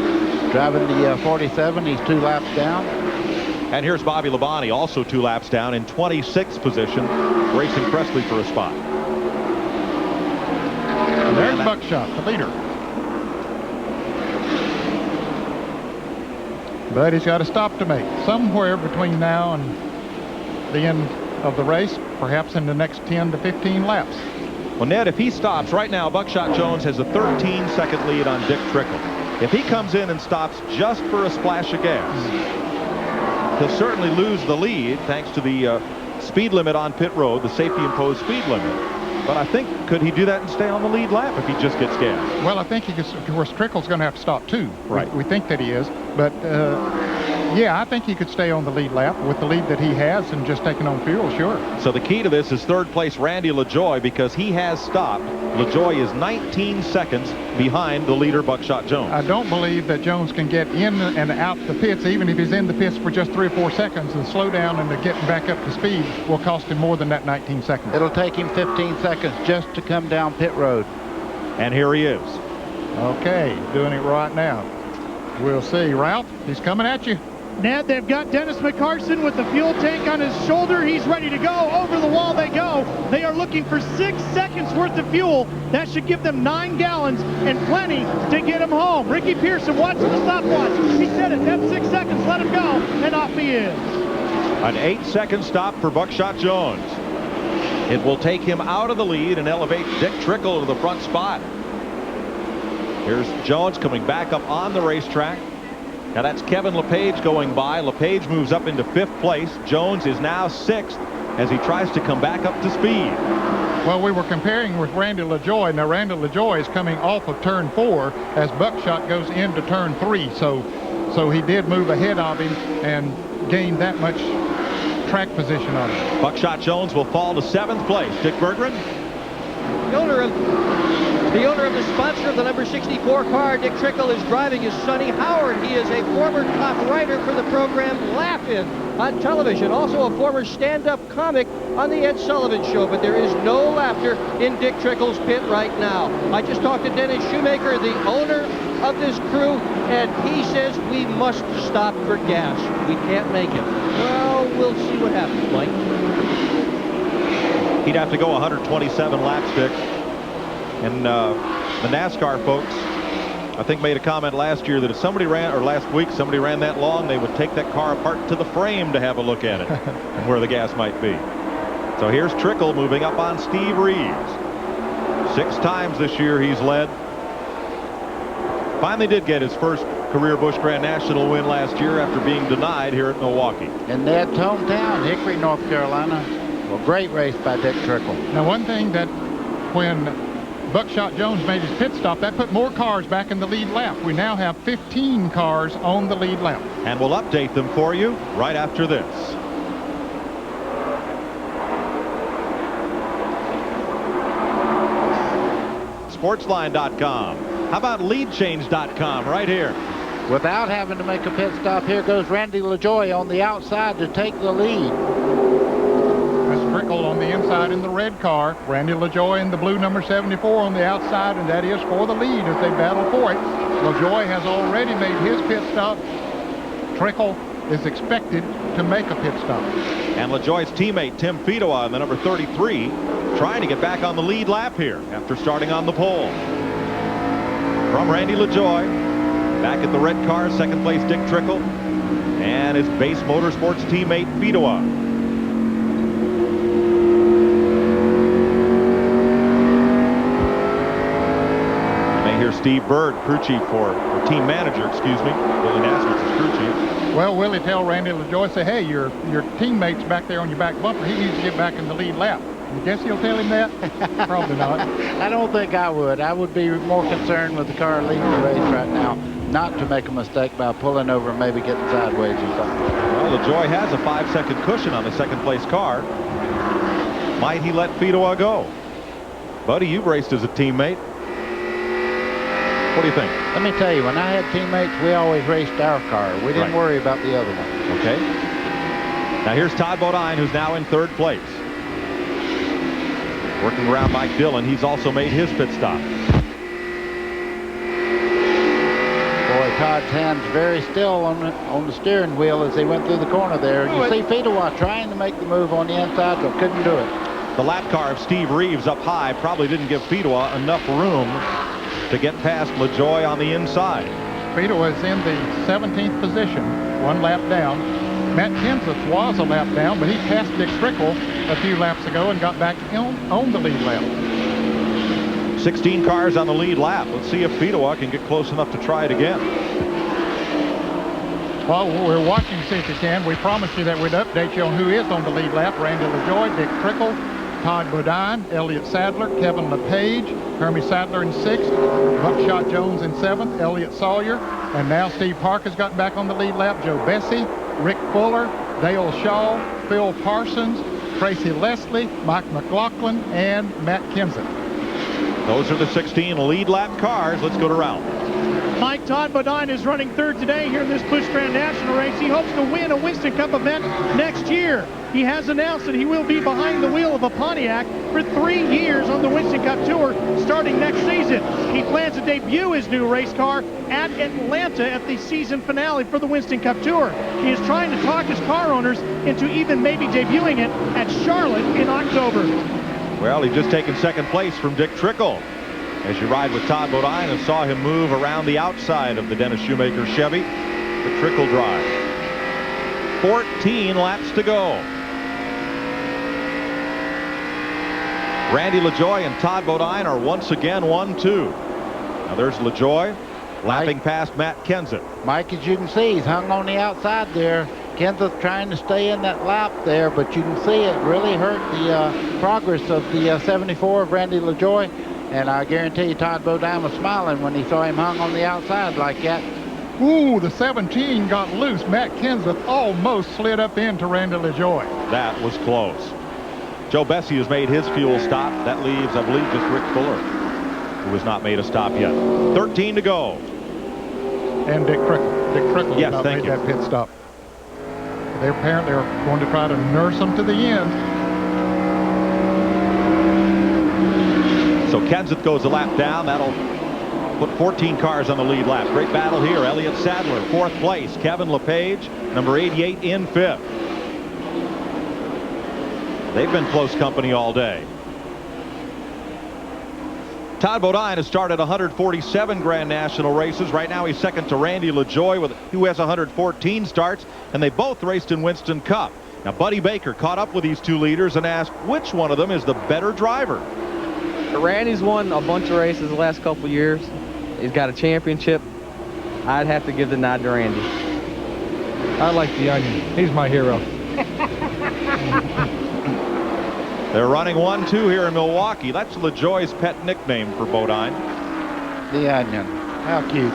driving the 47. He's 2 laps down. And here's Bobby Labonte, also 2 laps down in 26th position, racing Presley for a spot. And there's Buckshot, the leader. But he's got a stop to make somewhere between now and the end of the race, perhaps in the next 10 to 15 laps. Well, Ned, if he stops right now, Buckshot Jones has a 13-second lead on Dick Trickle. If he comes in and stops just for a splash of gas, he'll certainly lose the lead thanks to the speed limit on pit road, the safety-imposed speed limit. But I think, could he do that and stay on the lead lap if he just gets gas? Well, I think he could. Of course, Trickle's going to have to stop too. Right. We think that he is, but yeah, I think he could stay on the lead lap with the lead that he has and just taking on fuel, sure. So the key to this is 3rd place Randy LaJoie, because he has stopped. LaJoie is 19 seconds behind the leader Buckshot Jones. I don't believe that Jones can get in and out the pits, even if he's in the pits for just 3 or 4 seconds. And slow down and to get back up to speed will cost him more than that 19 seconds. It'll take him 15 seconds just to come down pit road. And here he is. Okay, doing it right now. We'll see. Ralph, he's coming at you. Ned, they've got Dennis McCarson with the fuel tank on his shoulder. He's ready to go. Over the wall they go. They are looking for 6 seconds worth of fuel. That should give them 9 gallons and plenty to get him home. Ricky Pearson watching the stopwatch. He said it. That's 6 seconds. Let him go. And off he is. An 8-second stop for Buckshot Jones. It will take him out of the lead and elevate Dick Trickle to the front spot. Here's Jones coming back up on the racetrack. Now that's Kevin LePage going by. LePage moves up into 5th place. Jones is now 6th as he tries to come back up to speed. Well, we were comparing with Randy LaJoie. Now Randy LaJoie is coming off of turn 4 as Buckshot goes into turn 3. So he did move ahead of him and gain that much track position on him. Buckshot Jones will fall to 7th place. Dick Berggren. The owner of the sponsor of the number 64 car, Dick Trickle, is driving his Sonny Howard. He is a former top writer for the program Laugh-In on television, also a former stand-up comic on the Ed Sullivan Show. But there is no laughter in Dick Trickle's pit right now. I just talked to Dennis Shoemaker, the owner of this crew, and he says we must stop for gas. We can't make it. Well, we'll see what happens, Mike. He'd have to go 127 laps, Dick. And the NASCAR folks, I think, made a comment last year that if somebody ran, or last week, somebody ran that long, they would take that car apart to the frame to have a look at it and where the gas might be. So here's Trickle moving up on Steve Reeves. 6 times this year he's led. Finally did get his first career Busch Grand National win last year after being denied here at Milwaukee. In Ned's hometown, Hickory, North Carolina. Well, great race by Dick Trickle. Now, one thing that when Buckshot Jones made his pit stop, that put more cars back in the lead lap. We now have 15 cars on the lead lap. And we'll update them for you right after this. Sportsline.com. How about leadchange.com right here? Without having to make a pit stop, here goes Randy LaJoie on the outside to take the lead. Trickle on the inside in the red car. Randy LaJoie in the blue number 74 on the outside, and that is for the lead as they battle for it. LaJoie has already made his pit stop. Trickle is expected to make a pit stop. And LaJoie's teammate Tim Fedowa in the number 33 trying to get back on the lead lap here after starting on the pole. From Randy LaJoie, back at the red car, 2nd place Dick Trickle. and his BACE Motorsports teammate Fidoa. Here's Steve Bird, crew chief or team manager, excuse me. Willie Nasmith's his crew chief. Well, Willie tell Randy LaJoie, say, hey, your teammate's back there on your back bumper. He needs to get back in the lead lap. You guess he'll tell him that? Probably not. I don't think I would. I would be more concerned with the car leading the race right now, not to make a mistake by pulling over and maybe getting sideways or something. Well, LaJoie has a 5-second cushion on the second-place car. Might he let Fidoa go? Buddy, you've raced as a teammate. What do you think? Let me tell you, when I had teammates, we always raced our car. We didn't worry about the other one. Okay. Now here's Todd Bodine, who's now in 3rd place. Working around Mike Dillon. He's also made his pit stop. Boy, Todd's hands very still on the steering wheel as he went through the corner there. You see Fidoa trying to make the move on the inside, but couldn't do it. The lap car of Steve Reeves up high probably didn't give Fidoa enough room to get past LaJoie on the inside. Fidoa is in the 17th position, 1 lap down. Matt Kenseth was a lap down, but he passed Dick Trickle a few laps ago and got back on the lead lap. 16 cars on the lead lap. Let's see if Fidoa can get close enough to try it again. Well, we're watching to see if he can. We promised you that we'd update you on who is on the lead lap. Randy LaJoie, Dick Trickle, Todd Bodine, Elliott Sadler, Kevin LePage, Hermie Sadler in 6th, Buckshot Jones in 7th, Elliott Sawyer, and now Steve Parker's got back on the lead lap. Joe Bessie, Rick Fuller, Dale Shaw, Phil Parsons, Tracy Leslie, Mike McLaughlin, and Matt Kenseth. Those are the 16 lead lap cars. Let's go to round. Mike, Todd Bodine is running 3rd today here in this Busch Grand National race. He hopes to win a Winston Cup event next year. He has announced that he will be behind the wheel of a Pontiac for 3 years on the Winston Cup Tour starting next season. He plans to debut his new race car at Atlanta at the season finale for the Winston Cup Tour. He is trying to talk his car owners into even maybe debuting it at Charlotte in October. Well, he's just taken 2nd place from Dick Trickle. As you ride with Todd Bodine and saw him move around the outside of the Dennis Shoemaker Chevy, the Trickle drive. 14 laps to go. Randy LaJoie and Todd Bodine are once again 1-2. Now there's LaJoie lapping past Matt Kenseth. Mike, as you can see, he's hung on the outside there. Kenseth trying to stay in that lap there, but you can see it really hurt the progress of the 74 of Randy LaJoie. And I guarantee you Todd Bodine was smiling when he saw him hung on the outside like that. Ooh, the 17 got loose. Matt Kenseth almost slid up into Randy LaJoie. That was close. Joe Bessie has made his fuel stop. That leaves, I believe, just Rick Fuller, who has not made a stop yet. 13 to go. And Dick Trickle. Dick Trickle yes, has not made you. that pit stop. They're apparently going to try to nurse him to the end. So Kenseth goes a lap down. That'll put 14 cars on the lead lap. Great battle here. Elliott Sadler, 4th place. Kevin LePage, number 88, in 5th. They've been close company all day. Todd Bodine has started 147 Grand National races. Right now he's 2nd to Randy LaJoie, who has 114 starts, and they both raced in Winston Cup. Now Buddy Baker caught up with these 2 leaders and asked which one of them is the better driver. Randy's won a bunch of races the last couple years. He's got a championship. I'd have to give the nod to Randy. I like the Onion. He's my hero. They're running 1-2 here in Milwaukee. That's LaJoie's pet nickname for Bodine. The Onion. How cute.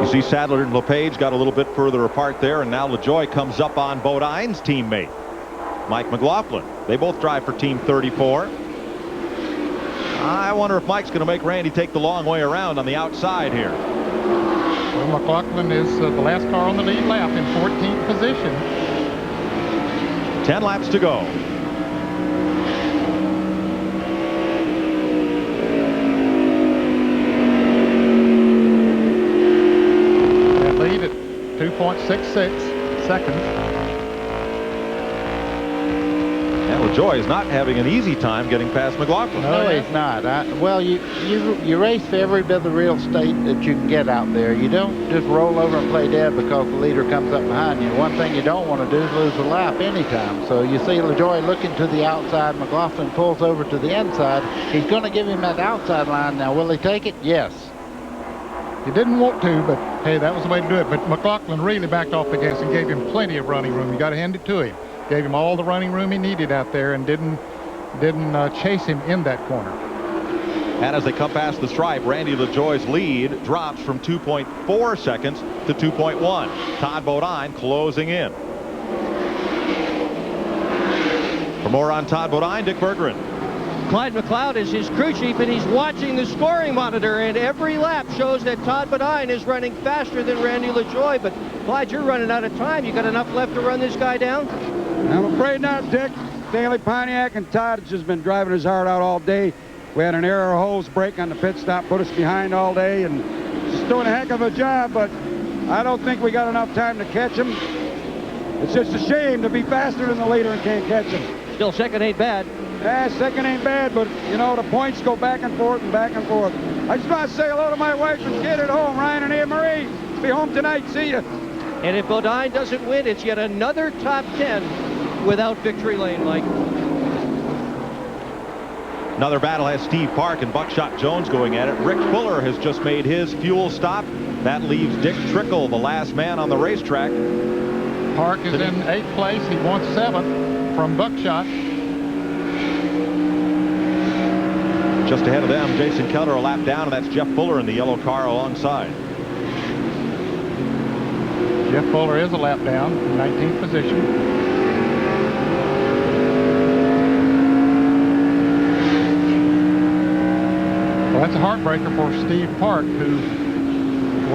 You see Sadler and LePage got a little bit further apart there, and now LaJoie comes up on Bodine's teammate, Mike McLaughlin. They both drive for Team 34. I wonder if Mike's going to make Randy take the long way around on the outside here. Well, McLaughlin is the last car on the lead lap in 14th position. 10 laps to go. That lead at 2.66 seconds. And LaJoie is not having an easy time getting past McLaughlin. No, he's not. Well, you race for every bit of the real estate that you can get out there. You don't just roll over and play dead because the leader comes up behind you. One thing you don't want to do is lose a lap anytime. So you see LaJoie looking to the outside. McLaughlin pulls over to the inside. He's going to give him that outside line. Now, will he take it? Yes. He didn't want to, but hey, that was the way to do it. But McLaughlin really backed off the gas and gave him plenty of running room. You got to hand it to him. Gave him all the running room he needed out there and didn't chase him in that corner. And as they come past the stripe, Randy LaJoie's lead drops from 2.4 seconds to 2.1. Todd Bodine closing in. For more on Todd Bodine, Dick Bergeron. Clyde McLeod is his crew chief, and he's watching the scoring monitor, and every lap shows that Todd Bodine is running faster than Randy LaJoie. But Clyde, you're running out of time. You got enough left to run this guy down? I'm afraid not, Dick. Stanley Pontiac and Todd has just been driving his heart out all day. We had an air hose break on the pit stop, put us behind all day, and just doing a heck of a job, but I don't think we got enough time to catch him. It's just a shame to be faster than the leader and can't catch him. Still, second ain't bad. Yeah, second ain't bad, but, you know, the points go back and forth and back and forth. I just want to say hello to my wife and kid at home, Ryan and Anne Marie. Be home tonight. See ya. And if Bodine doesn't win, it's yet another top 10 without victory lane, Mike. Another battle has Steve Park and Buckshot Jones going at it. Rick Fuller has just made his fuel stop. That leaves Dick Trickle, the last man on the racetrack. Park is in 8th place. He wants 7th from Buckshot. Just ahead of them, Jason Keller a lap down, and that's Jeff Fuller in the yellow car alongside. Jeff Fuller is a lap down, 19th position. Well, that's a heartbreaker for Steve Park, who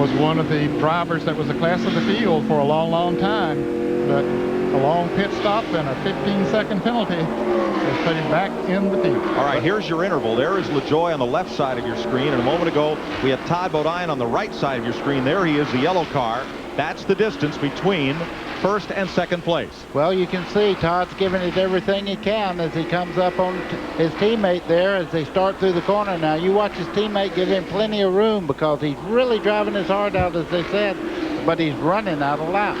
was one of the drivers that was the class of the field for a long, long time. But a long pit stop and a 15-second penalty has put him back in the field. All right, here's your interval. There is LaJoie on the left side of your screen, and a moment ago we had Todd Bodine on the right side of your screen. There he is, the yellow car. That's the distance between first and second place. Well, you can see Todd's giving it everything he can as he comes up on his teammate there as they start through the corner. Now, you watch his teammate give him plenty of room because he's really driving his heart out, as they said, but he's running out of laps.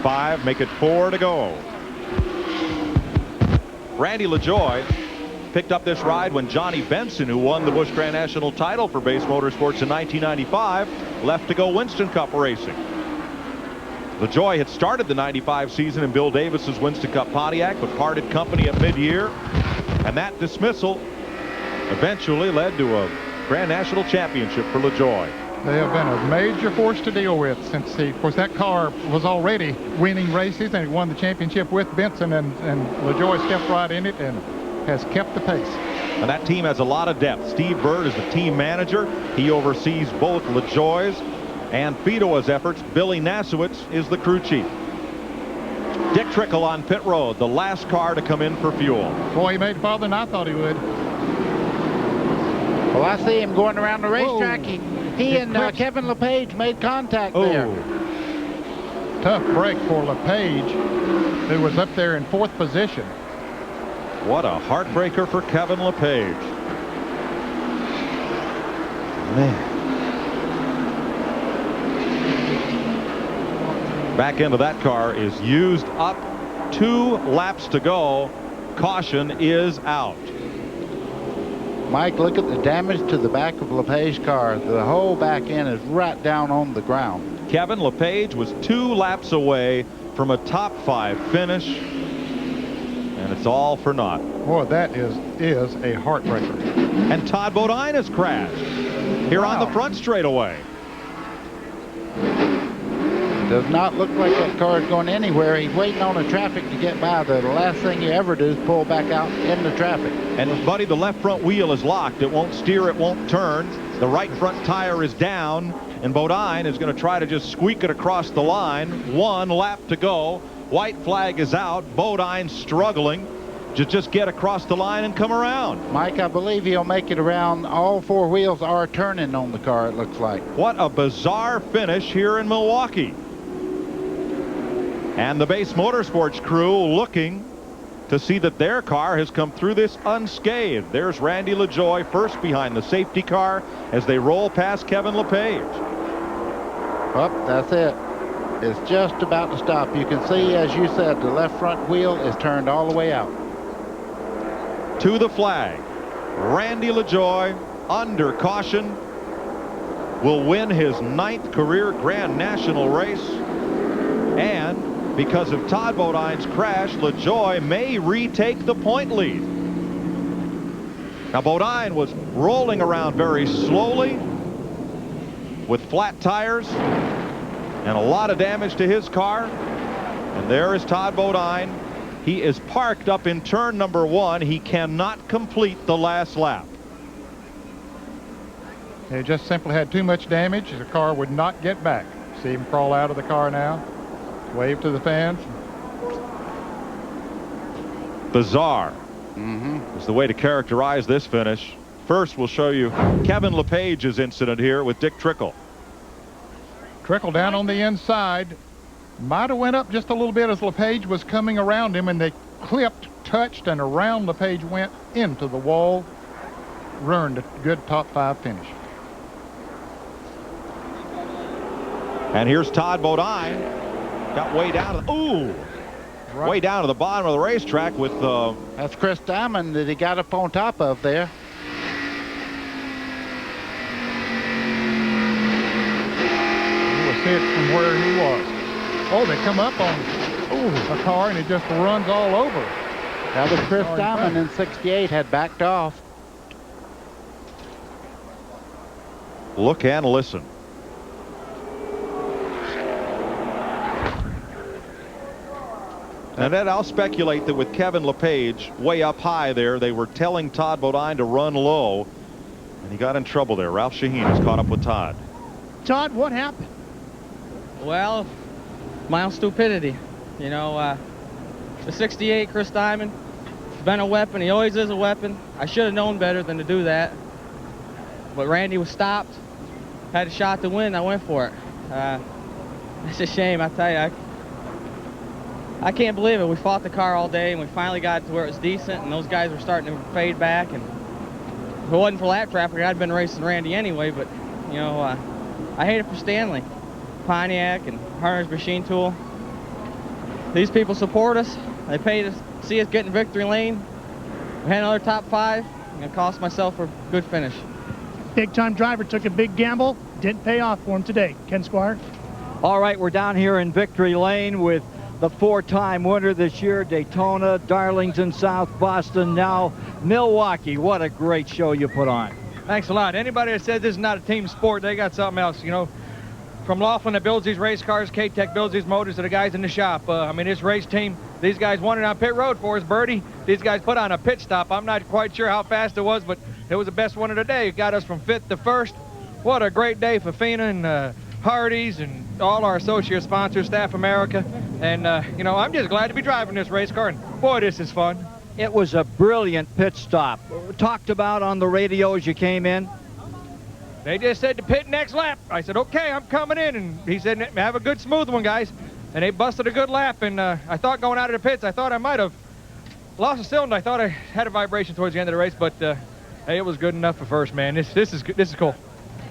5, make it 4 to go. Randy LaJoie picked up this ride when Johnny Benson, who won the Busch Grand National title for BACE Motorsports in 1995, left to go Winston Cup racing. LaJoie had started the 95 season in Bill Davis's Winston Cup Pontiac, but parted company at mid-year, and that dismissal eventually led to a Grand National championship for LaJoie. They have been a major force to deal with since of course, that car was already winning races, and he won the championship with Benson, and LaJoie stepped right in it and has kept the pace. And that team has a lot of depth. Steve Bird is the team manager. He oversees both LaJoie's and FINA's efforts. Billy Nasowitz is the crew chief. Dick Trickle on pit road, the last car to come in for fuel. Boy, he made farther than I thought he would. Well, I see him going around the racetrack. He and Kevin LePage made contact there. Tough break for LePage, who was up there in 4th position. What a heartbreaker for Kevin LePage. Man. Back into that car is used up. 2 laps to go. Caution is out. Mike, look at the damage to the back of LePage's car. The whole back end is right down on the ground. Kevin LePage was 2 laps away from a top 5 finish, and it's all for naught. Boy, that is a heartbreaker. And Todd Bodine has crashed here on the front straightaway. Does not look like that car is going anywhere. He's waiting on the traffic to get by. The last thing you ever do is pull back out in the traffic. And buddy, the left front wheel is locked. It won't steer, it won't turn. The right front tire is down, and Bodine is going to try to just squeak it across the line. 1 lap to go. White flag is out. Bodine struggling to just get across the line and come around. Mike, I believe he'll make it around. All 4 wheels are turning on the car, it looks like. What a bizarre finish here in Milwaukee. And the BACE Motorsports crew looking to see that their car has come through this unscathed. There's Randy LaJoie first behind the safety car as they roll past Kevin LePage. Well, that's it. It's just about to stop. You can see, as you said, the left front wheel is turned all the way out. To the flag, Randy LaJoie, under caution, will win his 9th career Grand National race. And because of Todd Bodine's crash, LaJoie may retake the point lead. Now, Bodine was rolling around very slowly with flat tires and a lot of damage to his car. And there is Todd Bodine. He is parked up in turn number 1. He cannot complete the last lap. He just simply had too much damage. The car would not get back. See him crawl out of the car now. Wave to the fans. Bizarre is the way to characterize this finish. First, we'll show you Kevin LePage's incident here with Dick Trickle. Trickle down on the inside. Might have went up just a little bit as LePage was coming around him, and they clipped, touched, and around LePage went into the wall. Ruined a good top 5 finish. And here's Todd Bodine. Got way down to the, way down to the bottom of the racetrack with that's Chris Diamond that he got up on top of there. He was hit from where he was. Oh, they come up on a car and it just runs all over. That was Chris Diamond in '68 had backed off. look and listen. And then I'll speculate that with Kevin LePage way up high there, they were telling Todd Bodine to run low, and he got in trouble there. Ralph Shaheen has caught up with Todd. Todd, what happened? Well, my own stupidity. You know, the 68 Chris Diamond has been a weapon. He always is a weapon. I should have known better than to do that. But Randy was stopped. Had a shot to win. I went for it. It's a shame, I tell you. I can't believe it. We fought the car all day, and we finally got to where it was decent, and those guys were starting to fade back. And if it wasn't for lap traffic, I'd been racing Randy anyway. But, you know, I hate it for Stanley, Pontiac, and Hunter's Machine Tool. These people support us. They pay to see us get in victory lane. We had another top 5. I'm going to cost myself a good finish. Big-time driver took a big gamble. Didn't pay off for him today. Ken Squire. All right, we're down here in victory lane with the 4-time winner this year, Daytona, Darlington, South Boston, now Milwaukee. What a great show you put on. Thanks a lot. Anybody that says this is not a team sport, they got something else. You know, from Laughlin that builds these race cars, K-Tech builds these motors, to the guys in the shop. I mean, this race team, these guys won it on pit road for us, Birdie. These guys put on a pit stop. I'm not quite sure how fast it was, but it was the best one of the day. It got us from 5th to 1st. What a great day for FINA and Hardee's and all our associate sponsors, Staff America. And, you know, I'm just glad to be driving this race car. And, boy, this is fun. It was a brilliant pit stop. Talked about on the radio as you came in. They just said to pit next lap. I said, okay, I'm coming in. And he said, have a good smooth one, guys. And they busted a good lap. And I thought going out of the pits, I thought I might have lost a cylinder. I thought I had a vibration towards the end of the race. But, hey, it was good enough for first, man. This is cool.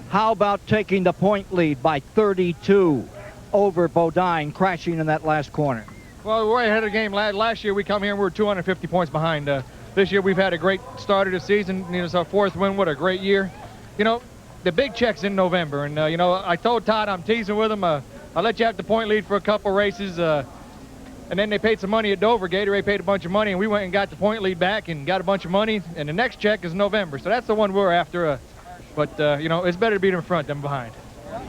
How about taking the point lead by 32 over Bodine, crashing in that last corner? Well, we're way ahead of the game. Last year we come here and we were 250 points behind. This year we've had a great start of the season. You know, it's our 4th win. What a great year. You know, the big check's in November. And, you know, I told Todd I'm teasing with him. I'll let you have the point lead for a couple races. And then they paid some money at Dover. Gatorade paid a bunch of money, and we went and got the point lead back and got a bunch of money. And the next check is November. So that's the one we're after. But, you know, it's better to be in front than behind.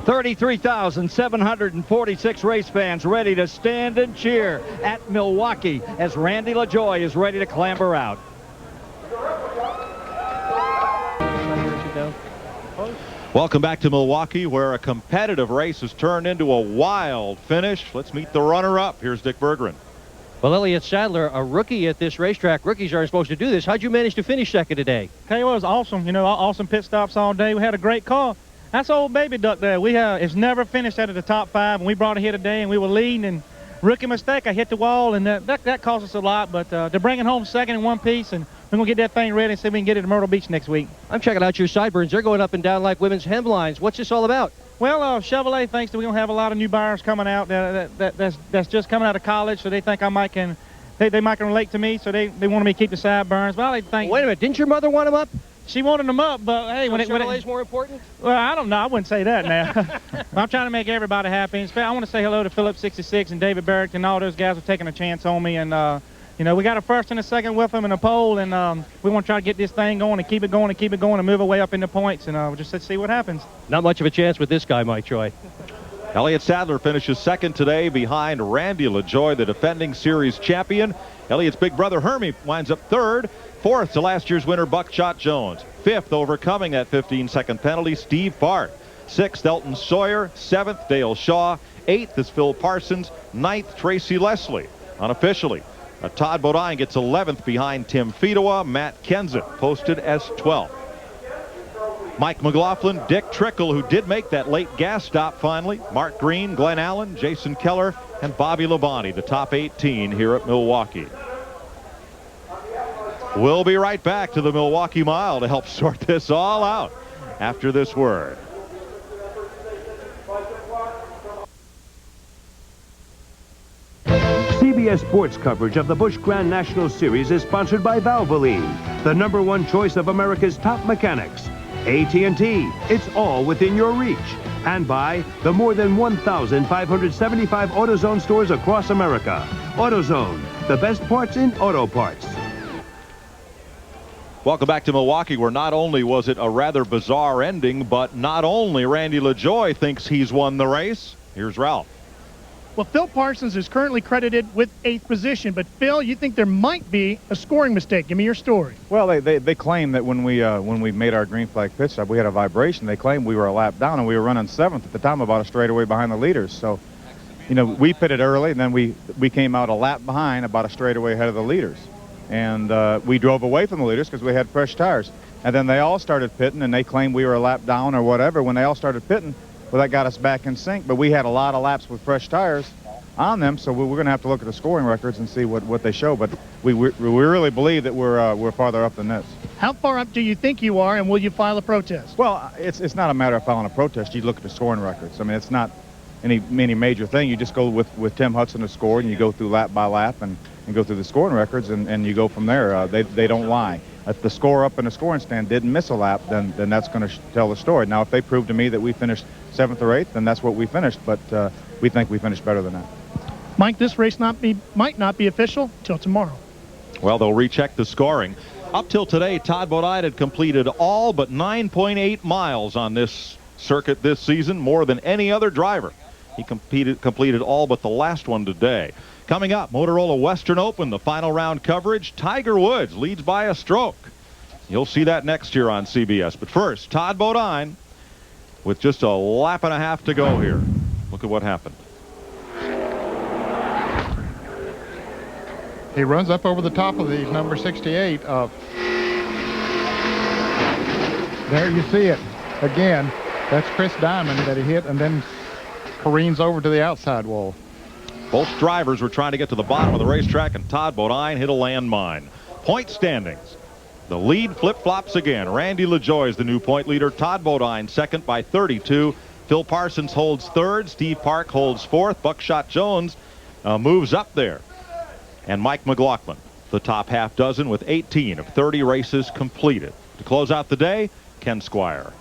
33,746 race fans ready to stand and cheer at Milwaukee as Randy LaJoie is ready to clamber out. Welcome back to Milwaukee, where a competitive race has turned into a wild finish. Let's meet the runner-up. Here's Dick Berggren. Well, Elliott Sadler, a rookie at this racetrack. Rookies aren't supposed to do this. How'd you manage to finish second today? Tell you what, it was awesome. You know, awesome pit stops all day. We had a great car. That's old baby duck there. It's never finished out of the top 5, and we brought it here today, and we were leading, and rookie mistake. I hit the wall, and that cost us a lot. But they're bringing home second in one piece, and we're going to get that thing ready and see if we can get it to Myrtle Beach next week. I'm checking out your sideburns. They're going up and down like women's hemlines. What's this all about? Well, Chevrolet thinks that we're going to have a lot of new buyers coming out that's just coming out of college, so they think they might can relate to me, so they wanted me to keep the sideburns. Well, they think... Wait a minute. Didn't your mother want them up? She wanted them up, but hey, so Chevrolet's more important? Well, I don't know. I wouldn't say that now. I'm trying to make everybody happy. I want to say hello to Philip 66 and David Barrington. All those guys are taking a chance on me, and you know, we got a first and a second with them in a pole, and we want to try to get this thing going and keep it going and keep it going and move our way up in the points, and we'll just see what happens. Not much of a chance with this guy, Mike Joy. Elliott Sadler finishes second today behind Randy LaJoie, the defending series champion. Elliott's big brother Hermie winds up third. Fourth to last year's winner Buckshot Jones. Fifth, overcoming that 15-second penalty, Steve Park. Sixth, Elton Sawyer. Seventh, Dale Shaw. Eighth is Phil Parsons. Ninth, Tracy Leslie. Unofficially, Todd Bodine gets 11th behind Tim Fedowa. Matt Kenseth posted as 12th. Mike McLaughlin, Dick Trickle, who did make that late gas stop finally. Mark Green, Glenn Allen, Jason Keller, and Bobby Labonte, the top 18 here at Milwaukee. We'll be right back to the Milwaukee Mile to help sort this all out after this word. CBS Sports coverage of the Busch Grand National Series is sponsored by Valvoline, the #1 choice of America's top mechanics. AT&T, it's all within your reach. And by the more than 1,575 AutoZone stores across America. AutoZone, the best parts in auto parts. Welcome back to Milwaukee, where not only was it a rather bizarre ending, but not only Randy LaJoie thinks he's won the race. Here's Ralph. Well, Phil Parsons is currently credited with 8th position, but Phil, you think there might be a scoring mistake. Give me your story. Well, they claim that when we made our green flag pit stop, we had a vibration. They claimed we were a lap down, and we were running 7th at the time, about a straightaway behind the leaders. So, you know, we pitted early, and then we came out a lap behind, about a straightaway ahead of the leaders. And we drove away from the leaders because we had fresh tires. And then they all started pitting, and they claimed we were a lap down or whatever. When they all started pitting, well, that got us back in sync. But we had a lot of laps with fresh tires on them, so we're going to have to look at the scoring records and see what they show. But we really believe that we're farther up than this. How far up do you think you are, and will you file a protest? Well, it's not a matter of filing a protest. You look at the scoring records. I mean, it's not any major thing. You just go with Tim Hudson to score, and you go through lap by lap and go through the scoring records, and you go from there. They don't lie. If the score up in the scoring stand didn't miss a lap, then that's going to tell the story. Now, if they prove to me that we finished 7th or 8th, then that's what we finished. But we think we finished better than that. Mike, this race might not be official till tomorrow. Well, they'll recheck the scoring. Up till today, Todd Bodine had completed all but 9.8 miles on this circuit this season, more than any other driver. He completed all but the last one today. Coming up, Motorola Western Open, the final round coverage. Tiger Woods leads by a stroke. You'll see that next year on CBS. But first, Todd Bodine with just a lap and a half to go here. Look at what happened. He runs up over the top of the number 68. There you see it again. That's Chris Diamond that he hit and then careens over to the outside wall. Both drivers were trying to get to the bottom of the racetrack, and Todd Bodine hit a landmine. Point standings. The lead flip-flops again. Randy LaJoie is the new point leader. Todd Bodine second by 32. Phil Parsons holds third. Steve Park holds fourth. Buckshot Jones moves up there. And Mike McLaughlin, the top half dozen with 18 of 30 races completed. To close out the day, Ken Squire.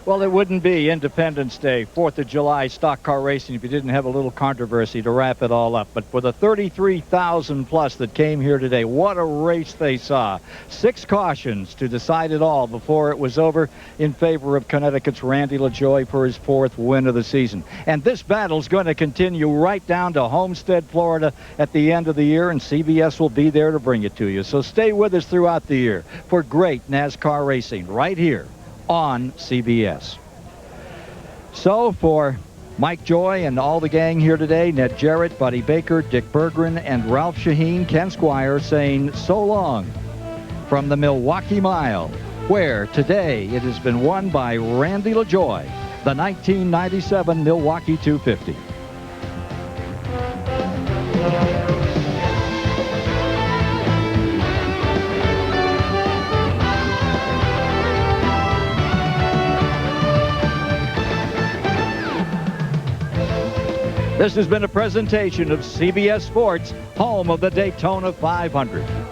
Well, it wouldn't be Independence Day, 4th of July stock car racing if you didn't have a little controversy to wrap it all up. But for the 33,000 plus that came here today, what a race they saw. 6 cautions to decide it all before it was over in favor of Connecticut's Randy LaJoie for his 4th win of the season. And this battle's going to continue right down to Homestead, Florida at the end of the year, and CBS will be there to bring it to you. So stay with us throughout the year for great NASCAR racing right here on CBS. So for Mike Joy and all the gang here today, Ned Jarrett, Buddy Baker, Dick Berggren, and Ralph Shaheen, Ken Squire saying so long from the Milwaukee Mile, where today it has been won by Randy LaJoie, the 1997 Milwaukee 250. This has been a presentation of CBS Sports, home of the Daytona 500.